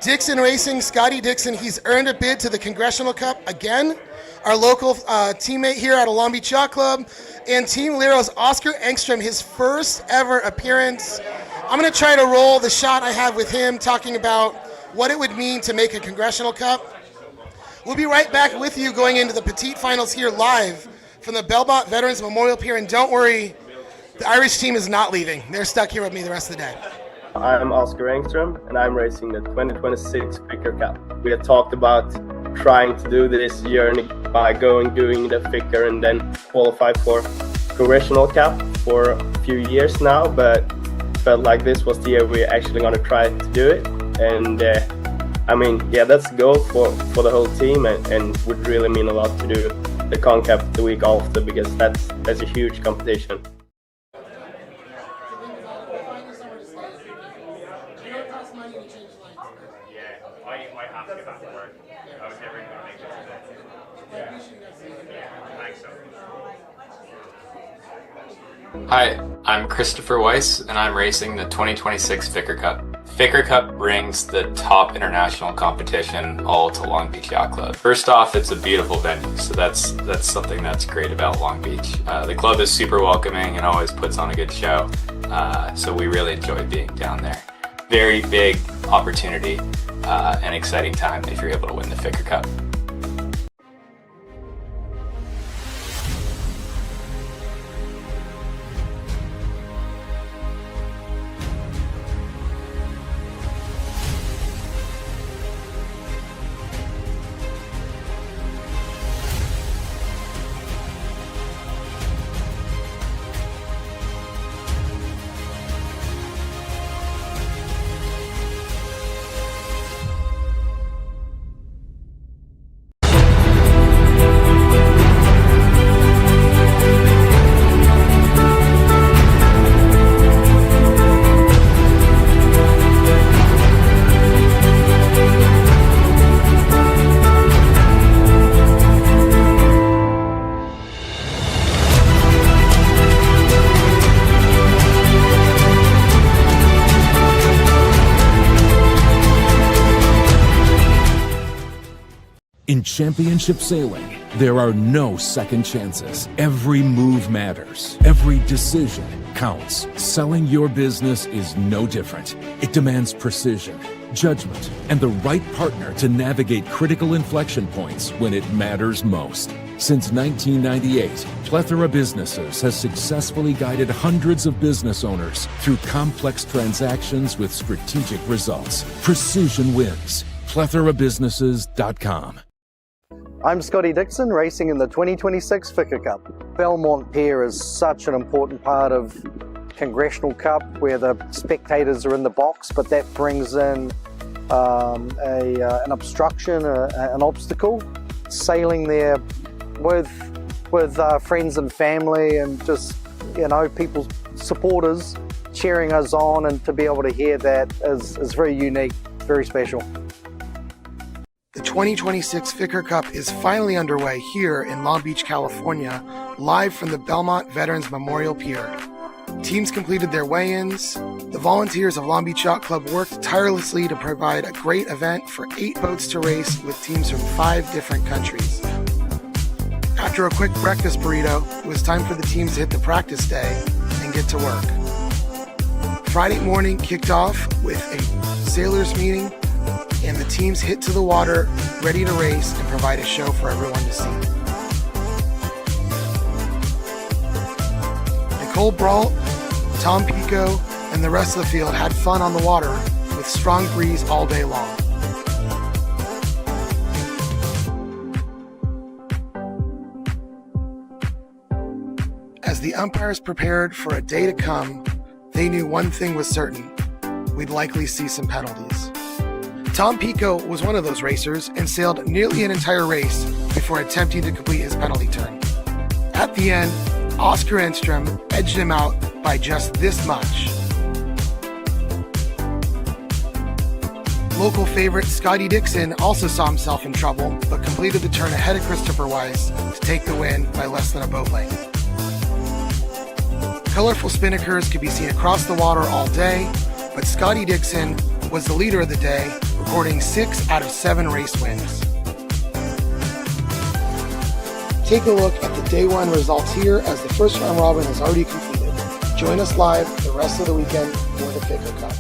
Dixon Racing, Scotty Dixon, he's earned a bid to the Congressional Cup again. Our local teammate here out of Long Beach Yacht Club. And Team Lero's Oscar Engstrom, his first ever appearance. I'm going to try to roll the shot I have with him talking about what it would mean to make a Congressional Cup. We'll be right back with you going into the petite finals here live from the Belmont Veterans Memorial Pier. And don't worry, the Irish team is not leaving. They're stuck here with me the rest of the day. I'm Oscar Engstrom, and I'm racing the 2026 Ficker Cup. We had talked about trying to do this journey by doing the Ficker and then qualify for Congressional Cup for a few years now, but felt like this was the year we're actually going to try to do it. And I mean, yeah, that's the goal for the whole team, and would really mean a lot to do the Con Cup the week after, because that's a huge competition. Hi, I'm Christopher Weiss, and I'm racing the 2026 Ficker Cup. Ficker Cup brings the top international competition all to Long Beach Yacht Club. First off, it's a beautiful venue, so that's something that's great about Long Beach. The club is super welcoming and always puts on a good show, so we really enjoy being down there. Very big opportunity and exciting time if you're able to win the Ficker Cup. In championship sailing, there are no second chances. Every move matters. Every decision counts. Selling your business is no different. It demands precision, judgment, and the right partner to navigate critical inflection points when it matters most. Since 1998, Plethora Businesses has successfully guided hundreds of business owners through complex transactions with strategic results. Precision wins. PlethoraBusinesses.com. I'm Scotty Dixon, racing in the 2026 Ficker Cup. Belmont Pier is such an important part of Congressional Cup, where the spectators are in the box, but that brings in an obstruction, an obstacle. Sailing there with friends and family, and just, you know, people, supporters cheering us on, and to be able to hear that is very unique, very special. The 2026 Ficker Cup is finally underway here in Long Beach, California, live from the Belmont Veterans Memorial Pier. Teams completed their weigh-ins. The volunteers of Long Beach Yacht Club worked tirelessly to provide a great event for 8 boats to race with teams from 5 different countries. After a quick breakfast burrito, it was time for the teams to hit the practice day and get to work. Friday morning kicked off with a sailors meeting, and the teams hit to the water, ready to race and provide a show for everyone to see. Nicole Brault, Tom Pico, and the rest of the field had fun on the water with strong breeze all day long. As the umpires prepared for a day to come, they knew one thing was certain: we'd likely see some penalties. Tom Pico was one of those racers and sailed nearly an entire race before attempting to complete his penalty turn. At the end, Oscar Enstrom edged him out by just this much. Local favorite Scotty Dixon also saw himself in trouble, but completed the turn ahead of Christopher Weiss to take the win by less than a boat length. Colorful spinnakers could be seen across the water all day, but Scotty Dixon was the leader of the day, recording 6 out of 7 race wins. Take a look at the day 1 results here, as the first round robin is already completed. Join us live the rest of the weekend for the Ficker Cup.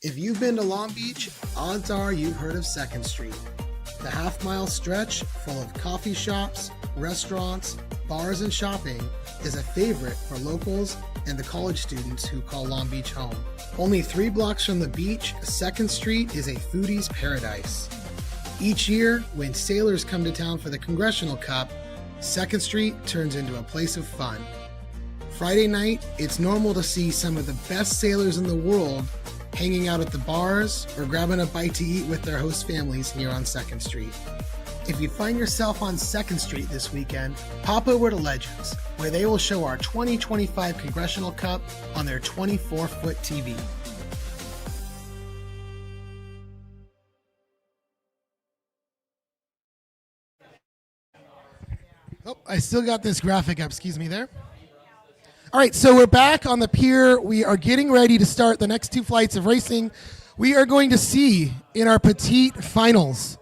If you've been to Long Beach, odds are you've heard of 2nd Street. The half-mile stretch full of coffee shops, restaurants, bars, and shopping is a favorite for locals and the college students who call Long Beach home. Only 3 blocks from the beach, 2nd Street is a foodie's paradise. Each year, when sailors come to town for the Congressional Cup, 2nd Street turns into a place of fun. Friday night, it's normal to see some of the best sailors in the world hanging out at the bars or grabbing a bite to eat with their host families here on 2nd Street. If you find yourself on 2nd Street this weekend, pop over to Legends, where they will show our 2025 Congressional Cup on their 24-foot TV. Oh, I still got this graphic up, excuse me there. All right, so we're back on the pier. We are getting ready to start the next 2 flights of racing. We are going to see in our petite finals,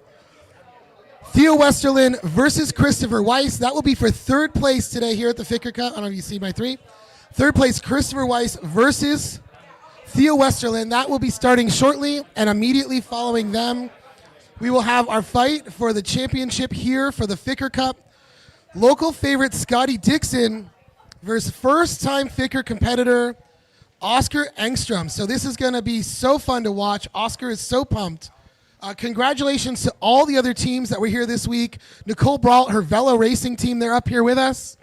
Theo Westerlin versus Christopher Weiss. That will be for 3rd place today here at the Ficker Cup. I don't know if you see my 3. 3rd place, Christopher Weiss versus Theo Westerlin. That will be starting shortly, and immediately following them, we will have our fight for the championship here for the Ficker Cup. Local favorite Scotty Dixon versus first-time Ficker competitor Oscar Engstrom. So this is going to be so fun to watch. Oscar is so pumped. Congratulations to all the other teams that were here this week. Nicole Brault, her Velo Racing team, they're up here with us.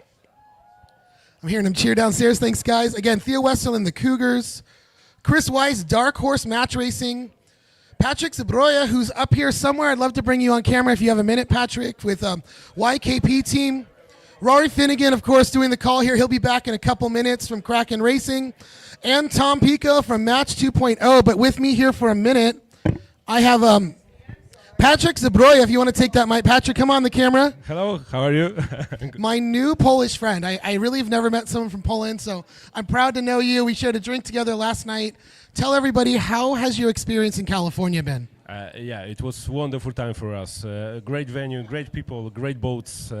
I'm hearing them cheer downstairs. Thanks, guys. Again, Theo Westerlin, the Cougars. Chris Weiss, Dark Horse Match Racing. Patrick Zabroya, who's up here somewhere. I'd love to bring you on camera if you have a minute, Patrick, with YKP team. Rory Finnegan, of course, doing the call here. He'll be back in a couple minutes from Kraken Racing. And Tom Pico from Match 2.0. But with me here for a minute, I have Patrick Zabroya, if you want to take that mic. Patrick, come on the camera. Hello, how are you? My new Polish friend. I really have never met someone from Poland, so I'm proud to know you. We shared a drink together last night. Tell everybody, how has your experience in California been? Yeah, it was a wonderful time for us. Great venue, great people, great boats.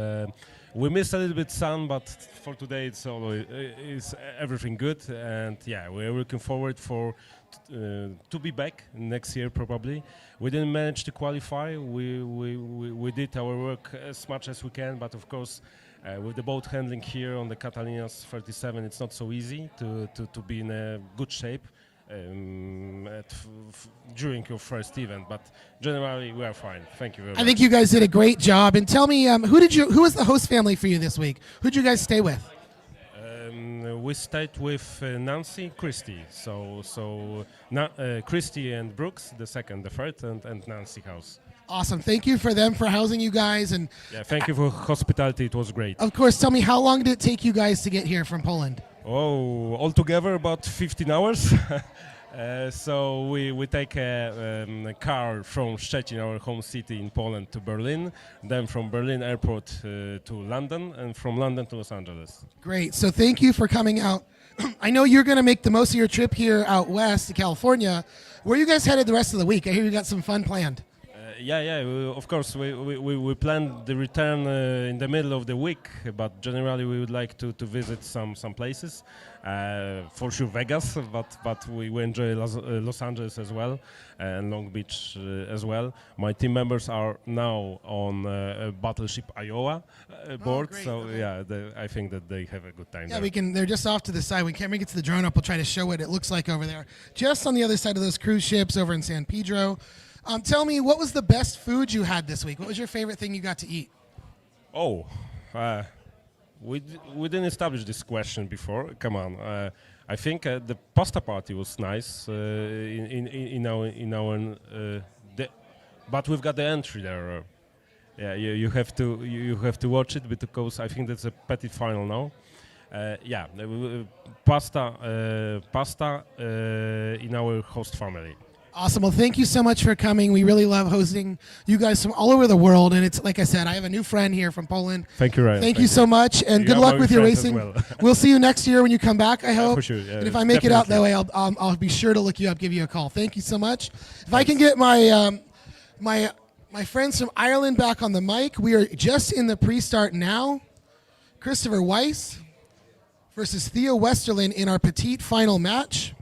We missed a little bit sun, but for today it's everything good. And yeah, we're looking forward to be back next year probably. We didn't manage to qualify. We did our work as much as we can, but of course with the boat handling here on the Catalinas 37, it's not so easy to be in a good shape during your first event, but generally we are fine. Thank you very much. I think you guys did a great job. And tell me, who was the host family for you this week? Who did you guys stay with? We stayed with Nancy, Christy. Christy and Brooks, the second, the third, and Nancy house. Awesome. Thank you for them for housing you guys. And yeah, thank you for hospitality. It was great. Of course, tell me, how long did it take you guys to get here from Poland? Oh, altogether about 15 hours. So we take a car from Szczecin, our home city in Poland, to Berlin, then from Berlin airport to London, and from London to Los Angeles. Great. So thank you for coming out. I know you're going to make the most of your trip here out west to California. Where are you guys headed the rest of the week? I hear you got some fun planned. Of course, we planned the return in the middle of the week, but generally we would like to visit some places. For sure Vegas, but we enjoy Los Angeles as well, and Long Beach as well. My team members are now on Battleship Iowa board, I think that they have a good time there. They're just off to the side. When Cameron gets the drone up, we'll try to show what it looks like over there. Just on the other side of those cruise ships over in San Pedro. Tell me, what was the best food you had this week? What was your favorite thing you got to eat? we didn't establish this question before. Come on, I think the pasta party was nice in our but we've got the entry there. Yeah, you have to watch it because I think that's a petit final now. Yeah, pasta in our host family. Awesome. Well, thank you so much for coming. We really love hosting you guys from all over the world. And it's like I said, I have a new friend here from Poland. Thank you, Ryan. Thank you so much, and good luck with your racing. Well. We'll see you next year when you come back, I hope. For sure. Yeah, and if I make it out that way, I'll be sure to look you up, give you a call. Thank you so much. If I can get my my friends from Ireland back on the mic. We are just in the pre-start now. Christopher Weiss versus Theo Westerlin in our petite final match.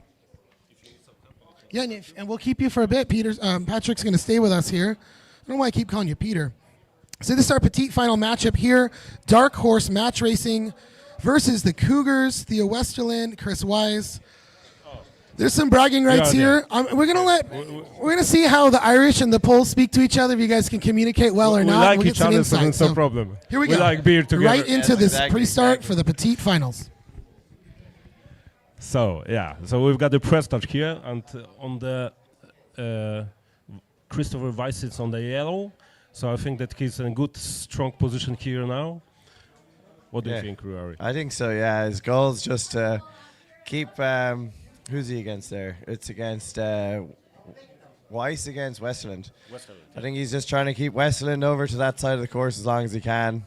Yeah, and we'll keep you for a bit. Patrick's going to stay with us here. I don't know why I keep calling you Peter. So this is our petite final matchup here. Dark Horse Match Racing versus the Cougars, Theo Westerlin, Chris Wise. There's some bragging rights here. We're gonna see how the Irish and the Poles speak to each other. If you guys can communicate well or not, like we'll get each some other, insight. so no problem. Here we We go. like beer together. Right into this pre-start for the petite finals. So yeah, so we've got the press touch here, and on the Christopher Weiss is on the yellow. So I think that he's in a good, strong position here now. What do you think, Ruari? I think so. Yeah, his goal is just to keep. Who's he against there? It's against Weiss against Westerland. I think he's just trying to keep Westerland over to that side of the course as long as he can.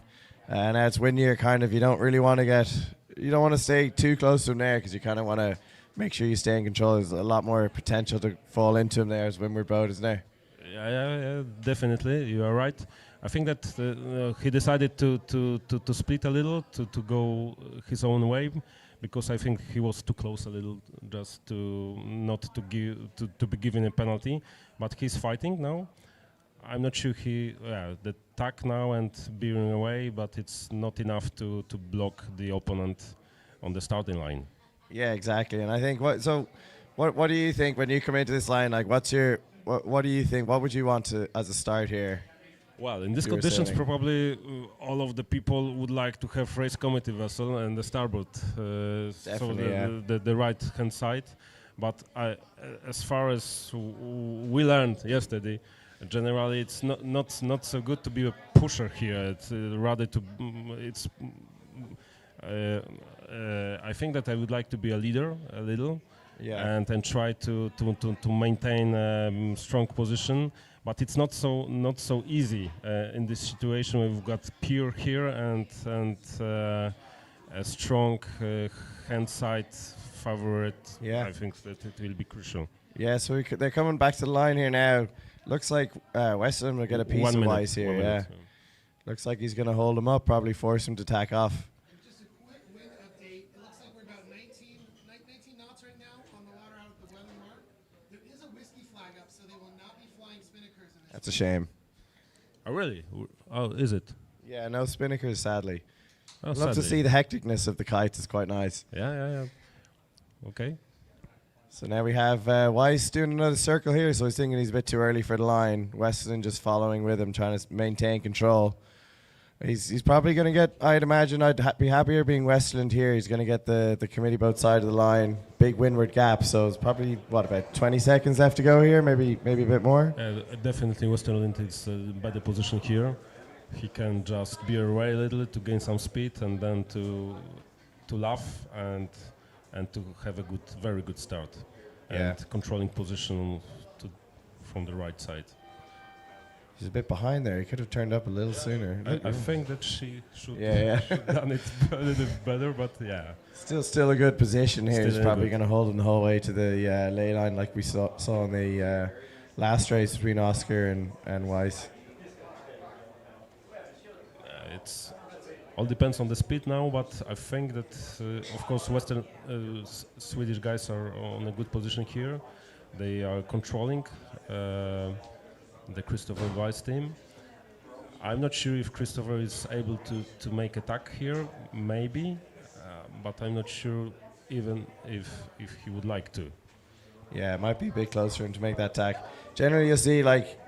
And now it's wind year, kind of. You don't really want to get. You don't want to stay too close to him there because you kind of want to make sure you stay in control. There's a lot more potential to fall into him there as windward boat, isn't there? Yeah, definitely. You are right. I think that he decided to split a little, to go his own way, because I think he was too close a little, just to not to give to be given a penalty. But he's fighting now. I'm not sure the tack now and bearing away, but it's not enough to block the opponent on the starting line. Yeah, exactly. And I think what do you think when you come into this line? Like, what do you think? What would you want to as a start here? Well, in these conditions, probably all of the people would like to have race committee vessel and the starboard, so the right hand side. But as far as we learned yesterday, generally it's not so good to be a pusher here. It's rather to I think that I would like to be a leader a little, and try to maintain strong position. But it's not so easy in this situation. We've got Pier here and a strong hand side favorite. Yeah, I think that it will be crucial. Yeah, so they're coming back to the line here now. Looks like Weston will get a piece of Weiss here. Yeah, looks like he's going to hold him up, probably force him to tack off. Just a quick wind update. It looks like we're about 19 knots right now on the water out at the weather mark. There is a whiskey flag up, so they will not be flying spinnakers in this. That's a shame. Oh, really? Oh, is it? Yeah, no spinnakers, sadly. Oh, I'd love to see the hecticness of the kites. It's quite nice. Yeah. Okay. So now we have Weiss doing another circle here, so he's thinking he's a bit too early for the line. Weston just following with him, trying to maintain control. He's probably going to get, I'd imagine, I'd be happier being Westland here. He's going to get the committee boat side of the line, big windward gap, so it's probably, about 20 seconds left to go here, maybe a bit more? Definitely Westerland is better position here. He can just bear away a little to gain some speed and then to laugh and to have a very good start. And controlling position from the right side. He's a bit behind there. He could have turned up a little sooner. I think that she should have done it a little better, but yeah. Still a good position here. He's probably going to hold him the whole way to the lay line like we saw in the last race between Oscar and Weiss. It's all depends on the speed now, but I think that, of course, Western Swedish guys are on a good position here. They are controlling the Christopher Weiss team. I'm not sure if Christopher is able to make attack here, maybe, but I'm not sure even if he would like to. Yeah, it might be a bit closer for him to make that attack. Generally, you'll see, like,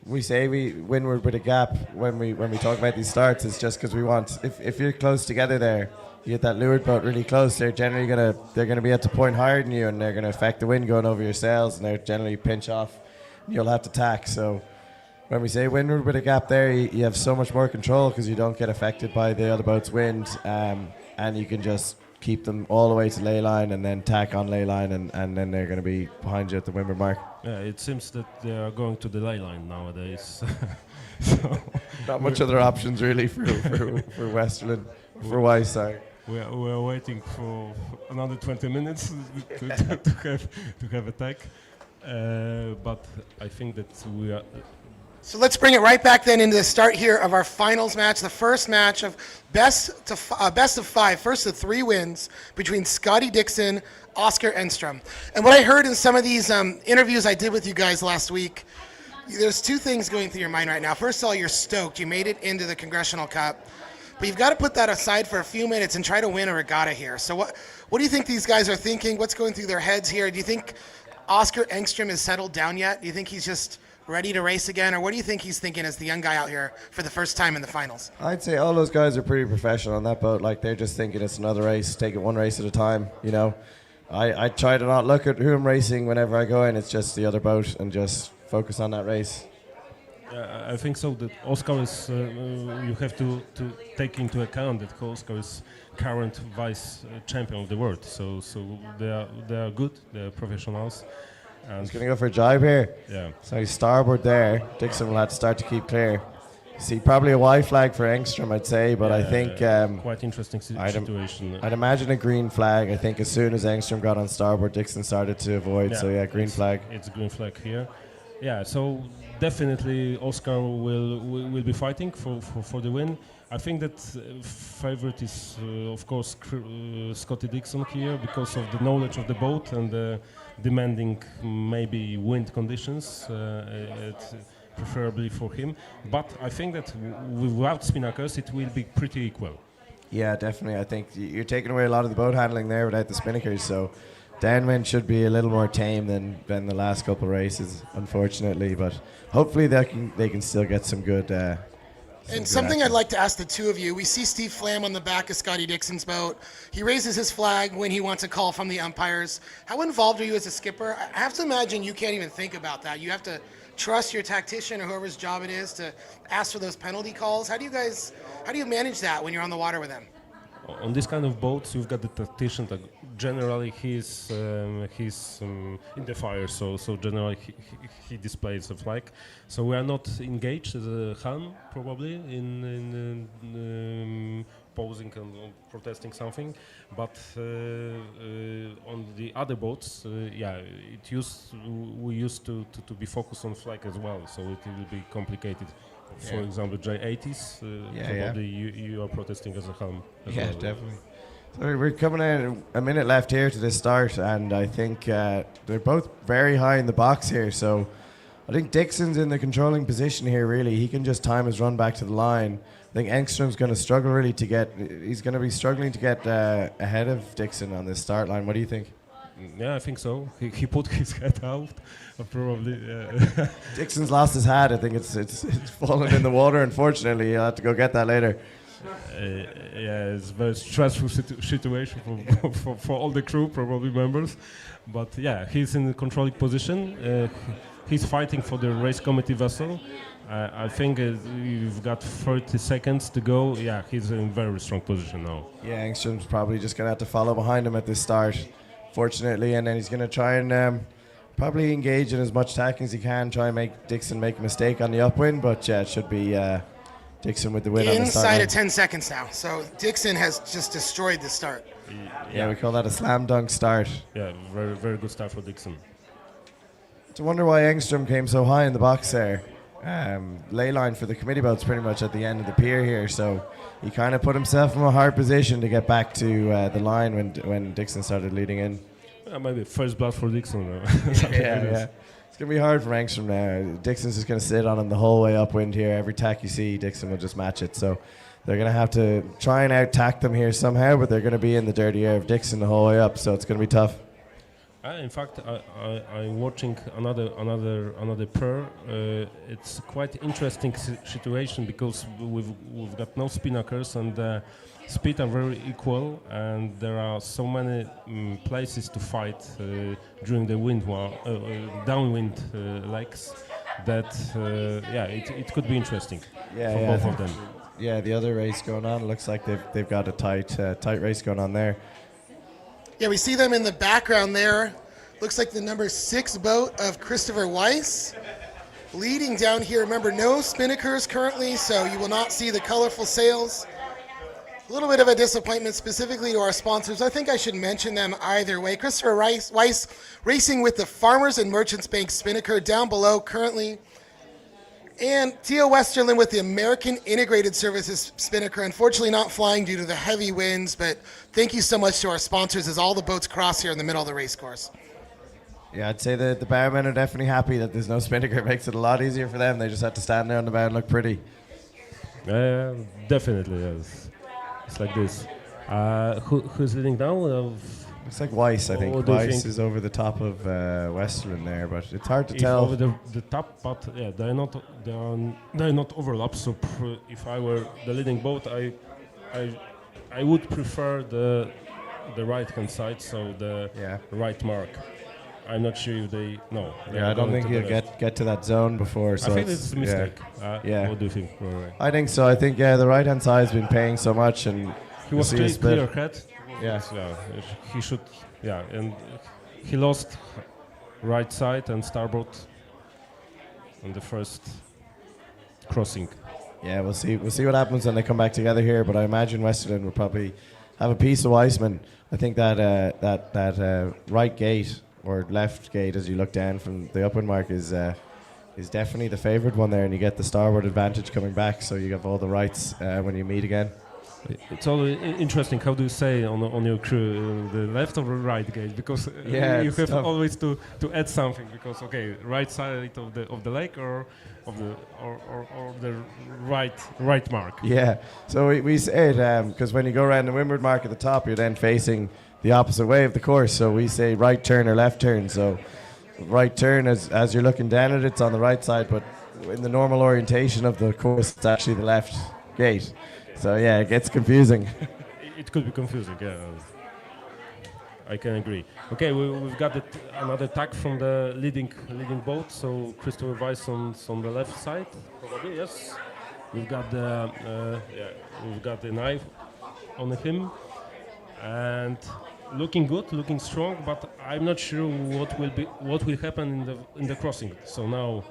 we say we windward with a gap when we talk about these starts, it's just because we want, if you're close together there, you get that leeward boat really close, they're generally gonna be at the point higher than you, and they're gonna affect the wind going over your sails, and they're generally pinch off. You'll have to tack. So when we say windward with a gap there, you have so much more control because you don't get affected by the other boat's wind, and you can just keep them all the way to ley line and then tack on ley line, and then they're going to be behind you at the windward mark. Yeah, it seems that they are going to the ley line nowadays. So not much other options really for Westerland, for Weiss, sorry. We are waiting for another 20 minutes to have attack, but I think that we are. So let's bring it right back then into the start here of our finals match, the first match of best of five, first of 3 wins between Scotty Dixon, Oscar Engstrom. And what I heard in some of these interviews I did with you guys last week, there's 2 things going through your mind right now. First of all, you're stoked. You made it into the Congressional Cup. But you've got to put that aside for a few minutes and try to win a regatta here. So what do you think these guys are thinking? What's going through their heads here? Do you think Oscar Engstrom is settled down yet? Do you think he's just ready to race again? Or what do you think he's thinking as the young guy out here for the first time in the finals? I'd say all those guys are pretty professional on that boat. Like, they're just thinking it's another race, take it one race at a time, you know. I try to not look at who I'm racing whenever I go in. It's just the other boat and just focus on that race. I think so that Oscar is, you have to take into account that Oscar is current vice champion of the world. So they are good, they're professionals. And he's going to go for a jibe here. Yeah. So he's starboard there. Dixon will have to start to keep clear. See, probably a white flag for Engstrom, I'd say, but I think quite interesting situation. I'd imagine a green flag. I think as soon as Engstrom got on starboard, Dixon started to avoid. Yeah, so yeah, green flag. It's a green flag here. Yeah, so definitely Oscar will be fighting for the win. I think that favorite is of course Scotty Dixon here because of the knowledge of the boat and demanding maybe wind conditions, preferably for him. But I think that without spinnakers it will be pretty equal. Yeah, definitely. I think you're taking away a lot of the boat handling there without the spinnakers, so downwind should be a little more tame than the last couple of races, unfortunately. But hopefully they can still get some good. And something I'd like to ask the 2 of you. We see Steve Flam on the back of Scotty Dixon's boat. He raises his flag when he wants a call from the umpires. How involved are you as a skipper? I have to imagine you can't even think about that. You have to trust your tactician or whoever's job it is to ask for those penalty calls. How do you manage that when you're on the water with them? On this kind of boats, you've got the tactician that generally he's in the fire, so generally he displays the flag. So we are not engaged as a helm probably in posing and protesting something, but on the other boats, we used to be focused on flag as well, so it will be complicated. For example, J80s, probably you are protesting as a helm. Yeah, definitely. So we're coming in a minute left here to this start, and I think they're both very high in the box here. So I think Dixon's in the controlling position here, really. He can just time his run back to the line. I think Engstrom's going to struggle really he's going to be struggling to get ahead of Dixon on this start line. What do you think? Yeah, I think so. He put his head out, probably. Dixon's lost his hat. I think it's fallen in the water. Unfortunately, he'll have to go get that later. Yeah, it's a very stressful situation for all the crew, probably members. But yeah, he's in the controlling position. He's fighting for the race committee vessel. I think you've got 30 seconds to go. Yeah, he's in very strong position now. Yeah, Engstrom's probably just going to have to follow behind him at this start, fortunately, and then he's going to try and probably engage in as much tacking as he can, try and make Dixon make a mistake on the upwind, but yeah, it should be Dixon with the win on the start. Inside of 10 seconds now, so Dixon has just destroyed the start. Yeah, we call that a slam dunk start. Yeah, very, very good start for Dixon. It's a wonder why Engstrom came so high in the box there. Ley line for the committee boat's pretty much at the end of the pier here, so he kind of put himself in a hard position to get back to the line when Dixon started leading in. Maybe first blood for Dixon. Yeah. It's going to be hard for Engstrom now. Dixon's just going to sit on him the whole way upwind here. Every tack you see, Dixon will just match it. So they're going to have to try and out-tack them here somehow, but they're going to be in the dirty air of Dixon the whole way up, so it's going to be tough. In fact, I'm watching another pair. It's quite interesting situation because we've got no spinnakers and speed are very equal, and there are so many places to fight during the downwind legs that it could be interesting for both of them. Yeah, the other race going on looks like they've got a tight race going on there. Yeah, we see them in the background there. Looks like the number 6 boat of Christopher Weiss. Leading down here, remember, no spinnakers currently, so you will not see the colorful sails. A little bit of a disappointment specifically to our sponsors. I think I should mention them either way. Christopher Weiss racing with the Farmers and Merchants Bank spinnaker down below currently. And Theo Westerlin with the American Integrated Services spinnaker, unfortunately not flying due to the heavy winds, but thank you so much to our sponsors as all the boats cross here in the middle of the race course. Yeah, I'd say that the barmen are definitely happy that there's no spinnaker. It makes it a lot easier for them. They just have to stand there on the bow and look pretty. Definitely, yes. It's like this. Who's leading now? It's like Weiss, I think. Weiss is over the top of Westerlin there, but it's hard to tell. Over the top, but yeah, they're not overlapped. So if I were the leading boat, I would prefer the right hand side, so the right mark. I'm not sure if they know. Yeah, I don't think you'll get to that zone before. So I think it's a mistake. Yeah. What do you think? I think so. I think the right hand side has been paying so much, and he was clear head. Yeah, he should. Yeah, and he lost right side and starboard on the first crossing. Yeah, we'll see what happens when they come back together here. But I imagine Westerlin will probably have a piece of Weissman. I think that right gate or left gate, as you look down from the upwind mark, is definitely the favoured one there, and you get the starboard advantage coming back. So you have all the rights when you meet again. It's always interesting. How do you say on your crew, the left or the right gate? Because you have always to add something. Because right side of the lake or the right mark. Yeah. So we say it because when you go around the windward mark at the top, you're then facing the opposite way of the course. So we say right turn or left turn. So right turn as you're looking down at it, it's on the right side, but in the normal orientation of the course, it's actually the left gate. So yeah, it gets confusing. It could be confusing, yeah. I can agree. Okay, we've got another tag from the leading boat. So Christopher Weiss on the left side, probably, yes. We've got the knife on him, and looking good, looking strong. But I'm not sure what will happen in the crossing. So now.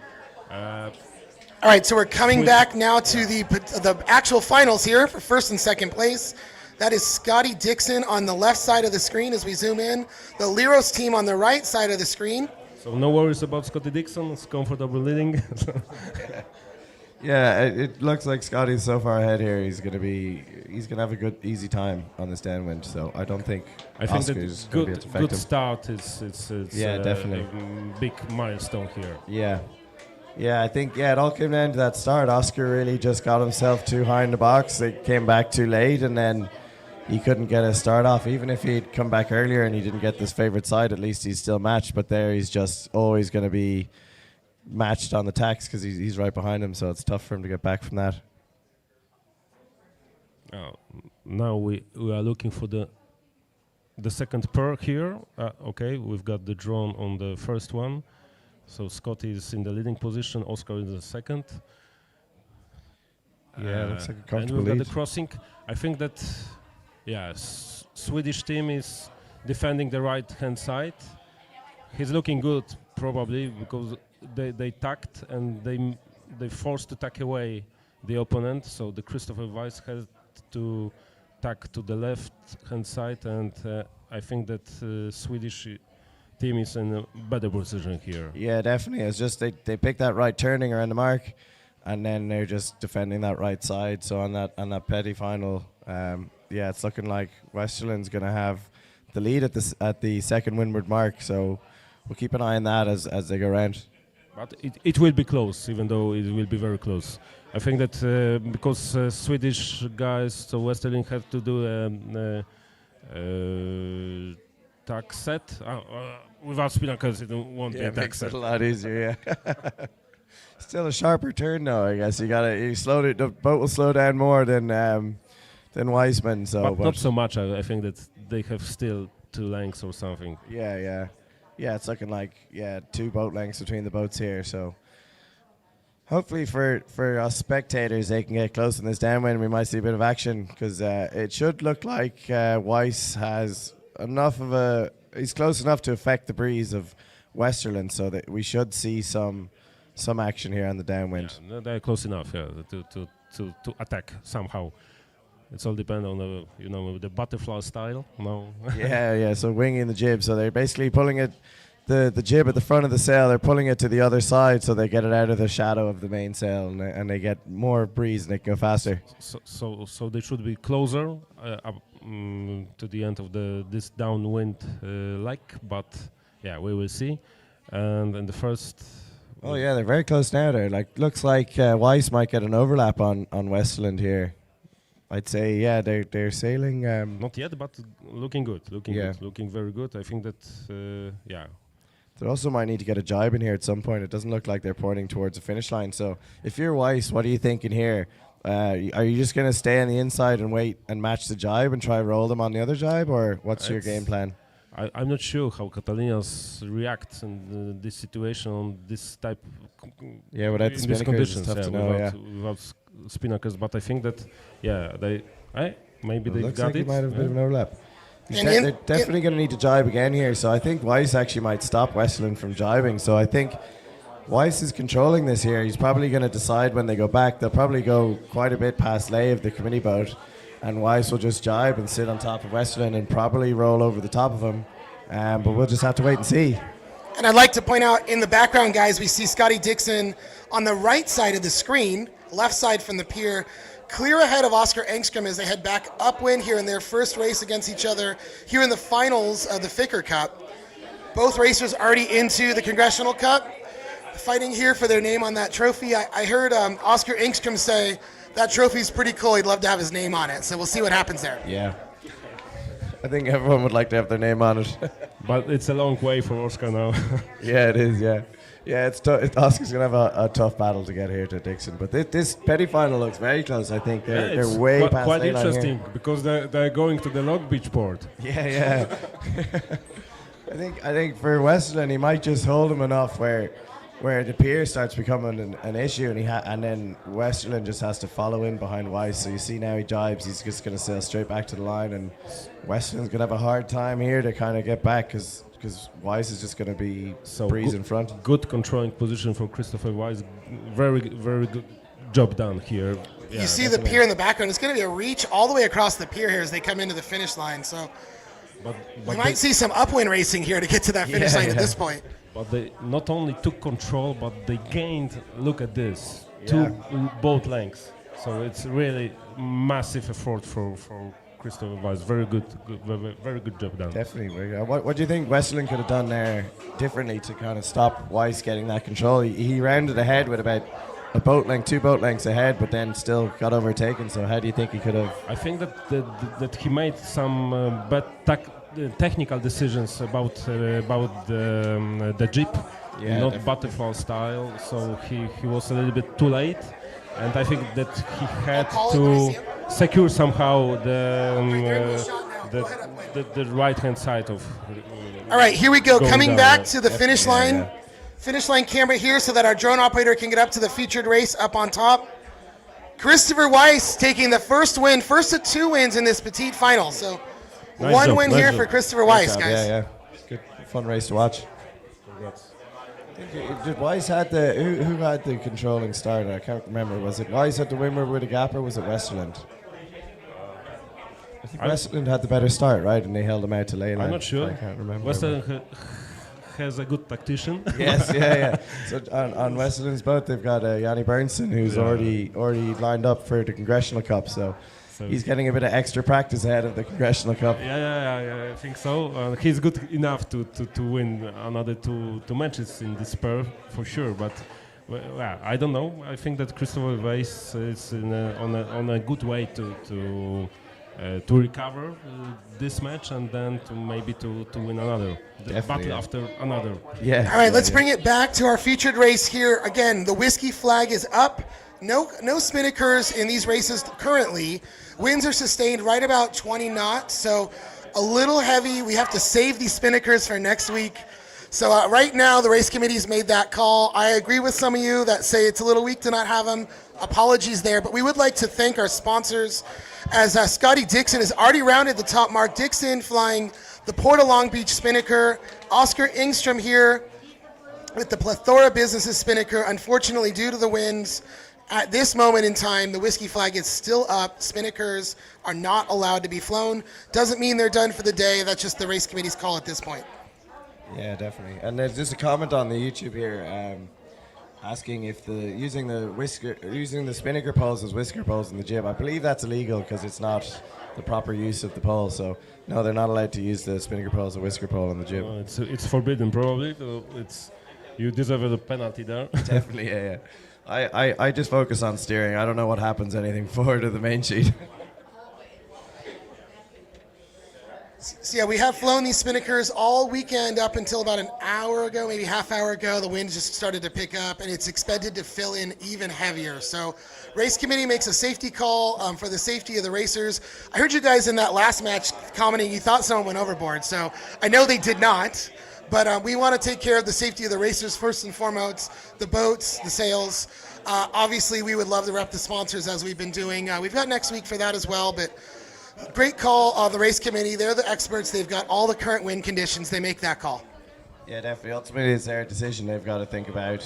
All right, so we're coming back now to the actual finals here for first and second place. That is Scotty Dixon on the left side of the screen as we zoom in. The Liros team on the right side of the screen. So no worries about Scotty Dixon. It's comfortable leading. Yeah, it looks like Scotty's so far ahead here. He's gonna have a good, easy time on this downwind. So I don't think Oscar is going to be able to affect him. Good start. It's definitely a big milestone here. Yeah. Yeah, I think it all came down to that start. Oscar really just got himself too high in the box. They came back too late, and then he couldn't get a start off. Even if he'd come back earlier and he didn't get this favourite side, at least he's still matched. But there, he's just always going to be matched on the tacks because he's right behind him. So it's tough for him to get back from that. Now we are looking for the second pair here. Okay, we've got the drone on the first one. So Scotty is in the leading position, Oscar is in the second. Yeah, looks like a comfortable and we've lead. got the crossing. I think that, Swedish team is defending the right-hand side. He's looking good, probably, because they tacked and they forced to tack away the opponent. So the Christopher Weiss had to tack to the left-hand side, and I think that Swedish team is in a better position here. Yeah, definitely. It's just they pick that right turning around the mark, and then they're just defending that right side. So on that petty final, it's looking like Westerlin's going to have the lead at the second windward mark. So we'll keep an eye on that as they go around. But it will be close, even though it will be very close. I think that because Swedish guys, so Westerlin have to do tack set. Without spinnakers, it won't be Yeah, a it makes taxer. it a lot easier. Yeah. Still a sharper turn, though. I guess you slow it. The boat will slow down more than Weissman. So, But not so much. I think that they have still 2 lengths or something. Yeah. It's looking like 2 boat lengths between the boats here. So hopefully for us spectators, they can get close in this downwind. We might see a bit of action because it should look like Weiss has enough of a. He's close enough to affect the breeze of Westerland, so that we should see some action here on the downwind. Yeah, they're close enough to attack somehow. It's all depend on the butterfly style. No. yeah. So winging the jib. So they're basically pulling it, the jib at the front of the sail. They're pulling it to the other side, so they get it out of the shadow of the main sail, and they get more breeze and they can go faster. So they should be closer to the end of this downwind leg, but yeah, we will see. And in the first. Oh yeah, they're very close now. Looks like Weiss might get an overlap on Westerland here. I'd say they're sailing. Not yet, but looking good. Looking very good. I think that They also might need to get a jibe in here at some point. It doesn't look like they're pointing towards the finish line. So if you're Weiss, what are you thinking here? Are you just going to stay on the inside and wait and match the jibe and try roll them on the other jibe, or what's your game plan? I'm not sure how Catalinas react in this situation on this type. Without the spinnakers, it's tough to know. Without spinnakers, but I think that maybe they looks got like it. He might have a bit of an overlap. They're definitely going to need to jibe again here, so I think Weiss actually might stop Westerland from jibing. So I think Weiss is controlling this here. He's probably going to decide when they go back. They'll probably go quite a bit past lay of the committee boat, and Weiss will just jibe and sit on top of Westerland and probably roll over the top of him. But we'll just have to wait and see. And I'd like to point out in the background, guys, we see Scotty Dixon on the right side of the screen, left side from the pier, clear ahead of Oscar Engstrom as they head back upwind here in their first race against each other here in the finals of the Ficker Cup. Both racers already into the Congressional Cup, fighting here for their name on that trophy. I heard Oscar Engstrom say that trophy's pretty cool. He'd love to have his name on it. So we'll see what happens there. Yeah. I think everyone would like to have their name on it. But it's a long way for Oscar now. Yeah, it is, yeah. Yeah, it's Oscar's going to have a tough battle to get here to Dixon. But this petty final looks very close, I think. They're way past quite lane interesting here. because they're going to the Long Beach port. Yeah. I think for Westerland, he might just hold him enough where the pier starts becoming an issue, and then Westerland just has to follow in behind Weiss. So you see now he jibes, he's just going to sail straight back to the line, and Westerland's going to have a hard time here to kind of get back because Weiss is just going to be breeze in front. Good controlling position for Christopher Weiss. Very, very good job done here. Yeah, you see the pier in the background. It's going to be a reach all the way across the pier here as they come into the finish line. So we might see some upwind racing here to get to that finish line at this point. But they not only took control, but they gained, look at this, 2 boat lengths. So it's really massive effort for Christopher Weiss. Very good, very good job done. Definitely. What do you think Westerland could have done there differently to kind of stop Weiss getting that control? He rounded ahead with about a boat length, 2 boat lengths ahead, but then still got overtaken. So how do you think he could have? I think that he made some technical decisions about the jeep, not butterfly style. So he was a little bit too late, and I think that he had to secure somehow the right hand side of. All right, here we go. Coming back to the finish line. Yeah. Finish line camera here so that our drone operator can get up to the featured race up on top. Christopher Weiss taking the first win, first of 2 wins in this petite final. So one win here for Christopher Weiss, guys. Yeah. Good, fun race to watch. Did Weiss had who had the controlling start? I can't remember. Was it Weiss had the winner with a gap, or was it Westerland? I think Westerland had the better start, right? And they held them out to ley line. I'm not sure. I can't remember. Westerland has a good tactician. Yes, yeah. So on Westerland's boat, they've got Yanni Bernson, who's already lined up for the Congressional Cup. So he's getting a bit of extra practice ahead of the Congressional Cup. Yeah, I think so. He's good enough to win another two matches in this pair for sure. But I don't know. I think that Christopher Weiss is on a good way to to recover this match and then to maybe to win another battle after another. Yeah. All right, let's bring it back to our featured race here. Again, the whiskey flag is up. No spinnakers in these races currently. Winds are sustained right about 20 knots, so a little heavy. We have to save these spinnakers for next week. So right now, the race committee's made that call. I agree with some of you that say it's a little weak to not have them. Apologies there, but we would like to thank our sponsors as Scotty Dixon has already rounded the top mark. Dixon flying the Port of Long Beach Spinnaker. Oscar Ingstrom here with the Plethora Businesses Spinnaker. Unfortunately, due to the winds, at this moment in time, the whiskey flag is still up. Spinnakers are not allowed to be flown. Doesn't mean they're done for the day. That's just the race committee's call at this point. Yeah, definitely. And there's just a comment on the YouTube here asking if using the spinnaker poles as whisker poles in the jib. I believe that's illegal because it's not the proper use of the pole. So no, they're not allowed to use the spinnaker pole as a whisker pole in the jib. It's forbidden probably. So you deserve a penalty there. Definitely, yeah. I just focus on steering. I don't know what happens anything forward of the main sheet. So yeah, we have flown these spinnakers all weekend up until about an hour ago, maybe half hour ago. The wind just started to pick up, and it's expected to fill in even heavier. So race committee makes a safety call for the safety of the racers. I heard you guys in that last match commenting you thought someone went overboard. So I know they did not, but we want to take care of the safety of the racers first and foremost, the boats, the sails. Obviously, we would love to rep the sponsors as we've been doing. We've got next week for that as well, but great call of the race committee. They're the experts. They've got all the current wind conditions. They make that call. Yeah, definitely. Ultimately, it's their decision. They've got to think about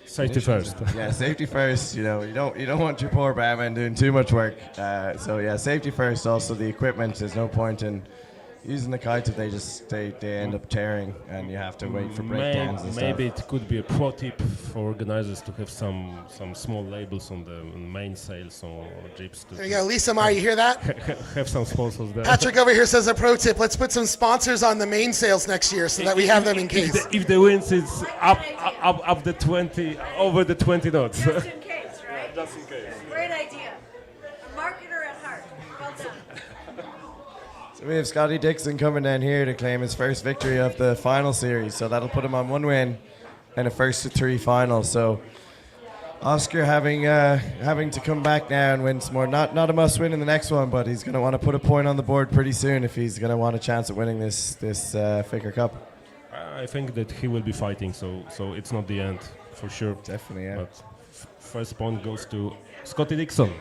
safety first. Yeah, safety first. You know, you don't want your poor barman doing too much work. So yeah, safety first. Also, the equipment. There's no point in using the kite if they end up tearing, and you have to wait for breakdowns and stuff. Maybe it could be a pro tip for organizers to have some small labels on the main sails or jibs. There you go, Lisa Meyer, you hear that? Have some sponsors there. Patrick over here says a pro tip. Let's put some sponsors on the main sails next year so that we have them in case. If the winds is up the 20, over the 20 knots. Just in case, right? Yeah, just in case. Great idea. A marketer at heart. Well done. So we have Scotty Dixon coming down here to claim his first victory of the final series. So that'll put him on 1 win and a first to 3 final. So Oscar having to come back now and win some more. Not a must win in the next one, but he's going to want to put a point on the board pretty soon if he's going to want a chance at winning this Ficker Cup. I think that he will be fighting, so it's not the end for sure. Definitely, yeah. But first point goes to Scotty Dixon.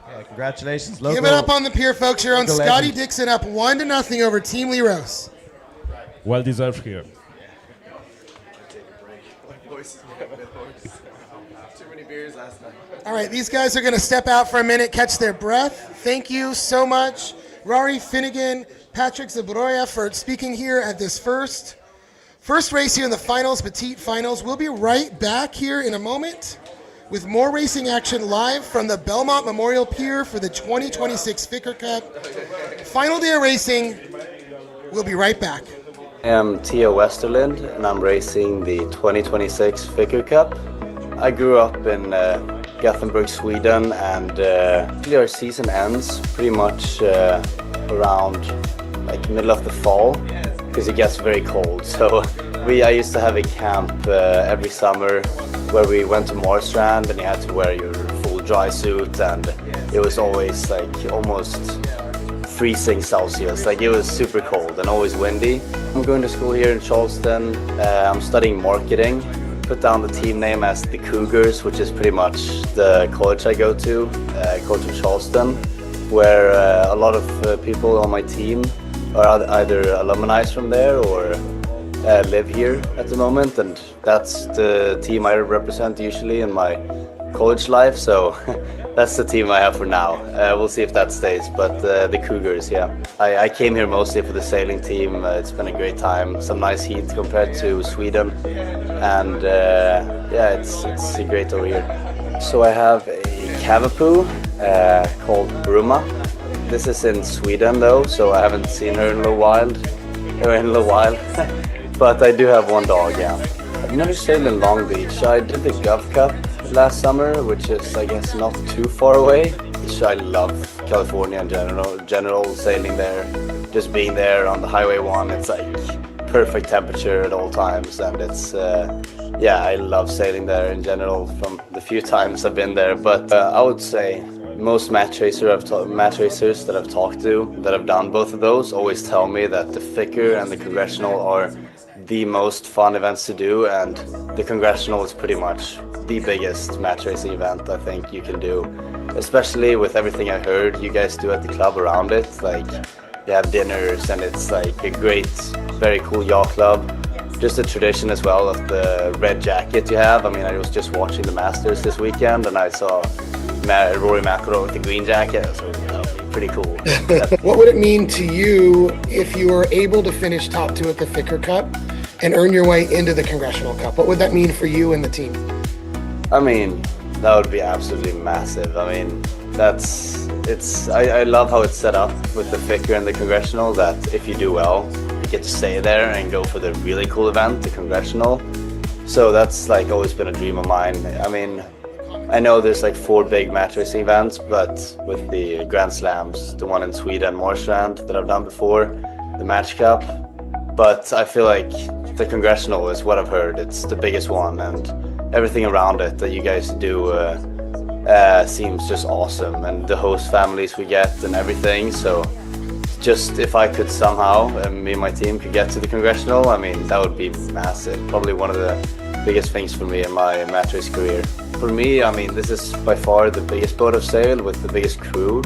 Yeah, congratulations, Give it up on the pier, folks. You're on Scotty legend. Dixon up 1-0 over Team Lee Rose. Well deserved here. Too many beers last night. All right, these guys are going to step out for a minute, catch their breath. Thank you so much, Rory Finnegan, Patrick Zabroya, for speaking here at this first race here in the finals, petite finals. We'll be right back here in a moment with more racing action live from the Belmont Memorial Pier for the 2026 Ficker Cup. Final day of racing. We'll be right back. I am Theo Westerlind and I'm racing the 2026 Ficker Cup. I grew up in Gothenburg, Sweden, and actually our season ends pretty much around like middle of the fall because it gets very cold. So I used to have a camp every summer where we went to Marstrand and you had to wear your full dry suit, and it was always like almost freezing Celsius. Like it was super cold and always windy. I'm going to school here in Charleston. I'm studying marketing. Put down the team name as the Cougars, which is pretty much the college I go to, College of Charleston, where a lot of people on my team are either alumni from there or live here at the moment, and that's the team I represent usually in my college life, so that's the team I have for now. We'll see if that stays, but the Cougars, yeah. I came here mostly for the sailing team. It's been a great time, some nice heat compared to Sweden, and yeah, it's great over here. So I have a Cavapoo called Bruma. This is in Sweden though, so I haven't seen her in a little while. But I do have one dog, yeah. I've never sailed in Long Beach. I did the Gov Cup last summer, which is, I guess, not too far away, which I love. California in general, sailing there, just being there on the Highway 1, it's like perfect temperature at all times, and it's yeah, I love sailing there in general from the few times I've been there. But I would say most match racers that I've talked to that have done both of those always tell me that the Ficker and the Congressional are the most fun events to do, and the Congressional is pretty much the biggest match racing event I think you can do, especially with everything I heard you guys do at the club around it. Like, you have dinners, and it's like a great, very cool yacht club. Just a tradition as well of the red jacket you have. I mean, I was just watching the Masters this weekend, and I saw Rory McIlroy with the green jacket. So that would be pretty cool. What would it mean to you if you were able to finish top 2 at the Ficker Cup and earn your way into the Congressional Cup? What would that mean for you and the team? I mean, that would be absolutely massive. I mean, I love how it's set up with the Ficker and the Congressional, that if you do well, you get to stay there and go for the really cool event, the Congressional. So that's like always been a dream of mine. I mean, I know there's like 4 big match racing events, but with the Grand Slams, the one in Sweden, Marstrand, that I've done before, the Match Cup, but I feel like the Congressional is what I've heard. It's the biggest one, and everything around it that you guys do seems just awesome, and the host families we get and everything. So just if I could somehow, me and my team could get to the Congressional, I mean, that would be massive. Probably one of the biggest things for me in my match race career. For me, I mean, this is by far the biggest boat I've sailed with the biggest crew.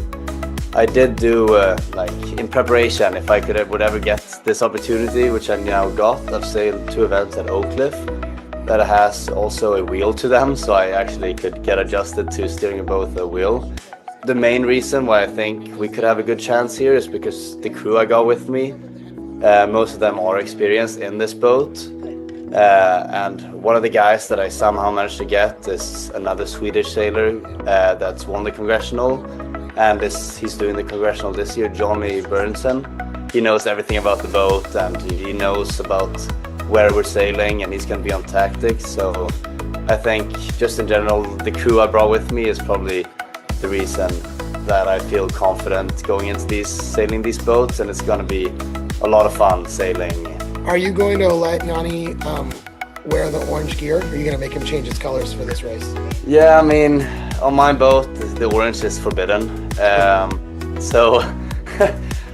I did do, like, in preparation, if I would ever get this opportunity, which I now got, I've sailed 2 events at Oak Cliff that has also a wheel to them, so I actually could get adjusted to steering a boat with a wheel. The main reason why I think we could have a good chance here is because the crew I got with me, most of them are experienced in this boat. And one of the guys that I somehow managed to get is another Swedish sailor that's won the Congressional, and he's doing the Congressional this year, Johnny Burnson. He knows everything about the boat, and he knows about where we're sailing, and he's going to be on tactics. So I think just in general, the crew I brought with me is probably the reason that I feel confident going into sailing these boats, and it's going to be a lot of fun sailing. Are you going to let Yanni wear the orange gear? Or are you going to make him change his colors for this race? Yeah, I mean, on my boat, the orange is forbidden. So,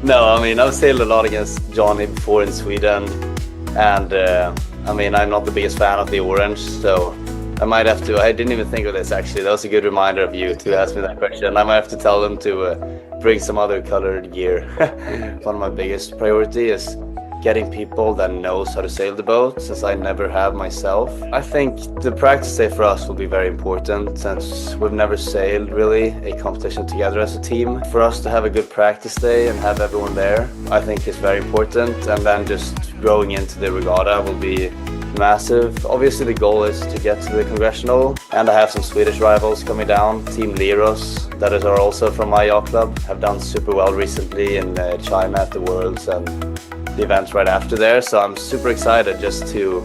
no, I mean, I've sailed a lot against Johnny before in Sweden. And, I mean, I'm not the biggest fan of the orange, so I might have to, I didn't even think of this actually. That was a good reminder of you to ask me that question. I might have to tell them to bring some other colored gear. One of my biggest priority is getting people that knows how to sail the boat, since I never have myself. I think the practice day for us will be very important, since we've never sailed really a competition together as a team. For us to have a good practice day and have everyone there, I think is very important, and then just growing into the regatta will be massive. Obviously the goal is to get to the Congressional, and I have some Swedish rivals coming down. Team Leros, that are also from my yacht club, have done super well recently in China at the Worlds and the events right after there. So I'm super excited just to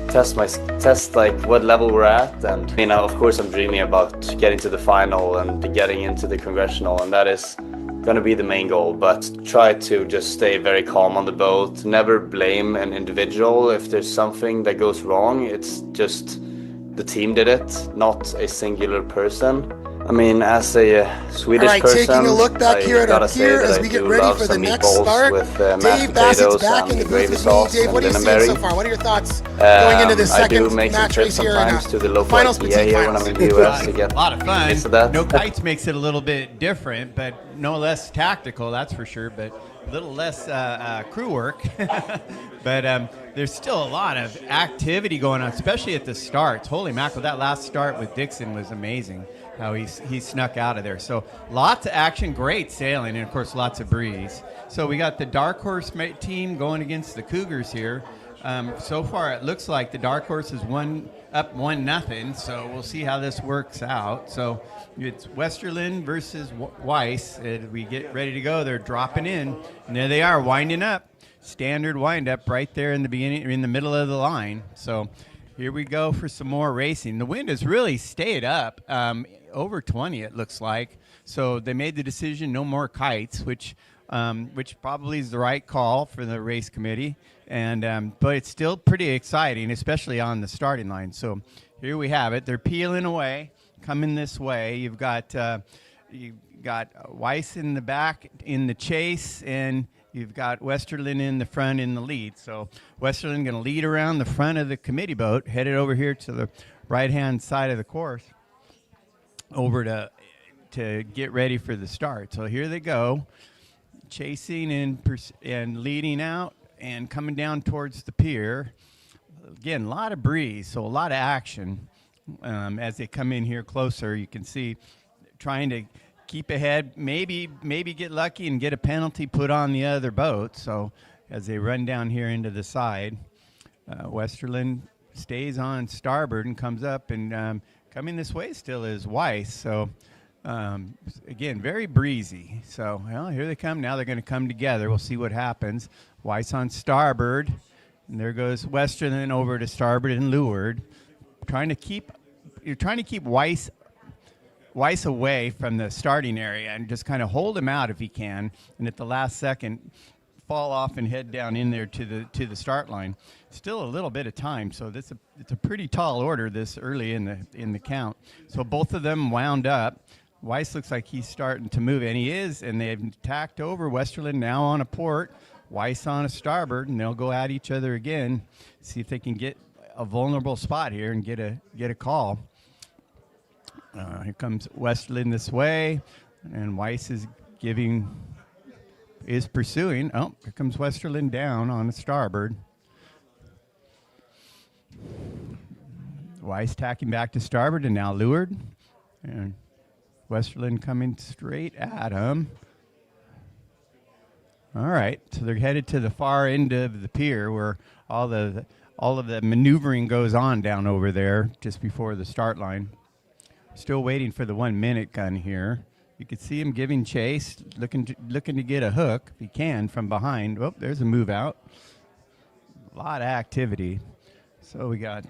test like what level we're at. And you know, of course I'm dreaming about getting to the final and getting into the Congressional, and that is gonna be the main goal. But try to just stay very calm on the boat, never blame an individual if there's something that goes wrong. It's just the team did it, not a singular person. I mean, as a Swedish person, taking a look back here at our pier as we get ready for the next start. Dave Bassett's back in the booth with me. Dave, what are you seeing so far? What are your thoughts going into this second match race here and finals petite finals? A lot of fun. No kites makes it a little bit different, but no less tactical, that's for sure. But a little less crew work. But there's still a lot of activity going on, especially at the starts. Holy mackerel, that last start with Dixon was amazing. How he snuck out of there. So lots of action, great sailing, and of course lots of breeze. So we got the Dark Horse team going against the Cougars here. So far it looks like the Dark Horse is up 1-0, so we'll see how this works out. So it's Westerlund versus Weiss. We get ready to go. They're dropping in, and there they are winding up. Standard wind up right there in the beginning, in the middle of the line. So here we go for some more racing. The wind has really stayed up, over 20 it looks like. So they made the decision no more kites, which probably is the right call for the race committee. And but it's still pretty exciting, especially on the starting line. So here we have it. They're peeling away, coming this way. You've got Weiss in the back in the chase, and you've got Westerlin in the front in the lead. So Westerlin going to lead around the front of the committee boat, headed over here to the right-hand side of the course, over to get ready for the start. So here they go, chasing and leading out and coming down towards the pier. Again, a lot of breeze, so a lot of action. As they come in here closer, you can see trying to keep ahead, maybe get lucky and get a penalty put on the other boat. So as they run down here into the side, Westerlin stays on starboard and comes up, and coming this way still is Weiss. So again, very breezy. So well, here they come. Now they're going to come together. We'll see what happens. Weiss on starboard, and there goes Westerlin over to starboard and leeward. You're trying to keep Weiss away from the starting area and just kind of hold him out if he can, and at the last second fall off and head down in there to the start line. Still a little bit of time, so it's a pretty tall order this early in the count. So both of them wound up. Weiss looks like he's starting to move, and he is, and they've tacked over. Westerlin now on a port, Weiss on a starboard, and they'll go at each other again, see if they can get a vulnerable spot here and get a call. Here comes Westerlin this way, and Weiss is pursuing. Oh, here comes Westerlin down on the starboard. Weiss tacking back to starboard and now leeward, and Westerlin coming straight at him. All right, so they're headed to the far end of the pier where all of the maneuvering goes on down over there just before the start line. Still waiting for the 1 minute gun here. You can see him giving chase, looking to get a hook if he can from behind. Oh, there's a move out. A lot of activity. So we got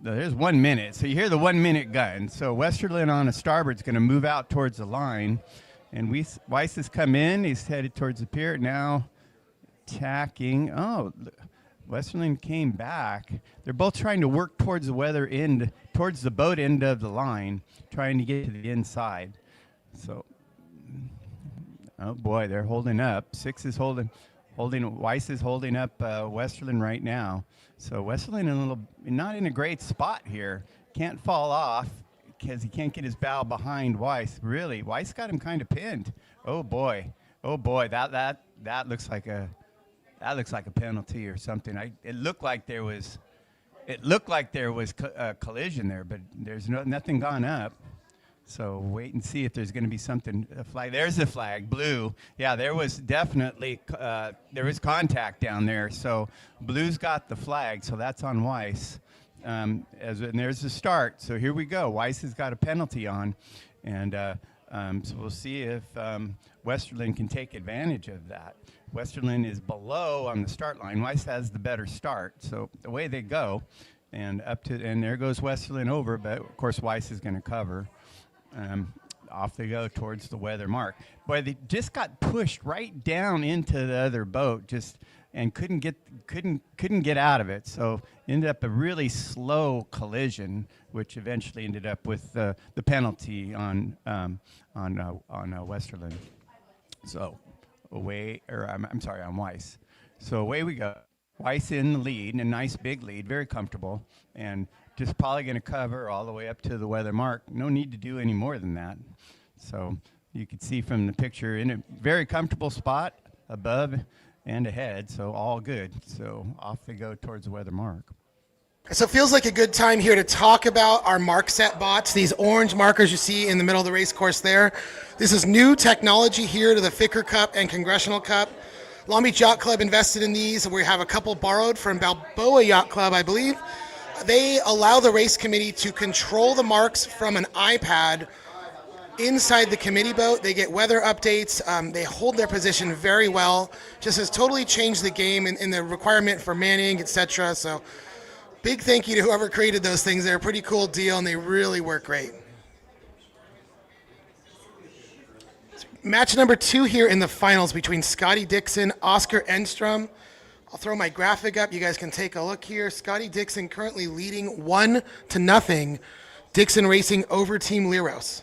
there's 1 minute. So you hear the 1 minute gun. So Westerlin on a starboard is going to move out towards the line. And Weiss has come in. He's headed towards the pier. Now tacking. Oh, Westerlin came back. They're both trying to work towards the weather end, towards the boat end of the line, trying to get to the inside. So, oh boy, they're holding up. Weiss is holding up Westerlin right now. So Westerlin not in a great spot here. Can't fall off because he can't get his bow behind Weiss. Really, Weiss got him kind of pinned. Oh boy, that looks like a penalty or something. It looked like there was a collision there, but there's nothing gone up. So wait and see if there's going to be a flag. There's a flag, blue. Yeah, there was definitely there was contact down there. So blue's got the flag, so that's on Weiss. And there's the start. So here we go. Weiss has got a penalty on, and so we'll see if Westerlin can take advantage of that. Westerlin is below on the start line. Weiss has the better start, so away they go, and there goes Westerlin over, but of course Weiss is going to cover. Off they go towards the weather mark. Boy, they just got pushed right down into the other boat, and couldn't get out of it. So ended up a really slow collision, which eventually ended up with the penalty on Westerlin. So on Weiss. So away we go. Weiss in the lead, a nice big lead, very comfortable, and just probably going to cover all the way up to the weather mark. No need to do any more than that. So you can see from the picture, in a very comfortable spot, above and ahead, so all good. So off they go towards the weather mark. So it feels like a good time here to talk about our mark set bots, these orange markers you see in the middle of the race course there. This is new technology here to the Ficker Cup and Congressional Cup. Long Beach Yacht Club invested in these. We have a couple borrowed from Balboa Yacht Club, I believe. They allow the race committee to control the marks from an iPad inside the committee boat. They get weather updates. They hold their position very well. Just has totally changed the game in the requirement for manning, etc. So big thank you to whoever created those things. They're a pretty cool deal, and they really work great. Match number 2 here in the finals between Scotty Dixon, Oscar Enstrom. I'll throw my graphic up. You guys can take a look here. Scotty Dixon currently leading 1-0. Dixon racing over Team Liros.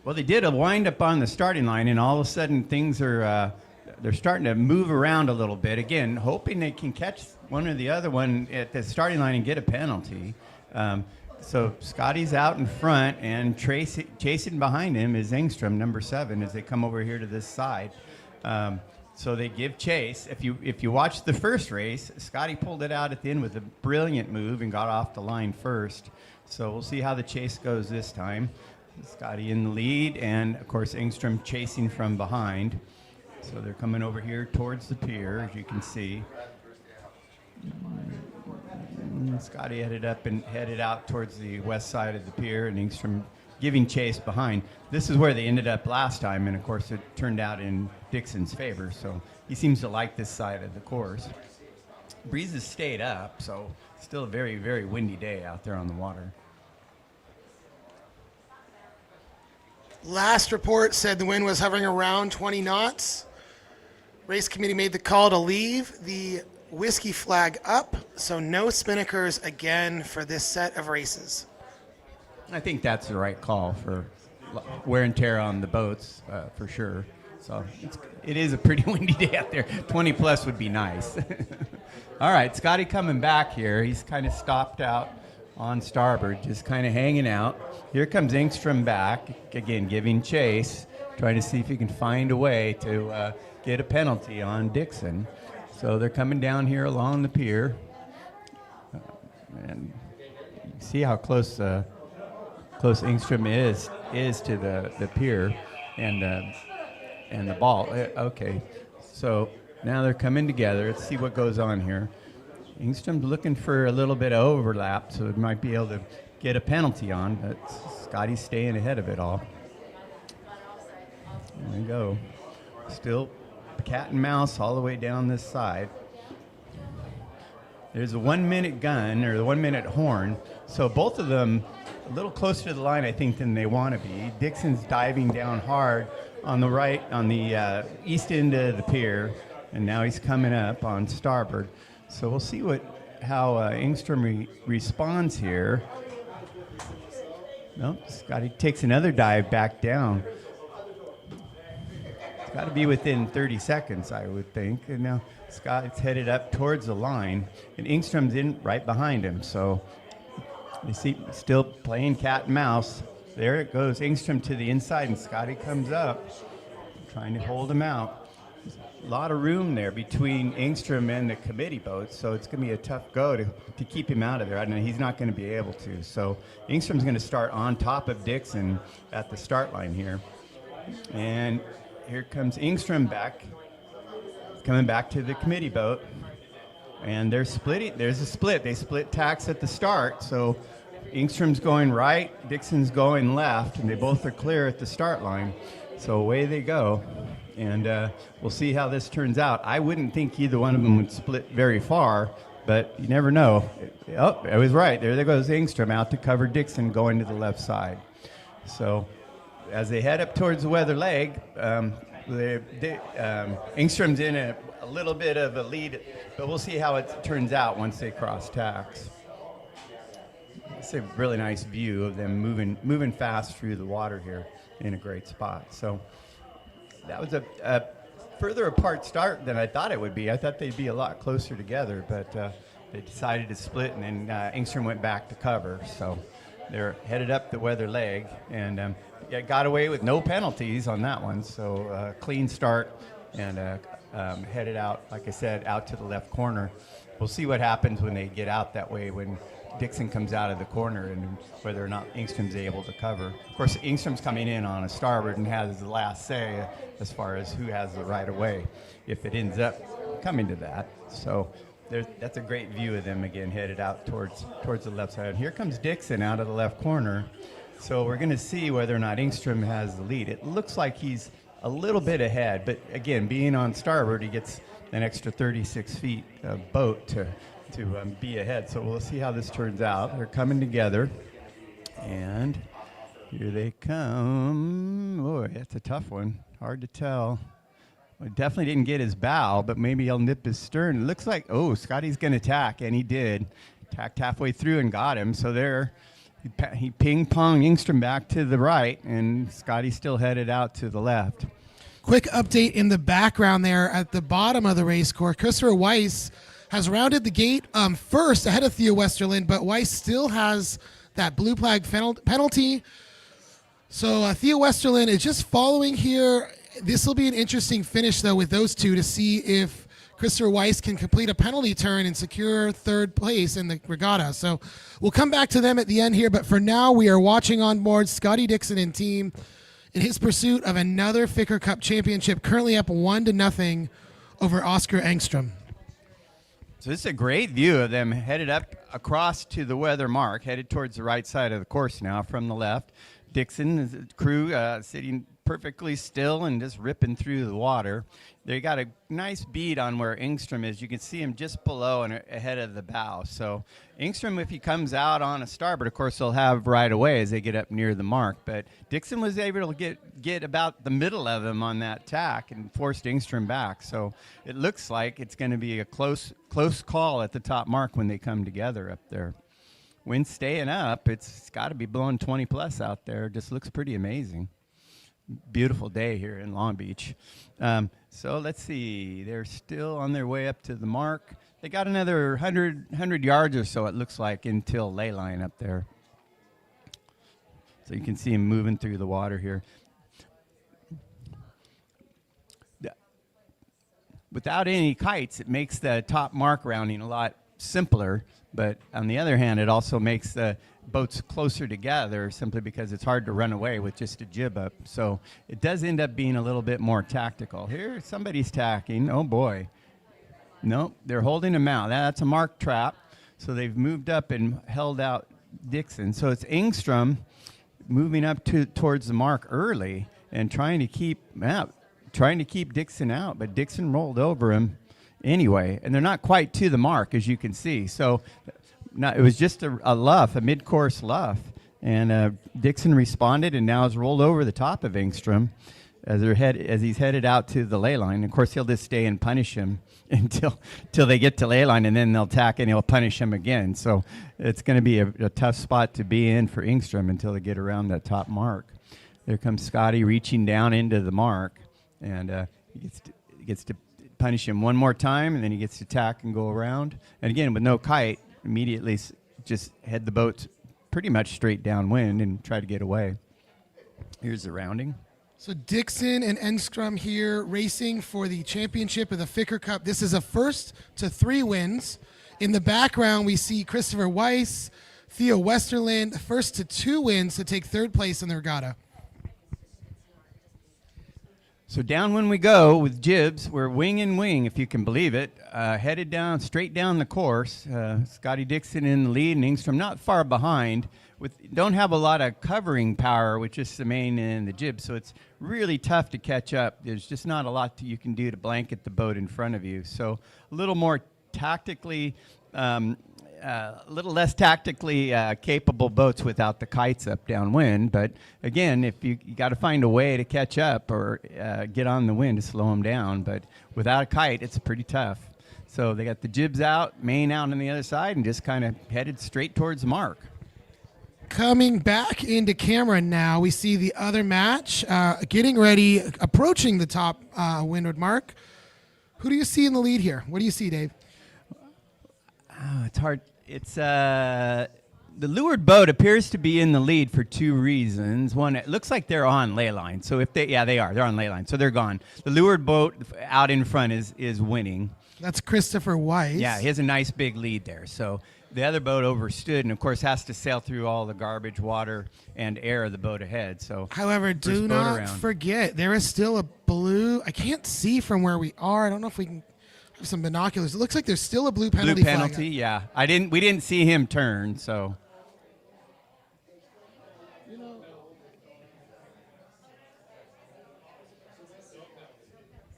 Well, they did a wind-up on the starting line, and all of a sudden things are they're starting to move around a little bit. Again, hoping they can catch one or the other one at the starting line and get a penalty. So Scotty's out in front, and chasing behind him is Engstrom, number 7, as they come over here to this side. So they give chase. If you watch the first race, Scotty pulled it out at the end with a brilliant move and got off the line first. So we'll see how the chase goes this time. Scotty in the lead, and of course Engstrom chasing from behind. So they're coming over here towards the pier, as you can see. Scotty headed out towards the west side of the pier, and Engstrom giving chase behind. This is where they ended up last time, and of course it turned out in Dixon's favor, so he seems to like this side of the course. Breezes stayed up, so still a very, very windy day out there on the water. Last report said the wind was hovering around 20 knots. Race committee made the call to leave the whiskey flag up, so no spinnakers again for this set of races. I think that's the right call for wear and tear on the boats, for sure. So it is a pretty windy day out there. 20 plus would be nice. All right, Scotty coming back here. He's kind of stopped out on starboard, just kind of hanging out. Here comes Engstrom back, again giving chase, trying to see if he can find a way to get a penalty on Dixon. So they're coming down here along the pier. And you see how close Engstrom is to the pier and the ball. Okay, so now they're coming together. Let's see what goes on here. Engstrom's looking for a little bit of overlap, so it might be able to get a penalty on, but Scotty's staying ahead of it all. There we go. Still cat and mouse all the way down this side. There's a 1 minute gun, or the 1 minute horn, so both of them a little closer to the line, I think, than they want to be. Dixon's diving down hard on the right, on the east end of the pier, and now he's coming up on starboard. So we'll see how Engstrom responds here. Nope, Scotty takes another dive back down. It's got to be within 30 seconds, I would think. And now Scott's headed up towards the line, and Engstrom's in right behind him. So you see, still playing cat and mouse. There it goes, Engstrom to the inside, and Scotty comes up, trying to hold him out. A lot of room there between Engstrom and the committee boats, so it's going to be a tough go to keep him out of there. I know he's not going to be able to. So Engstrom's going to start on top of Dixon at the start line here. And here comes Engstrom back. He's coming back to the committee boat. And they're splitting. There's a split. They split tacks at the start. So Engstrom's going right, Dixon's going left, and they both are clear at the start line. So away they go. And we'll see how this turns out. I wouldn't think either one of them would split very far, but you never know. Oh, I was right. There goes Engstrom out to cover Dixon going to the left side. So as they head up towards the weather leg, Engstrom's in a little bit of a lead, but we'll see how it turns out once they cross tacks. It's a really nice view of them moving fast through the water here in a great spot. So that was a further apart start than I thought it would be. I thought they'd be a lot closer together, but they decided to split, and then Engstrom went back to cover. So they're headed up the weather leg, and got away with no penalties on that one. So clean start, and headed out, like I said, out to the left corner. We'll see what happens when they get out that way, when Dixon comes out of the corner, and whether or not Engstrom's able to cover. Of course, Engstrom's coming in on a starboard and has the last say as far as who has the right of way, if it ends up coming to that. So that's a great view of them again, headed out towards the left side. Here comes Dixon out of the left corner. So we're going to see whether or not Engstrom has the lead. It looks like he's a little bit ahead, but again, being on starboard, he gets an extra 36 feet of boat to be ahead. So we'll see how this turns out. They're coming together, and Here they come. Boy, that's a tough one. Hard to tell. Well, definitely didn't get his bow, but maybe he'll nip his stern. It looks like, oh, Scotty's going to attack, and he did. Attacked halfway through and got him. So there, he ping-ponged Engstrom back to the right, and Scotty still headed out to the left. Quick update in the background there at the bottom of the race course. Christopher Weiss has rounded the gate first ahead of Theo Westerlund, but Weiss still has that blue flag penalty. So Theo Westerlund is just following here. This will be an interesting finish, though, with those two to see if Christopher Weiss can complete a penalty turn and secure third place in the regatta. So we'll come back to them at the end here, but for now we are watching on board Scotty Dixon and team in his pursuit of another Ficker Cup championship, currently up 1-0 over Oscar Engstrom. So this is a great view of them headed up across to the weather mark, headed towards the right side of the course now from the left. Dixon, his crew, sitting perfectly still and just ripping through the water. They got a nice bead on where Engstrom is. You can see him just below and ahead of the bow. So Engstrom, if he comes out on a starboard, of course, he'll have right away as they get up near the mark. But Dixon was able to get about the middle of him on that tack and forced Engstrom back. So it looks like it's going to be a close call at the top mark when they come together up there. Wind staying up, it's got to be blowing 20 plus out there. It just looks pretty amazing. Beautiful day here in Long Beach. So let's see, they're still on their way up to the mark. They got another 100 yards or so, it looks like, until ley line up there. So you can see him moving through the water here. Without any kites, it makes the top mark rounding a lot simpler. But on the other hand, it also makes the boats closer together simply because it's hard to run away with just a jib up. So it does end up being a little bit more tactical. Here, somebody's tacking. Oh, boy. Nope, they're holding him out. That's a mark trap. So they've moved up and held out Dixon. So it's Engstrom moving up towards the mark early and trying to keep Dixon out. But Dixon rolled over him anyway, and they're not quite to the mark, as you can see. So it was just a luff, a mid-course luff, and Dixon responded and now has rolled over the top of Engstrom as he's headed out to the ley line. Of course, he'll just stay and punish him until they get to ley line, and then they'll tack and he'll punish him again. So it's going to be a tough spot to be in for Engstrom until they get around that top mark. There comes Scotty reaching down into the mark, and he gets to punish him one more time, and then he gets to tack and go around. And again, with no kite, immediately just head the boat pretty much straight downwind and try to get away. Here's the rounding. So Dixon and Engstrom here racing for the championship of the Ficker Cup. This is a first to 3 wins. In the background, we see Christopher Weiss, Theo Westerlund, first to 2 wins to take third place in the regatta. So downwind we go with jibs. We're wing and wing, if you can believe it. Headed down, straight down the course. Scotty Dixon in the lead and Engstrom not far behind. Don't have a lot of covering power, which is the main and the jib, so it's really tough to catch up. There's just not a lot that you can do to blanket the boat in front of you. So a little more tactically, a little less tactically capable boats without the kites up downwind. But again, if you got to find a way to catch up or get on the wind to slow them down. But without a kite, it's pretty tough. So they got the jibs out, main out on the other side, and just kind of headed straight towards the mark. Coming back into camera now, we see the other match getting ready, approaching the top windward mark. Who do you see in the lead here? What do you see, Dave? Oh, it's hard. It's the leeward boat appears to be in the lead for 2 reasons. One, it looks like they're on ley line. So if they are. They're on ley line. So they're gone. The leeward boat out in front is winning. That's Christopher Weiss. Yeah, he has a nice big lead there. So the other boat overstood and, of course, has to sail through all the garbage, water, and air of the boat ahead. So, however, do not forget, there is still a blue. I can't see from where we are. I don't know if we can have some binoculars. It looks like there's still a blue penalty. Blue penalty, yeah. We didn't see him turn, so.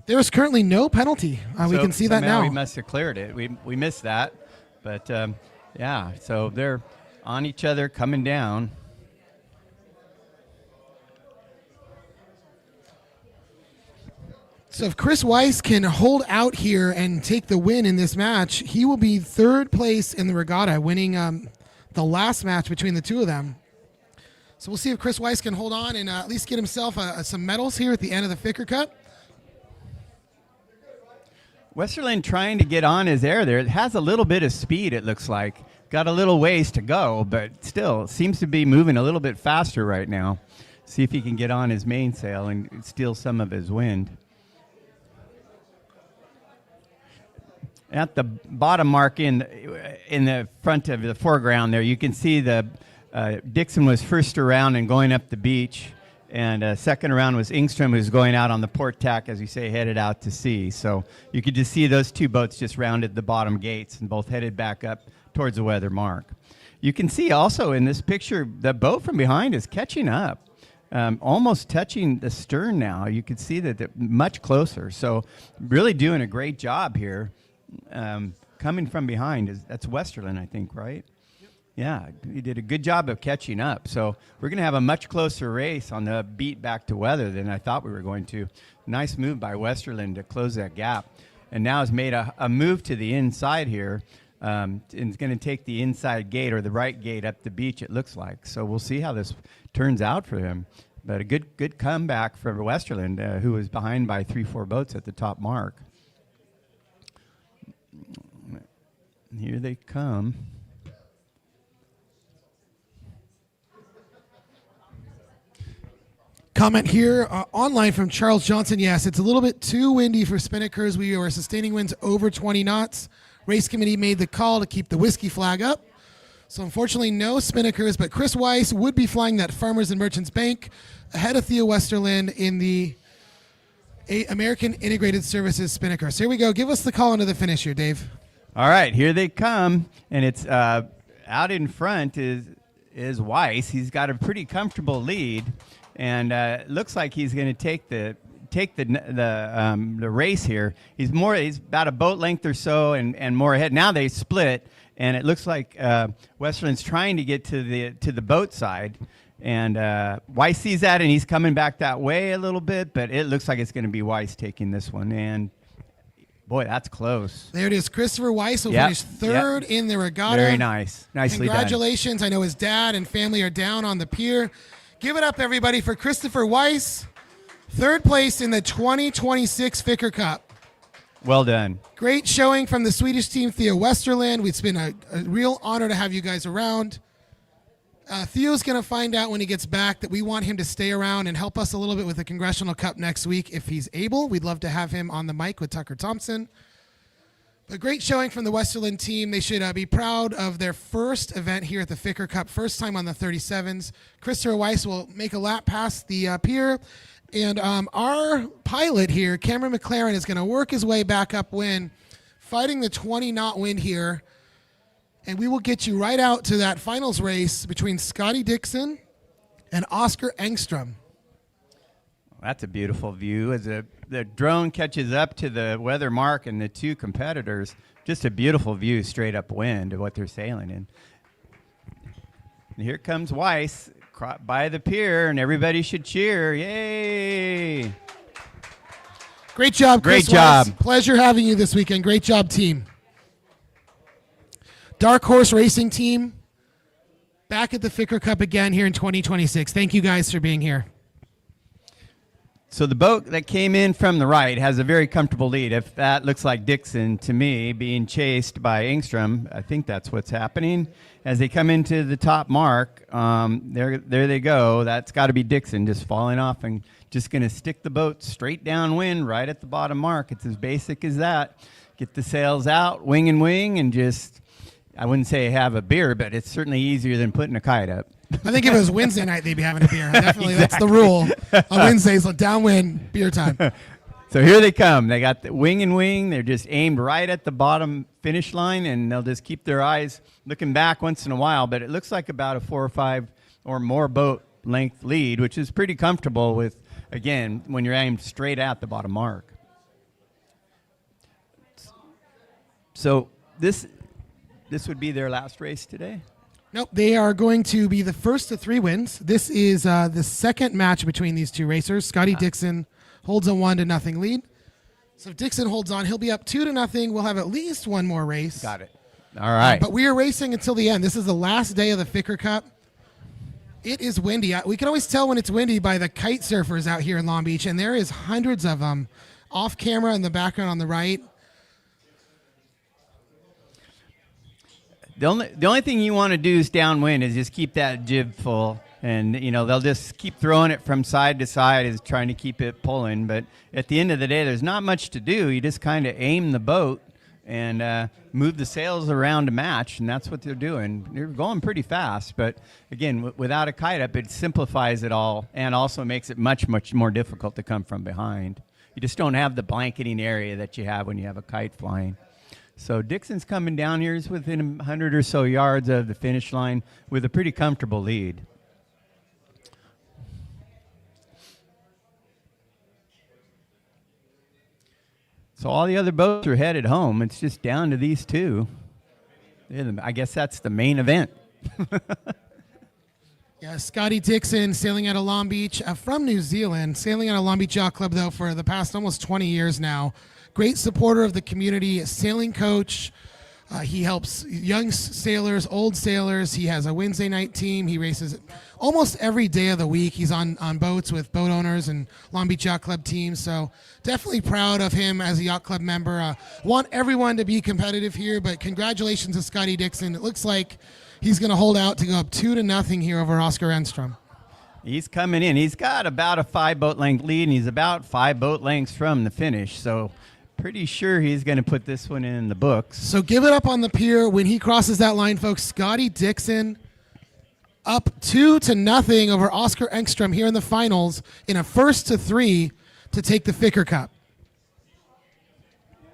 There is currently no penalty. We can see that now. We must have cleared it. We missed that. But, yeah, so they're on each other coming down. So if Chris Weiss can hold out here and take the win in this match, he will be third place in the regatta, winning the last match between the two of them. So we'll see if Chris Weiss can hold on and at least get himself some medals here at the end of the Ficker Cup. Westerland trying to get on his air there. It has a little bit of speed, it looks like. Got a little ways to go, but still seems to be moving a little bit faster right now. See if he can get on his mainsail and steal some of his wind. At the bottom mark in the front of the foreground there, you can see the Dixon was first around and going up the beach, and second around was Engstrom, who's going out on the port tack, as we say, headed out to sea. So you could just see those two boats just rounded the bottom gates and both headed back up towards the weather mark. You can see also in this picture the boat from behind is catching up, almost touching the stern now. You can see that they're much closer. So really doing a great job here. Coming from behind, that's Westerland, I think, right? Yeah, he did a good job of catching up. So we're going to have a much closer race on the beat back to weather than I thought we were going to. Nice move by Westerland to close that gap. And now has made a move to the inside here. And it's going to take the inside gate or the right gate up the beach, it looks like. So we'll see how this turns out for him. But a good comeback from Westerland, who was behind by 3-4 boats at the top mark. Here they come. Comment here online from Charles Johnson. Yes, it's a little bit too windy for spinnakers. We are sustaining winds over 20 knots. Race committee made the call to keep the whiskey flag up. So unfortunately, no spinnakers, but Chris Weiss would be flying that Farmers and Merchants Bank ahead of Theo Westerland in the American Integrated Services spinnaker. So here we go. Give us the call into the finish here, Dave. All right, here they come, and it's out in front is Weiss. He's got a pretty comfortable lead, and it looks like he's going to take the race here. He's about a boat length or so and more ahead. Now they split, and it looks like Westerland's trying to get to the boat side, and Weiss sees that, and he's coming back that way a little bit, but it looks like it's going to be Weiss taking this one, and boy, that's close. There it is. Christopher Weiss will finish third in the regatta. Very nice. Nicely done. Congratulations. I know his dad and family are down on the pier. Give it up, everybody, for Christopher Weiss. Third place in the 2026 Ficker Cup. Well done. Great showing from the Swedish team, Theo Westerland. It's been a real honor to have you guys around. Theo's going to find out when he gets back that we want him to stay around and help us a little bit with the Congressional Cup next week if he's able. We'd love to have him on the mic with Tucker Thompson. A great showing from the Westerland team. They should be proud of their first event here at the Ficker Cup, first time on the 37s. Christopher Weiss will make a lap past the pier. And our pilot here, Cameron McLaren, is going to work his way back upwind, fighting the 20-knot wind here. And we will get you right out to that finals race between Scotty Dixon and Oscar Engstrom. That's a beautiful view as the drone catches up to the weather mark and the two competitors. Just a beautiful view straight upwind of what they're sailing in. And here comes Weiss by the pier, and everybody should cheer. Yay! Great job, Chris. Great job. Weiss. Pleasure having you this weekend. Great job, team. Dark Horse Racing Team, back at the Ficker Cup again here in 2026. Thank you guys for being here. So the boat that came in from the right has a very comfortable lead. If that looks like Dixon to me being chased by Engstrom, I think that's what's happening. As they come into the top mark, there they go. That's got to be Dixon just falling off and just going to stick the boat straight downwind right at the bottom mark. It's as basic as that. Get the sails out, wing and just, I wouldn't say have a beer, but it's certainly easier than putting a kite up. I think if it was Wednesday night, they'd be having a beer. Definitely, That's the rule. On Wednesdays, downwind, beer time. So here they come. They got the wing. They're just aimed right at the bottom finish line, and they'll just keep their eyes looking back once in a while. But it looks like about a 4 or 5 or more boat length lead, which is pretty comfortable with, again, when you're aimed straight at the bottom mark. So this would be their last race today? Nope, they are going to be the first of 3 wins. This is the second match between these two racers. Scotty Dixon holds a 1-0 lead. So if Dixon holds on, he'll be up 2-0. We'll have at least one more race. Got it. All right. But we are racing until the end. This is the last day of the Ficker Cup. It is windy. We can always tell when it's windy by the kite surfers out here in Long Beach, and there is hundreds of them off camera in the background on the right. The only thing you want to do is downwind is just keep that jib full. And, you know, they'll just keep throwing it from side to side as trying to keep it pulling. But at the end of the day, there's not much to do. You just kind of aim the boat and move the sails around to match, and that's what they're doing. They're going pretty fast. But, again, without a kite up, it simplifies it all and also makes it much, much more difficult to come from behind. You just don't have the blanketing area that you have when you have a kite flying. So Dixon's coming down here. He's within 100 or so yards of the finish line with a pretty comfortable lead. So all the other boats are headed home. It's just down to these two. I guess that's the main event. Yeah, Scotty Dixon sailing out of Long Beach from New Zealand, sailing out of Long Beach Yacht Club, though, for the past almost 20 years now. Great supporter of the community, a sailing coach. He helps young sailors, old sailors. He has a Wednesday night team. He races almost every day of the week. He's on boats with boat owners and Long Beach Yacht Club teams. So definitely proud of him as a Yacht Club member. Want everyone to be competitive here, but congratulations to Scotty Dixon. It looks like he's going to hold out to go up 2-0 here over Oscar Enstrom. He's coming in. He's got about a 5 boat length lead, and he's about 5 boat lengths from the finish. So pretty sure he's going to put this one in the books. So give it up on the pier when he crosses that line, folks. Scotty Dixon up 2-0 over Oscar Engstrom here in the finals in a 1-3 to take the Ficker Cup.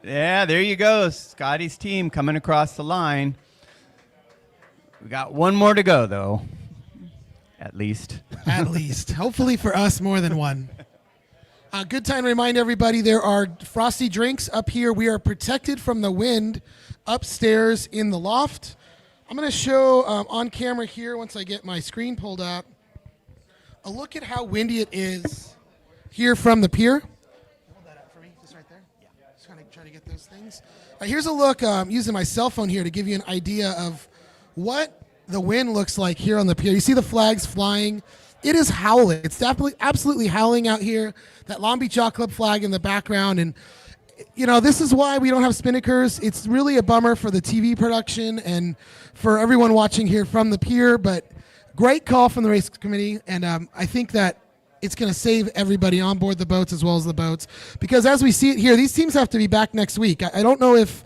Yeah, there you go. Scotty's team coming across the line. We got one more to go, though. At least. At least. Hopefully for us, more than one. Good time to remind everybody there are frosty drinks up here. We are protected from the wind upstairs in the loft. I'm going to show on camera here, once I get my screen pulled up, a look at how windy it is here from the pier. Hold that up for me, just right there. Yeah. Just kind of try to get those things. Here's a look using my cell phone here to give you an idea of what the wind looks like here on the pier. You see the flags flying. It is howling. It's definitely absolutely howling out here. That Long Beach Yacht Club flag in the background. And, you know, this is why we don't have spinnakers. It's really a bummer for the TV production and for everyone watching here from the pier. But great call from the race committee. And I think that it's going to save everybody on board the boats as well as the boats. Because as we see it here, these teams have to be back next week. I don't know if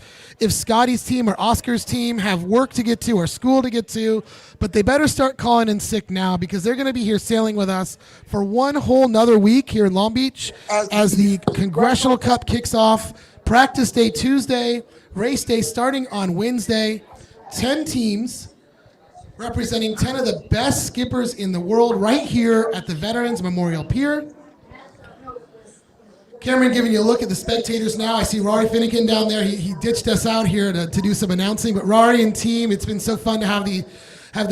Scotty's team or Oscar's team have work to get to or school to get to, but they better start calling in sick now because they're going to be here sailing with us for one whole nother week here in Long Beach as the Congressional Cup kicks off. Practice day Tuesday, race day starting on Wednesday. 10 teams representing 10 of the best skippers in the world right here at the Veterans Memorial Pier. Cameron giving you a look at the spectators now. I see Rory Finnegan down there. He ditched us out here to do some announcing. But Rory and team, it's been so fun to have the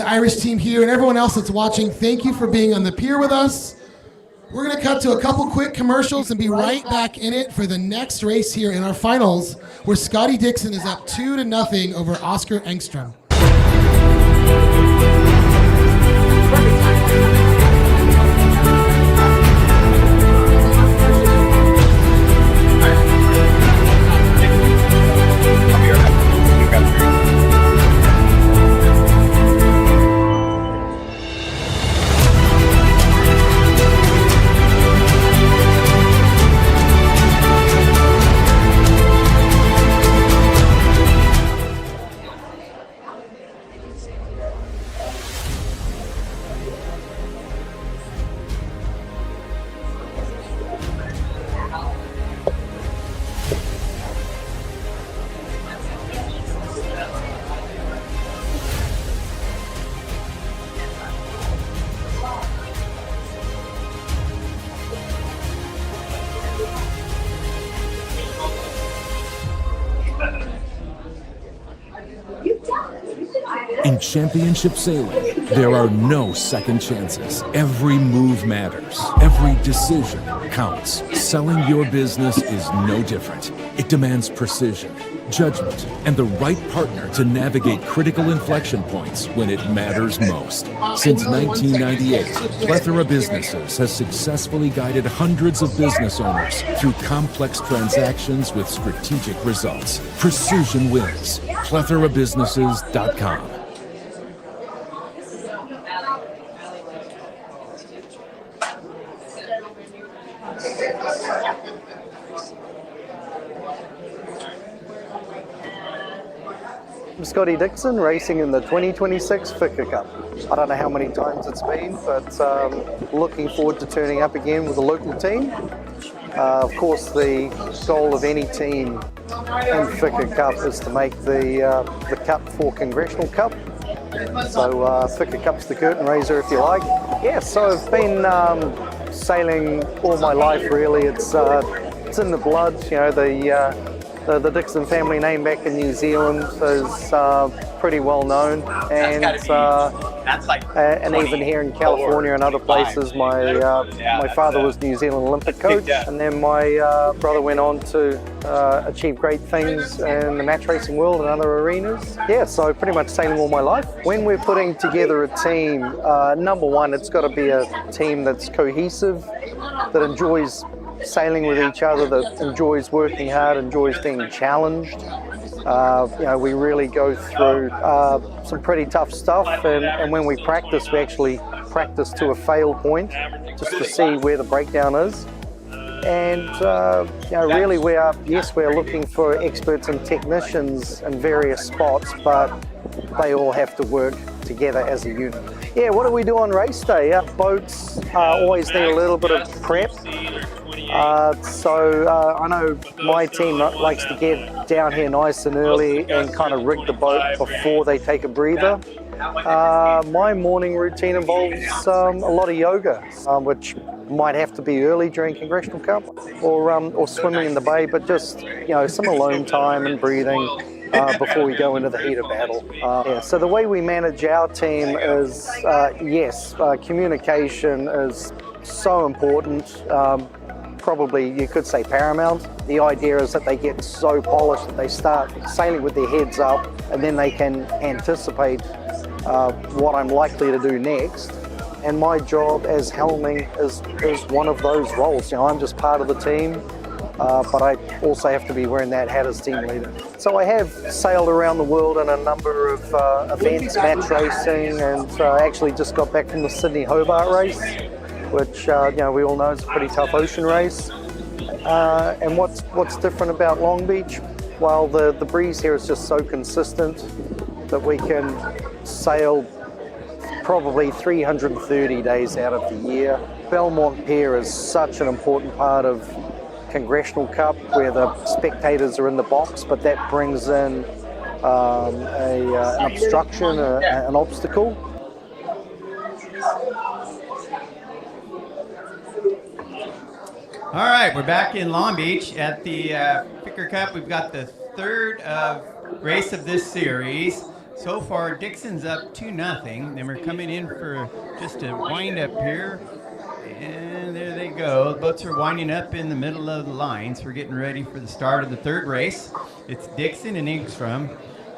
Irish team here. And everyone else that's watching, thank you for being on the pier with us. We're going to cut to a couple quick commercials and be right back in it for the next race here in our finals, where Scotty Dixon is up 2-0 over Oscar Engstrom. In championship sailing, there are no second chances. Every move matters. Every decision counts. Selling your business is no different. It demands precision, judgment, and the right partner to navigate critical inflection points when it matters most. Since 1998, Plethora Businesses has successfully guided hundreds of business owners through complex transactions with strategic results. Precision wins. PlethораBusinesses.com. I'm Scotty Dixon, racing in the 2026 Ficker Cup. I don't know how many times it's been, but looking forward to turning up again with a local team. Of course, the goal of any team in Ficker Cup is to make the cup for Congressional Cup. So Ficker Cup's the curtain raiser, if you like. Yeah, so I've been sailing all my life, really. It's in the blood, you know. The Dixon family name back in New Zealand is pretty well known, and even here in California and other places, my father was New Zealand Olympic coach, and then my brother went on to achieve great things in the match racing world and other arenas. Yeah, so pretty much sailing all my life. When we're putting together a team, number one, it's got to be a team that's cohesive, that enjoys sailing with each other, that enjoys working hard, enjoys being challenged. You know, we really go through some pretty tough stuff, and when we actually practice to a fail point just to see where the breakdown is. And you know, really we're looking for experts and technicians in various spots, but they all have to work together as a unit. Yeah, what do we do on race day? Boats always need a little bit of prep. I know my team likes to get down here nice and early and kind of rig the boat before they take a breather. My morning routine involves a lot of yoga, which might have to be early during Congressional Cup, or swimming in the bay, but just, you know, some alone time and breathing before we go into the heat of battle. Yeah, so the way we manage our team is, communication is so important. Probably you could say paramount. The idea is that they get so polished that they start sailing with their heads up, and then they can anticipate what I'm likely to do next. And my job as helming is one of those roles. You know, I'm just part of the team, but I also have to be wearing that hat as team leader. So I have sailed around the world in a number of events, match racing, and actually just got back from the Sydney Hobart race, which you know, we all know is a pretty tough ocean race. And what's different about Long Beach? Well, the breeze here is just so consistent that we can sail probably 330 days out of the year. Belmont Pier is such an important part of Congressional Cup, where the spectators are in the box, but that brings in an obstruction, an obstacle. All right, we're back in Long Beach at the Ficker Cup. We've got the third race of this series. So far, Dixon's up 2-0. Then we're coming in for just a wind up here. And there they go. The boats are winding up in the middle of the lines. We're getting ready for the start of the third race. It's Dixon and Engstrom.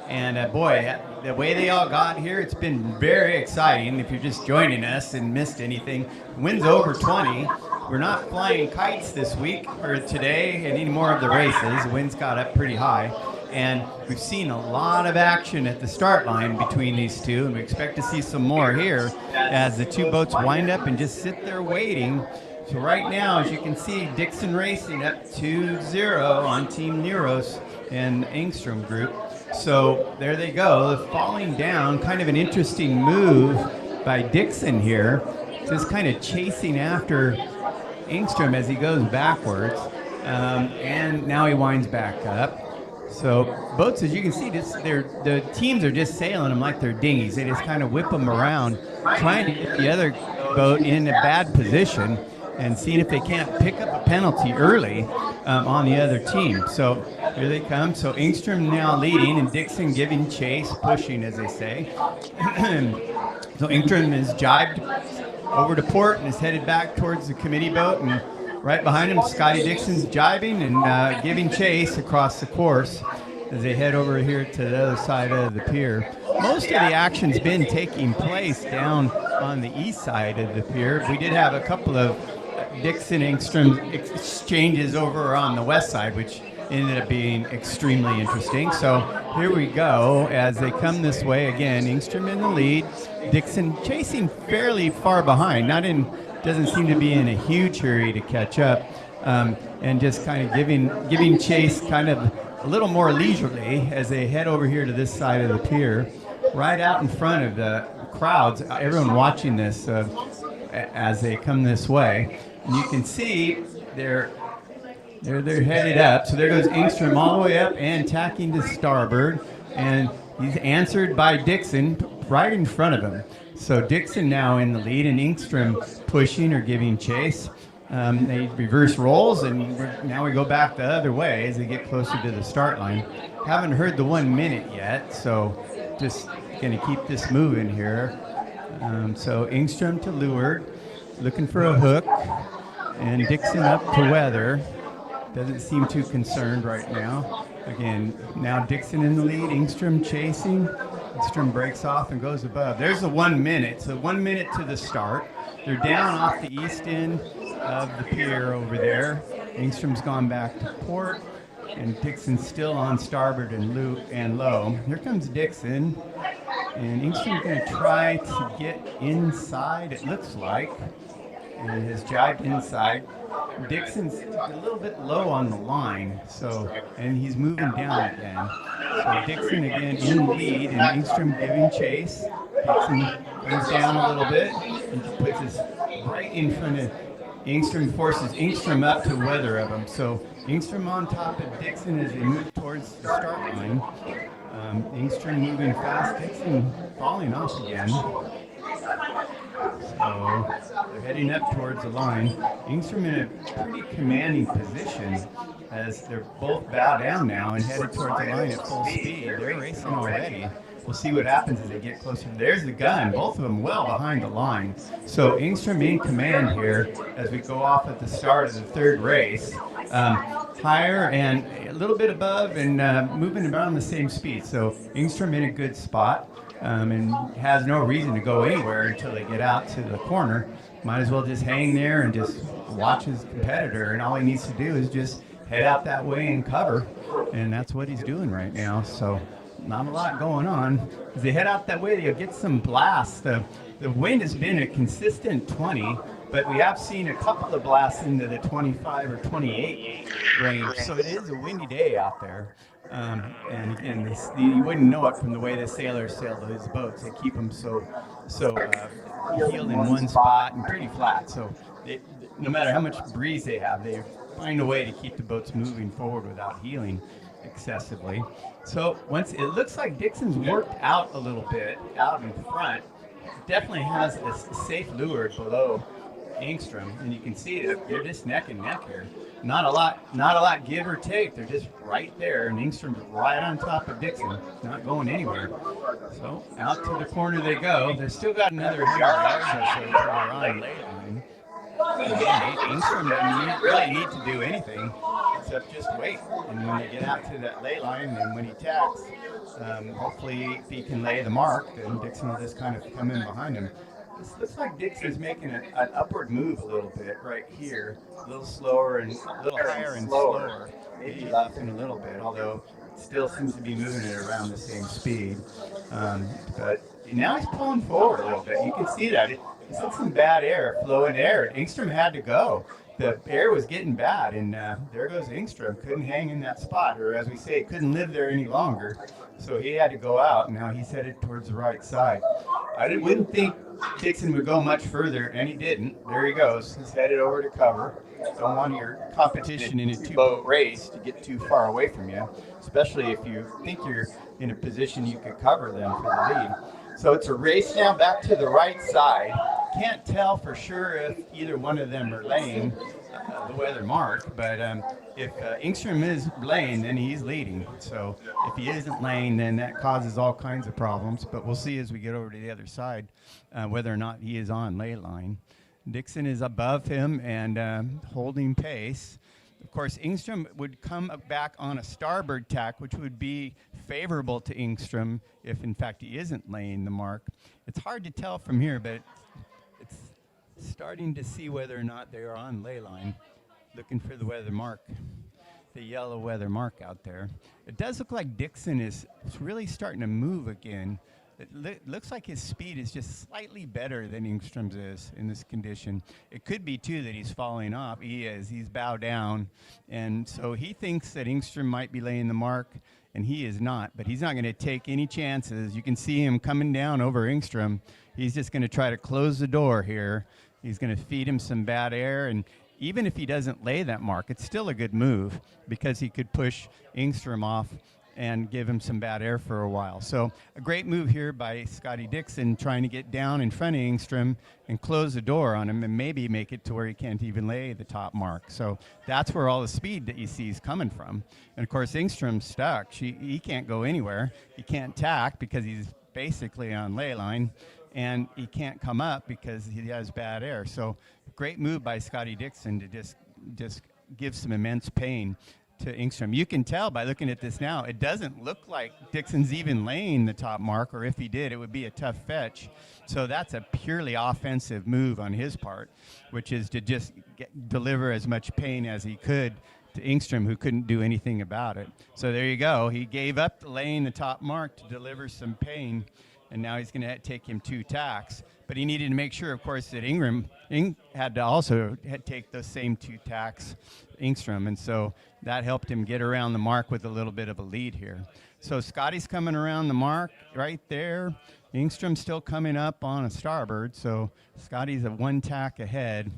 And boy, the way they all got here, it's been very exciting. If you're just joining us and missed anything, wind's over 20. We're not flying kites this week or today and any more of the races. The wind's got up pretty high. And we've seen a lot of action at the start line between these two, and we expect to see some more here as the two boats wind up and just sit there waiting. So right now, as you can see, Dixon Racing up 2-0 on Team Neros and Engstrom group. So there they go, falling down, kind of an interesting move by Dixon here, just kind of chasing after Engstrom as he goes backwards, and now he winds back up. So boats, as you can see, the teams are just sailing them like they're dinghies. They just kind of whip them around, trying to get the other boat in a bad position and seeing if they can't pick up a penalty early on the other team. So here they come. So Engstrom now leading and Dixon giving chase, pushing, as they say. So Engstrom is jibed over to port and is headed back towards the committee boat, and right behind him, Scotty Dixon's jibing and giving chase across the course as they head over here to the other side of the pier. Most of the action's been taking place down on the east side of the pier. We did have a couple of Dixon-Engstrom exchanges over on the west side, which ended up being extremely interesting. So here we go as they come this way again. Engstrom in the lead, Dixon chasing fairly far behind. Doesn't seem to be in a huge hurry to catch up, and just kind of giving chase kind of a little more leisurely as they head over here to this side of the pier, right out in front of the crowds. Everyone watching this as they come this way, and you can see they're headed up. So there goes Engstrom all the way up and tacking to starboard, and he's answered by Dixon right in front of him. So Dixon now in the lead, and Engstrom pushing or giving chase. They reverse rolls, and now we go back the other way as they get closer to the start line. Haven't heard the 1 minute yet, so just going to keep this moving here. So Engstrom to leeward, looking for a hook, and Dixon up to weather. Doesn't seem too concerned right now. Again, now Dixon in the lead, Engstrom chasing. Engstrom breaks off and goes above. There's the 1 minute, so 1 minute to the start. They're down off the east end of the pier over there. Engstrom's gone back to port, and Dixon's still on starboard and low. Here comes Dixon, and Engstrom's going to try to get inside, it looks like, and has jibed inside. Dixon's a little bit low on the line, and he's moving down again. So Dixon again in the lead, and Engstrom giving chase. Dixon goes down a little bit and puts his right in front of Engstrom, forces Engstrom up to weather of him. So Engstrom on top of Dixon as they move towards the start line. Engstrom moving fast, Dixon falling off again. So they're heading up towards the line. Engstrom in a pretty commanding position as they're both bow down now and headed towards the line at full speed. They're racing already. We'll see what happens as they get closer. There's the gun, both of them well behind the line. So Engstrom in command here as we go off at the start of the third race. Higher and a little bit above and moving around the same speed. So Engstrom in a good spot. And has no reason to go anywhere until they get out to the corner. Might as well just hang there and just watch his competitor, and all he needs to do is just head out that way and cover, and that's what he's doing right now. So not a lot going on. As they head out that way, they'll get some blasts. The wind has been a consistent 20, but we have seen a couple of blasts into the 25 or 28 range, so it is a windy day out there. And again, you wouldn't know it from the way the sailors sail those boats. They keep them so heeled in one spot and pretty flat. So no matter how much breeze they have, they find a way to keep the boats moving forward without heeling excessively. So once it looks like Dixon's worked out a little bit out in front, definitely has a safe leeward below Engstrom, and you can see that they're just neck and neck here. Not a lot give or take. They're just right there, and Engstrom's right on top of Dixon, not going anywhere. So out to the corner they go. They've still got another 100 yards or so to their on late line. Again, Engstrom doesn't really need to do anything except just wait. And when they get out to that lay line, and when he tacks, hopefully if he can lay the mark, then Dixon will just kind of come in behind him. This looks like Dixon's making an upward move a little bit right here, a little slower and a little higher and slower, maybe laughing a little bit, although it still seems to be moving it around the same speed. But now he's pulling forward a little bit. You can see that. He's had some bad air, flowing air. Engstrom had to go. The air was getting bad, and there goes Engstrom. Couldn't hang in that spot, or as we say, couldn't live there any longer. So he had to go out, and now he's headed towards the right side. I wouldn't think Dixon would go much further, and he didn't. There he goes. He's headed over to cover. Don't want your competition in a two-boat race to get too far away from you, especially if you think you're in a position you could cover them for the lead. So it's a race now back to the right side. Can't tell for sure if either one of them are laying the weather mark, but if Engstrom is laying, then he's leading. So if he isn't laying, then that causes all kinds of problems. But we'll see as we get over to the other side whether or not he is on lay line. Dixon is above him and holding pace. Of course, Engstrom would come back on a starboard tack, which would be favorable to Engstrom if, in fact, he isn't laying the mark. It's hard to tell from here, but it's starting to see whether or not they are on ley line, looking for the weather mark, the yellow weather mark out there. It does look like Dixon is really starting to move again. It looks like his speed is just slightly better than Engstrom's is in this condition. It could be, too, that he's falling off. He is. He's bowed down. And so he thinks that Engstrom might be laying the mark, and he is not. But he's not going to take any chances. You can see him coming down over Engstrom. He's just going to try to close the door here. He's going to feed him some bad air. And even if he doesn't lay that mark, it's still a good move because he could push Engstrom off and give him some bad air for a while. So a great move here by Scotty Dixon, trying to get down in front of Engstrom and close the door on him and maybe make it to where he can't even lay the top mark. So that's where all the speed that you see is coming from. And of course, Engstrom's stuck. He can't go anywhere. He can't tack because he's basically on ley line, and he can't come up because he has bad air. So great move by Scotty Dixon to just give some immense pain to Engstrom. You can tell by looking at this now, it doesn't look like Dixon's even laying the top mark, or if he did, it would be a tough fetch. So that's a purely offensive move on his part, which is to just deliver as much pain as he could to Engstrom, who couldn't do anything about it. So there you go. He gave up laying the top mark to deliver some pain, and now he's going to take him 2 tacks. But he needed to make sure, of course, that Ing had to also take those same 2 tacks, Engstrom, and so that helped him get around the mark with a little bit of a lead here. So Scotty's coming around the mark right there. Engstrom's still coming up on a starboard, so Scotty's a 1 tack ahead,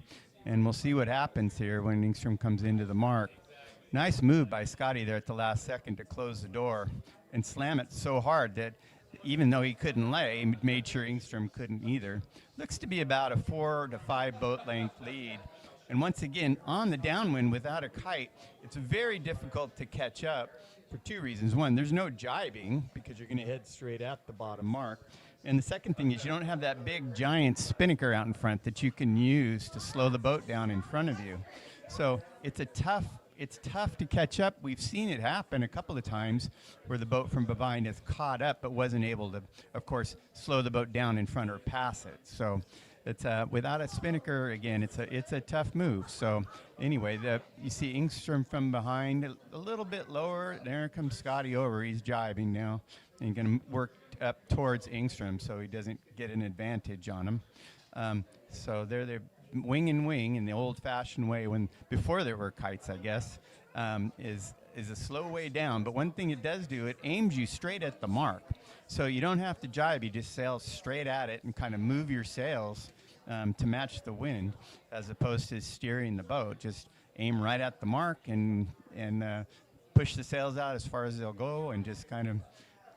and we'll see what happens here when Engstrom comes into the mark. Nice move by Scotty there at the last second to close the door and slam it so hard that even though he couldn't lay, he made sure Engstrom couldn't either. Looks to be about a 4 to 5 boat length lead. And once again, on the downwind without a kite, it's very difficult to catch up for 2 reasons. One, there's no jibing because you're going to head straight at the bottom mark. And the second thing is you don't have that big giant spinnaker out in front that you can use to slow the boat down in front of you. So it's tough to catch up. We've seen it happen a couple of times where the boat from behind has caught up but wasn't able to, of course, slow the boat down in front or pass it. So it's without a spinnaker, again, it's a tough move. So anyway, you see Engstrom from behind a little bit lower. There comes Scotty over. He's jibing now and going to work up towards Engstrom so he doesn't get an advantage on him. So they're wing and wing in the old-fashioned way, when before there were kites, I guess, is a slow way down. But one thing it does do, it aims you straight at the mark. So you don't have to jibe, you just sail straight at it and kind of move your sails to match the wind, as opposed to steering the boat. Just aim right at the mark and push the sails out as far as they'll go and just kind of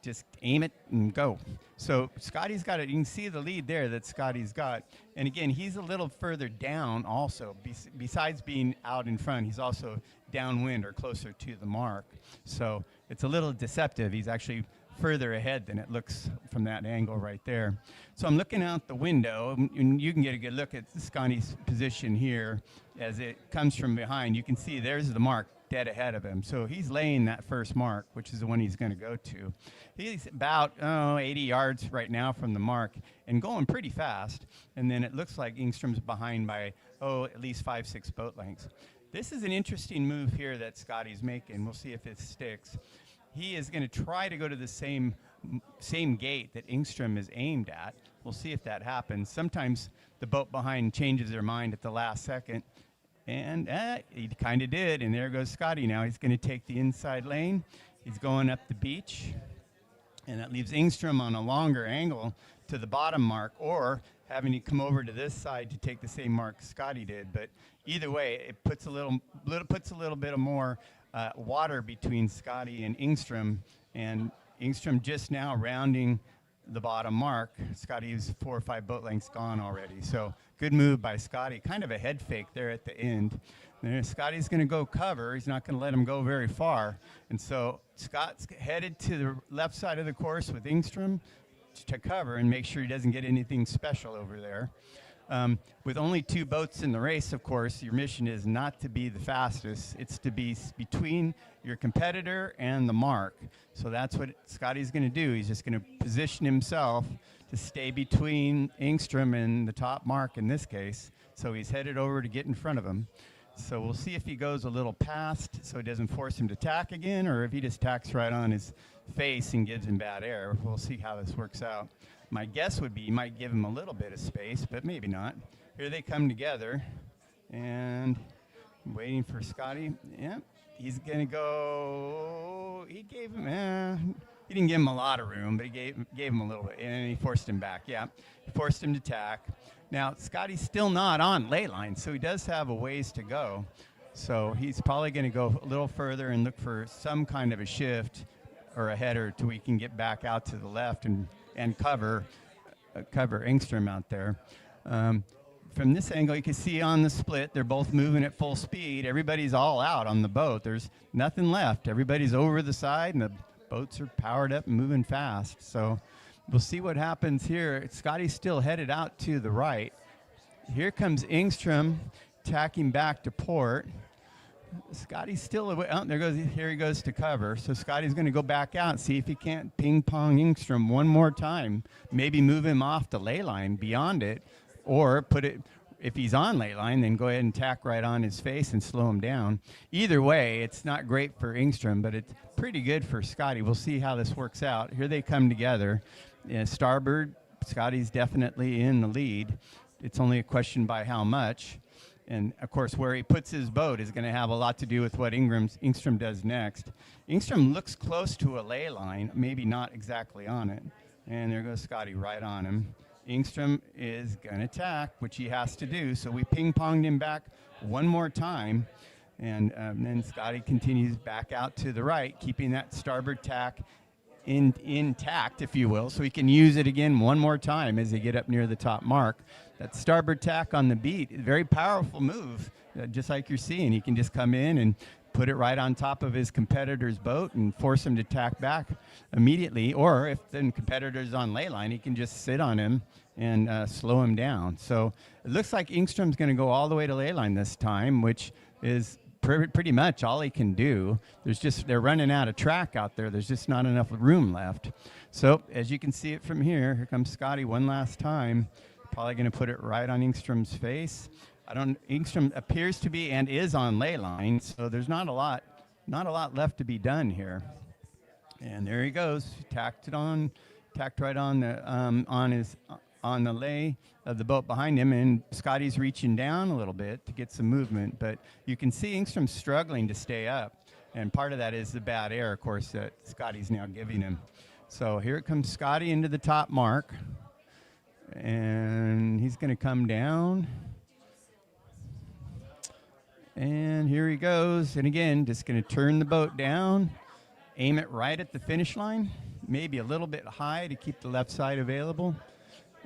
just aim it and go. So Scotty's got it. You can see the lead there that Scotty's got. And again, he's a little further down also. Besides being out in front, he's also downwind or closer to the mark. So it's a little deceptive. He's actually further ahead than it looks from that angle right there. So I'm looking out the window, and you can get a good look at Scotty's position here as it comes from behind. You can see there's the mark dead ahead of him. So he's laying that first mark, which is the one he's going to go to. He's about 80 yards right now from the mark and going pretty fast. And then it looks like Engstrom's behind by, at least 5-6 boat lengths. This is an interesting move here that Scotty's making. We'll see if it sticks. He is going to try to go to the same gate that Engstrom is aimed at. We'll see if that happens. Sometimes the boat behind changes their mind at the last second. And he kind of did, and there goes Scotty now. He's going to take the inside lane. He's going up the beach, and that leaves Engstrom on a longer angle to the bottom mark, or having to come over to this side to take the same mark Scotty did. But either way, it puts a little bit of more water between Scotty and Engstrom just now rounding the bottom mark. Scotty's 4 or 5 boat lengths gone already. So good move by Scotty. Kind of a head fake there at the end. There, Scotty's going to go cover. He's not going to let him go very far. And so Scott's headed to the left side of the course with Engstrom to cover and make sure he doesn't get anything special over there. With only 2 boats in the race, of course, your mission is not to be the fastest. It's to be between your competitor and the mark. So that's what Scotty's going to do. He's just going to position himself to stay between Engstrom and the top mark in this case. So he's headed over to get in front of him. So we'll see if he goes a little past so it doesn't force him to tack again, or if he just tacks right on his face and gives him bad air. We'll see how this works out. My guess would be you might give him a little bit of space, but maybe not. Here they come together, and I'm waiting for Scotty. Yep, he's going to go. He gave him, he didn't give him a lot of room, but he gave him a little bit, and he forced him back. Yeah, he forced him to tack. Now, Scotty's still not on lay line, so he does have a ways to go. So he's probably going to go a little further and look for some kind of a shift or a header till we can get back out to the left and cover Engstrom out there. From this angle, you can see on the split, they're both moving at full speed. Everybody's all out on the boat. There's nothing left. Everybody's over the side, and the boats are powered up and moving fast. So we'll see what happens here. Scotty's still headed out to the right. Here comes Engstrom tacking back to port. Scotty's still away. Oh, here he goes to cover. So Scotty's going to go back out and see if he can't ping-pong Engstrom one more time. Maybe move him off the lay line beyond it, or put it, if he's on lay line, then go ahead and tack right on his face and slow him down. Either way, it's not great for Engstrom, but it's pretty good for Scotty. We'll see how this works out. Here they come together. Starboard, Scotty's definitely in the lead. It's only a question by how much. And, of course, where he puts his boat is going to have a lot to do with what Engstrom does next. Engstrom looks close to a lay line, maybe not exactly on it. And there goes Scotty right on him. Engstrom is going to tack, which he has to do. So we ping-ponged him back one more time. And then Scotty continues back out to the right, keeping that starboard tack intact, if you will, so he can use it again one more time as they get up near the top mark. That starboard tack on the beat, very powerful move, just like you're seeing. He can just come in and put it right on top of his competitor's boat and force him to tack back immediately. Or if the competitor's on lay line, he can just sit on him and slow him down. So it looks like Engstrom's going to go all the way to lay line this time, which is pretty much all he can do. They're running out of track out there. There's just not enough room left. So as you can see it from here comes Scotty one last time. Probably going to put it right on Engstrom's face. Engstrom appears to be and is on lay line, so there's not a lot left to be done here. And there he goes, tacked right on the lay of the boat behind him, and Scotty's reaching down a little bit to get some movement, but you can see Engstrom's struggling to stay up, and part of that is the bad air, of course, that Scotty's now giving him. So here comes Scotty into the top mark, and he's going to come down, and here he goes, and again, just going to turn the boat down, aim it right at the finish line, maybe a little bit high to keep the left side available,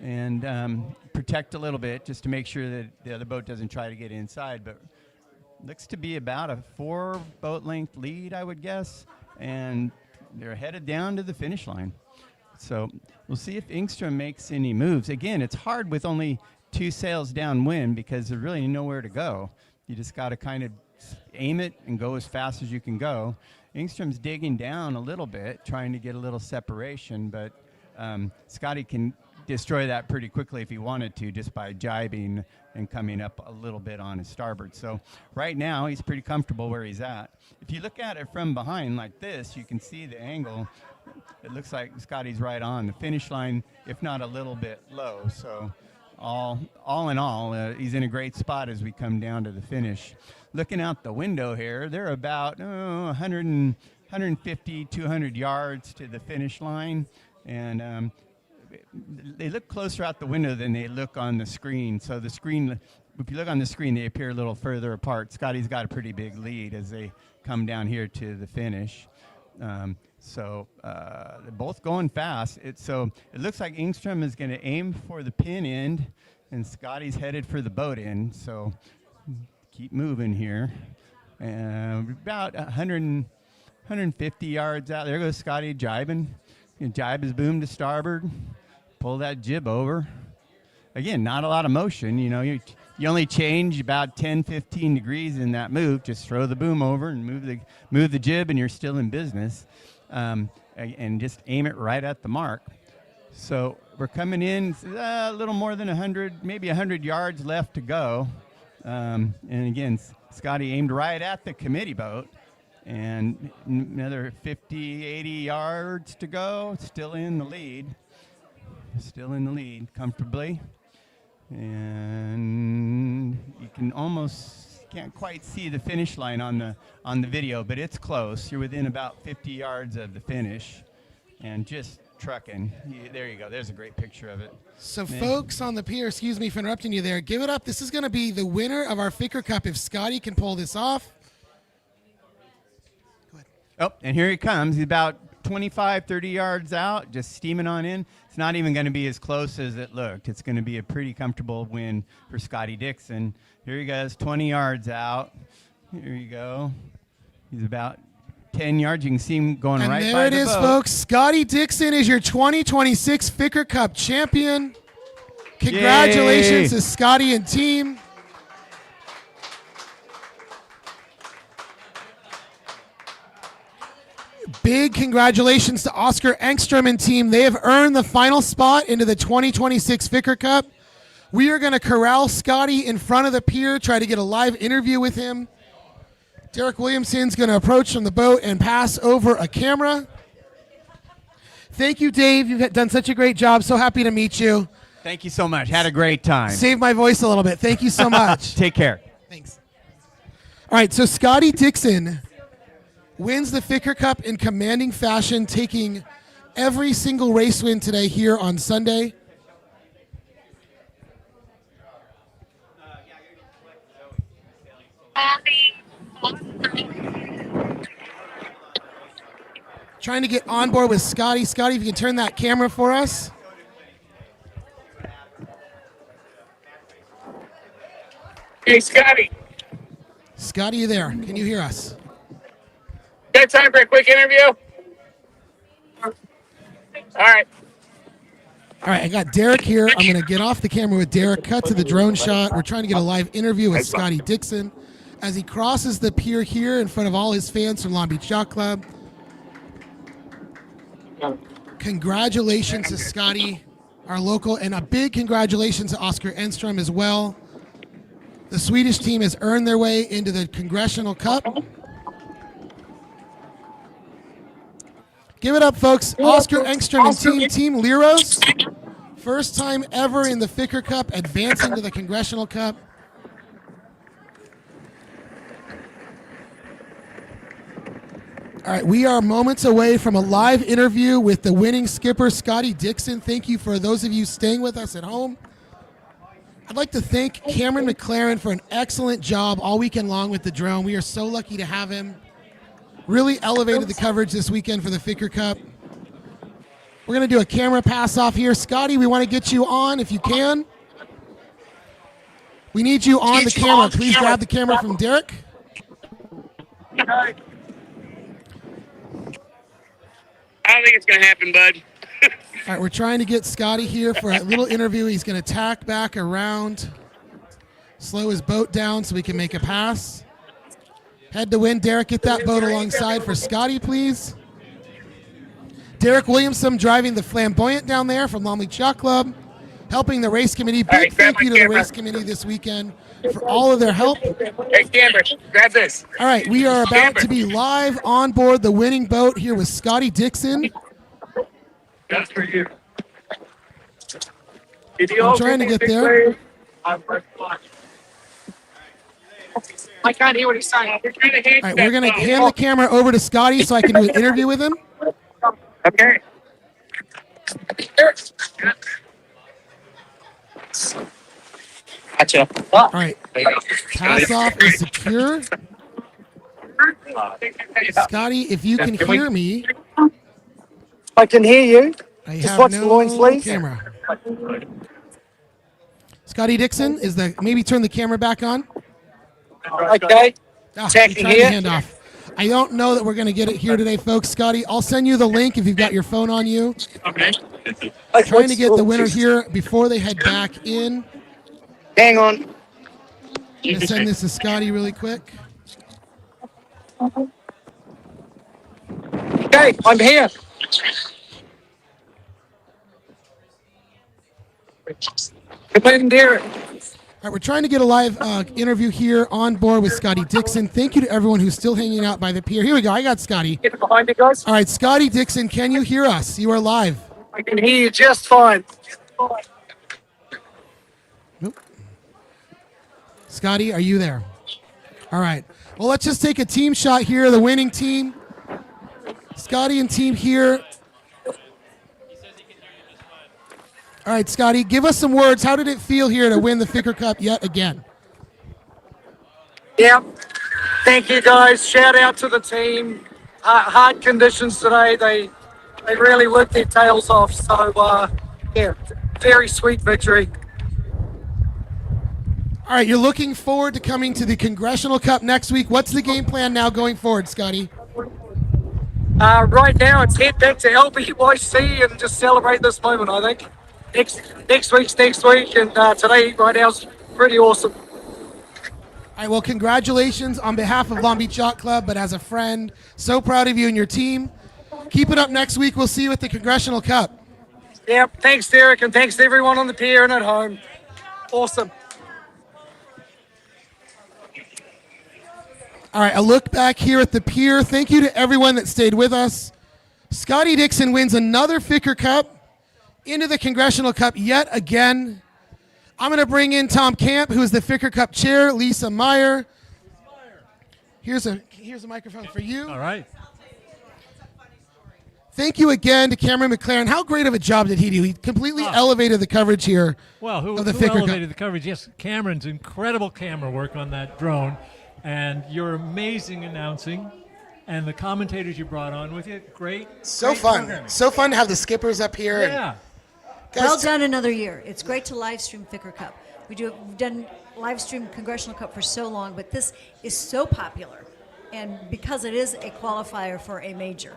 and protect a little bit just to make sure that the other boat doesn't try to get inside. But looks to be about a 4 boat length lead, I would guess, and they're headed down to the finish line. So we'll see if Engstrom makes any moves. Again, it's hard with only 2 sails downwind because there's really nowhere to go. You just got to kind of aim it and go as fast as you can go. Engstrom's digging down a little bit, trying to get a little separation, but Scotty can destroy that pretty quickly if he wanted to, just by jibing and coming up a little bit on his starboard. So right now he's pretty comfortable where he's at. If you look at it from behind like this, you can see the angle. It looks like Scotty's right on the finish line, if not a little bit low. So all in all, he's in a great spot as we come down to the finish. Looking out the window here, they're about 150, 200 yards to the finish line, and they look closer out the window than they look on the screen. So the screen, if you look on the screen, they appear a little further apart. Scotty's got a pretty big lead as they come down here to the finish. They're both going fast. So it looks like Engstrom is going to aim for the pin end, and Scotty's headed for the boat end. So keep moving here. About 150 yards out. There goes Scotty jibing. Jibe his boom to starboard. Pull that jib over. again, not a lot of motion. You know, you only change about 10, 15 degrees in that move. Just throw the boom over and move the jib, and you're still in business. And just aim it right at the mark. So we're coming in a little more than 100, maybe 100 yards left to go. And again, Scotty aimed right at the committee boat. And another 50, 80 yards to go. Still in the lead. Still in the lead comfortably. And you can can't quite see the finish line on the video, but it's close. You're within about 50 yards of the finish. And just trucking. There you go. There's a great picture of it. So folks on the pier, excuse me for interrupting you there. Give it up. This is going to be the winner of our Ficker Cup if Scotty can pull this off. Go ahead. Oh, and here he comes. He's about 25, 30 yards out, just steaming on in. It's not even going to be as close as it looked. It's going to be a pretty comfortable win for Scotty Dixon. Here he goes, 20 yards out. Here you go. He's about 10 yards. You can see him going right by the boat. And there it is, folks. Scotty Dixon is your 2026 Ficker Cup champion. Congratulations to Scotty and team. Big congratulations to Oscar Engstrom and team. They have earned the final spot into the 2026 Ficker Cup. We are going to corral Scotty in front of the pier, try to get a live interview with him. Derek Williamson's going to approach from the boat and pass over a camera. Thank you, Dave. You've done such a great job. So happy to meet you. Thank you so much. Had a great time. Saved my voice a little bit. Thank you so much. Take care. Thanks. All right, so Scotty Dixon wins the Ficker Cup in commanding fashion, taking every single race win today here on Sunday. Trying to get on board with Scotty. Scotty, if you can turn that camera for us. Hey, Scotty. Scotty, you there? Can you hear us? Got time for a quick interview? All right. All right, I got Derek here. I'm going to get off the camera with Derek, cut to the drone shot. We're trying to get a live interview with Scotty Dixon as he crosses the pier here in front of all his fans from Long Beach Yacht Club. Congratulations to Scotty, our local, and a big congratulations to Oscar Engstrom as well. The Swedish team has earned their way into the Congressional Cup. Give it up, folks. Oscar Engstrom and Team Liros. First time ever in the Ficker Cup, advancing to the Congressional Cup. All right, we are moments away from a live interview with the winning skipper, Scotty Dixon. Thank you for those of you staying with us at home. I'd like to thank Cameron McLaren for an excellent job all weekend long with the drone. We are so lucky to have him. Really elevated the coverage this weekend for the Ficker Cup. We're going to do a camera pass off here. Scotty, we want to get you on if you can. We need you on the camera. Please grab the camera from Derek. I don't think it's going to happen, bud. All right, we're trying to get Scotty here for a little interview. He's going to tack back around, slow his boat down so we can make a pass. Head to win. Derek, get that boat alongside for Scotty, please. Derek Williamson driving the Flamboyant down there from Long Beach Yacht Club, helping the race committee. Big thank you to the race committee this weekend for all of their help. Hey, camera, grab this. All right, we are about to be live on board the winning boat here with Scotty Dixon. That's for you. I'm trying to get there. I can't hear what he's saying. All right, we're going to hand the camera over to Scotty so I can do an interview with him. Okay. Gotcha. All right. Pass off is secure. Scotty, if you can hear me. I can hear you. I Just have watch the loins, no please. camera. Scotty Dixon, maybe turn the camera back on. Okay. Checking here. Handoff. I don't know that we're going to get it here today, folks. Scotty, I'll send you the link if you've got your phone on you. Okay. Trying to get the winner here before they head back in. Hang on. I'm going to send this to Scotty really quick. Okay, I'm here. Completing Derek. All right, we're trying to get a live interview here on board with Scotty Dixon. Thank you to everyone who's still hanging out by the pier. Here we go. I got Scotty. Get behind me, guys. All right, Scotty Dixon, can you hear us? You are live. I can hear you just fine. Nope. Scotty, are you there? All right. Well, let's just take a team shot here. The winning team. Scotty and team here. All right, Scotty, give us some words. How did it feel here to win the Ficker Cup yet again? Yeah. Thank you, guys. Shout out to the team. Hard conditions today. They really worked their tails off. So, yeah, very sweet victory. All right, you're looking forward to coming to the Congressional Cup next week. What's the game plan now going forward, Scotty? Right now, it's head back to LBYC and just celebrate this moment, I think. Next week's next week, and today, right now, is pretty awesome. All right, well, congratulations on behalf of Long Beach Yacht Club, but as a friend, so proud of you and your team. Keep it up next week. We'll see you at the Congressional Cup. Yeah, thanks, Derek, and thanks to everyone on the pier and at home. Awesome. All right, a look back here at the pier. Thank you to everyone that stayed with us. Scotty Dixon wins another Ficker Cup into the Congressional Cup yet again. I'm going to bring in Tom Camp, who is the Ficker Cup chair, Lisa Meyer. Here's a microphone for you. All right. Thank you again to Cameron McLaren. How great of a job did he do? He completely elevated the coverage here Well, of the who Ficker elevated Cup. the coverage? Yes, Cameron's incredible camera work on that drone, and your amazing announcing, and the commentators you brought on with you. Great. So great fun. programming. So fun to have the skippers up here. Yeah. Well done another year. It's great to live stream Ficker Cup. We've done live stream Congressional Cup for so long, but this is so popular, and because it is a qualifier for a major,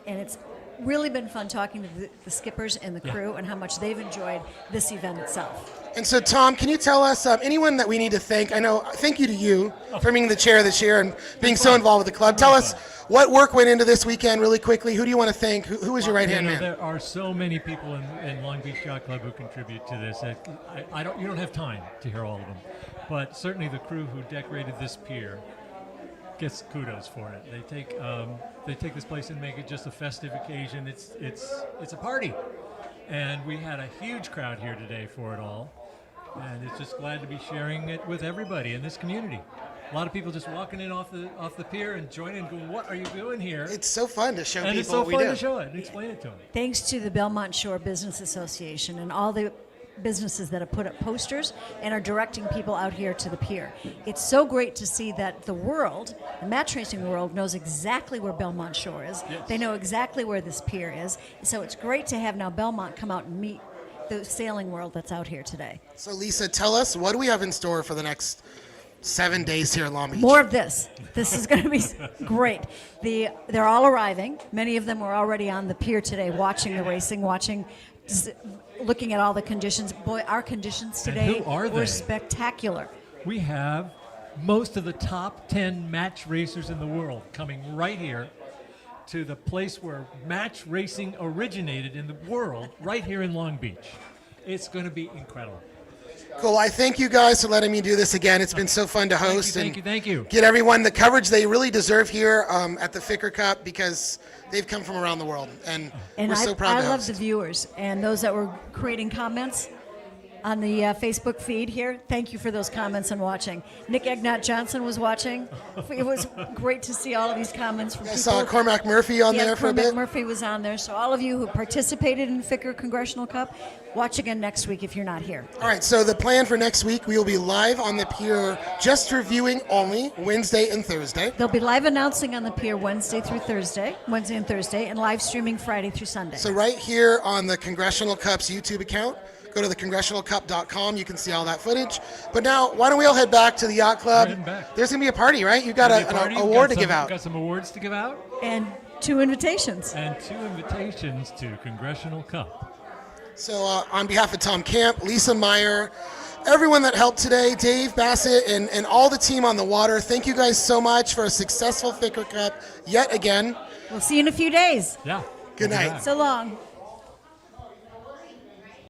and it's really been fun talking to the skippers and the crew and how much they've enjoyed this event itself. And so, Tom, can you tell us anyone that we need to thank? I know, thank you to you for being the chair this year and being so involved with the club. Tell us what work went into this weekend really quickly. Who do you want to thank? Who was your right-hand man? There are so many people in Long Beach Yacht Club who contribute to this. You don't have time to hear all of them. But certainly the crew who decorated this pier gets kudos for it. They take this place and make it just a festive occasion. It's a party. And we had a huge crowd here today for it all. And it's just glad to be sharing it with everybody in this community. A lot of people just walking in off the pier and joining and going, what are you doing here? It's so fun to show and people it's so what we fun do. to show it and explain it to them. Thanks to the Belmont Shore Business Association and all the businesses that have put up posters and are directing people out here to the pier. It's so great to see that the match racing world knows exactly where Belmont Shore is. Yes. They know exactly where this pier is. So it's great to have now Belmont come out and meet the sailing world that's out here today. So, Lisa, tell us, what do we have in store for the next 7 days here in Long Beach? More of this. This is going to be great. They're all arriving. Many of them were already on the pier today watching the racing, looking at all the conditions. Boy, our conditions today were spectacular. We have most of the top 10 match racers in the world coming right here to the place where match racing originated in the world, right here in Long Beach. It's going to be incredible. Cool. I thank you guys for letting me do this again. It's been so fun to host Thank you. Get everyone the coverage they really deserve here at the Ficker Cup, because they've come from around the world, and we're so proud to I love host. the viewers and those that were creating comments on the Facebook feed here. Thank you for those comments and watching. Nick Egnott Johnson was watching. It was great to see all of these comments from I people. saw Cormac Murphy on there for a bit. Cormac Murphy was on there. So all of you who participated in Ficker Congressional Cup, watch again next week if you're not here. All right, so the plan for next week, we will be live on the pier, just reviewing only, Wednesday and Thursday. They'll be live announcing on the pier Wednesday and Thursday, and live streaming Friday through Sunday. So right here on the Congressional Cup's YouTube account, go to thecongressionalcup.com. You can see all that footage. But now, why don't we all head back to the yacht club? There's going to be a party, right? You've got an award to give out. Got some awards to give out. And 2 invitations. And 2 invitations to Congressional Cup. So on behalf of Tom Camp, Lisa Meyer, everyone that helped today, Dave Bassett, and all the team on the water, thank you guys so much for a successful Ficker Cup yet again. We'll see you in a few days. Yeah. Good night. So long.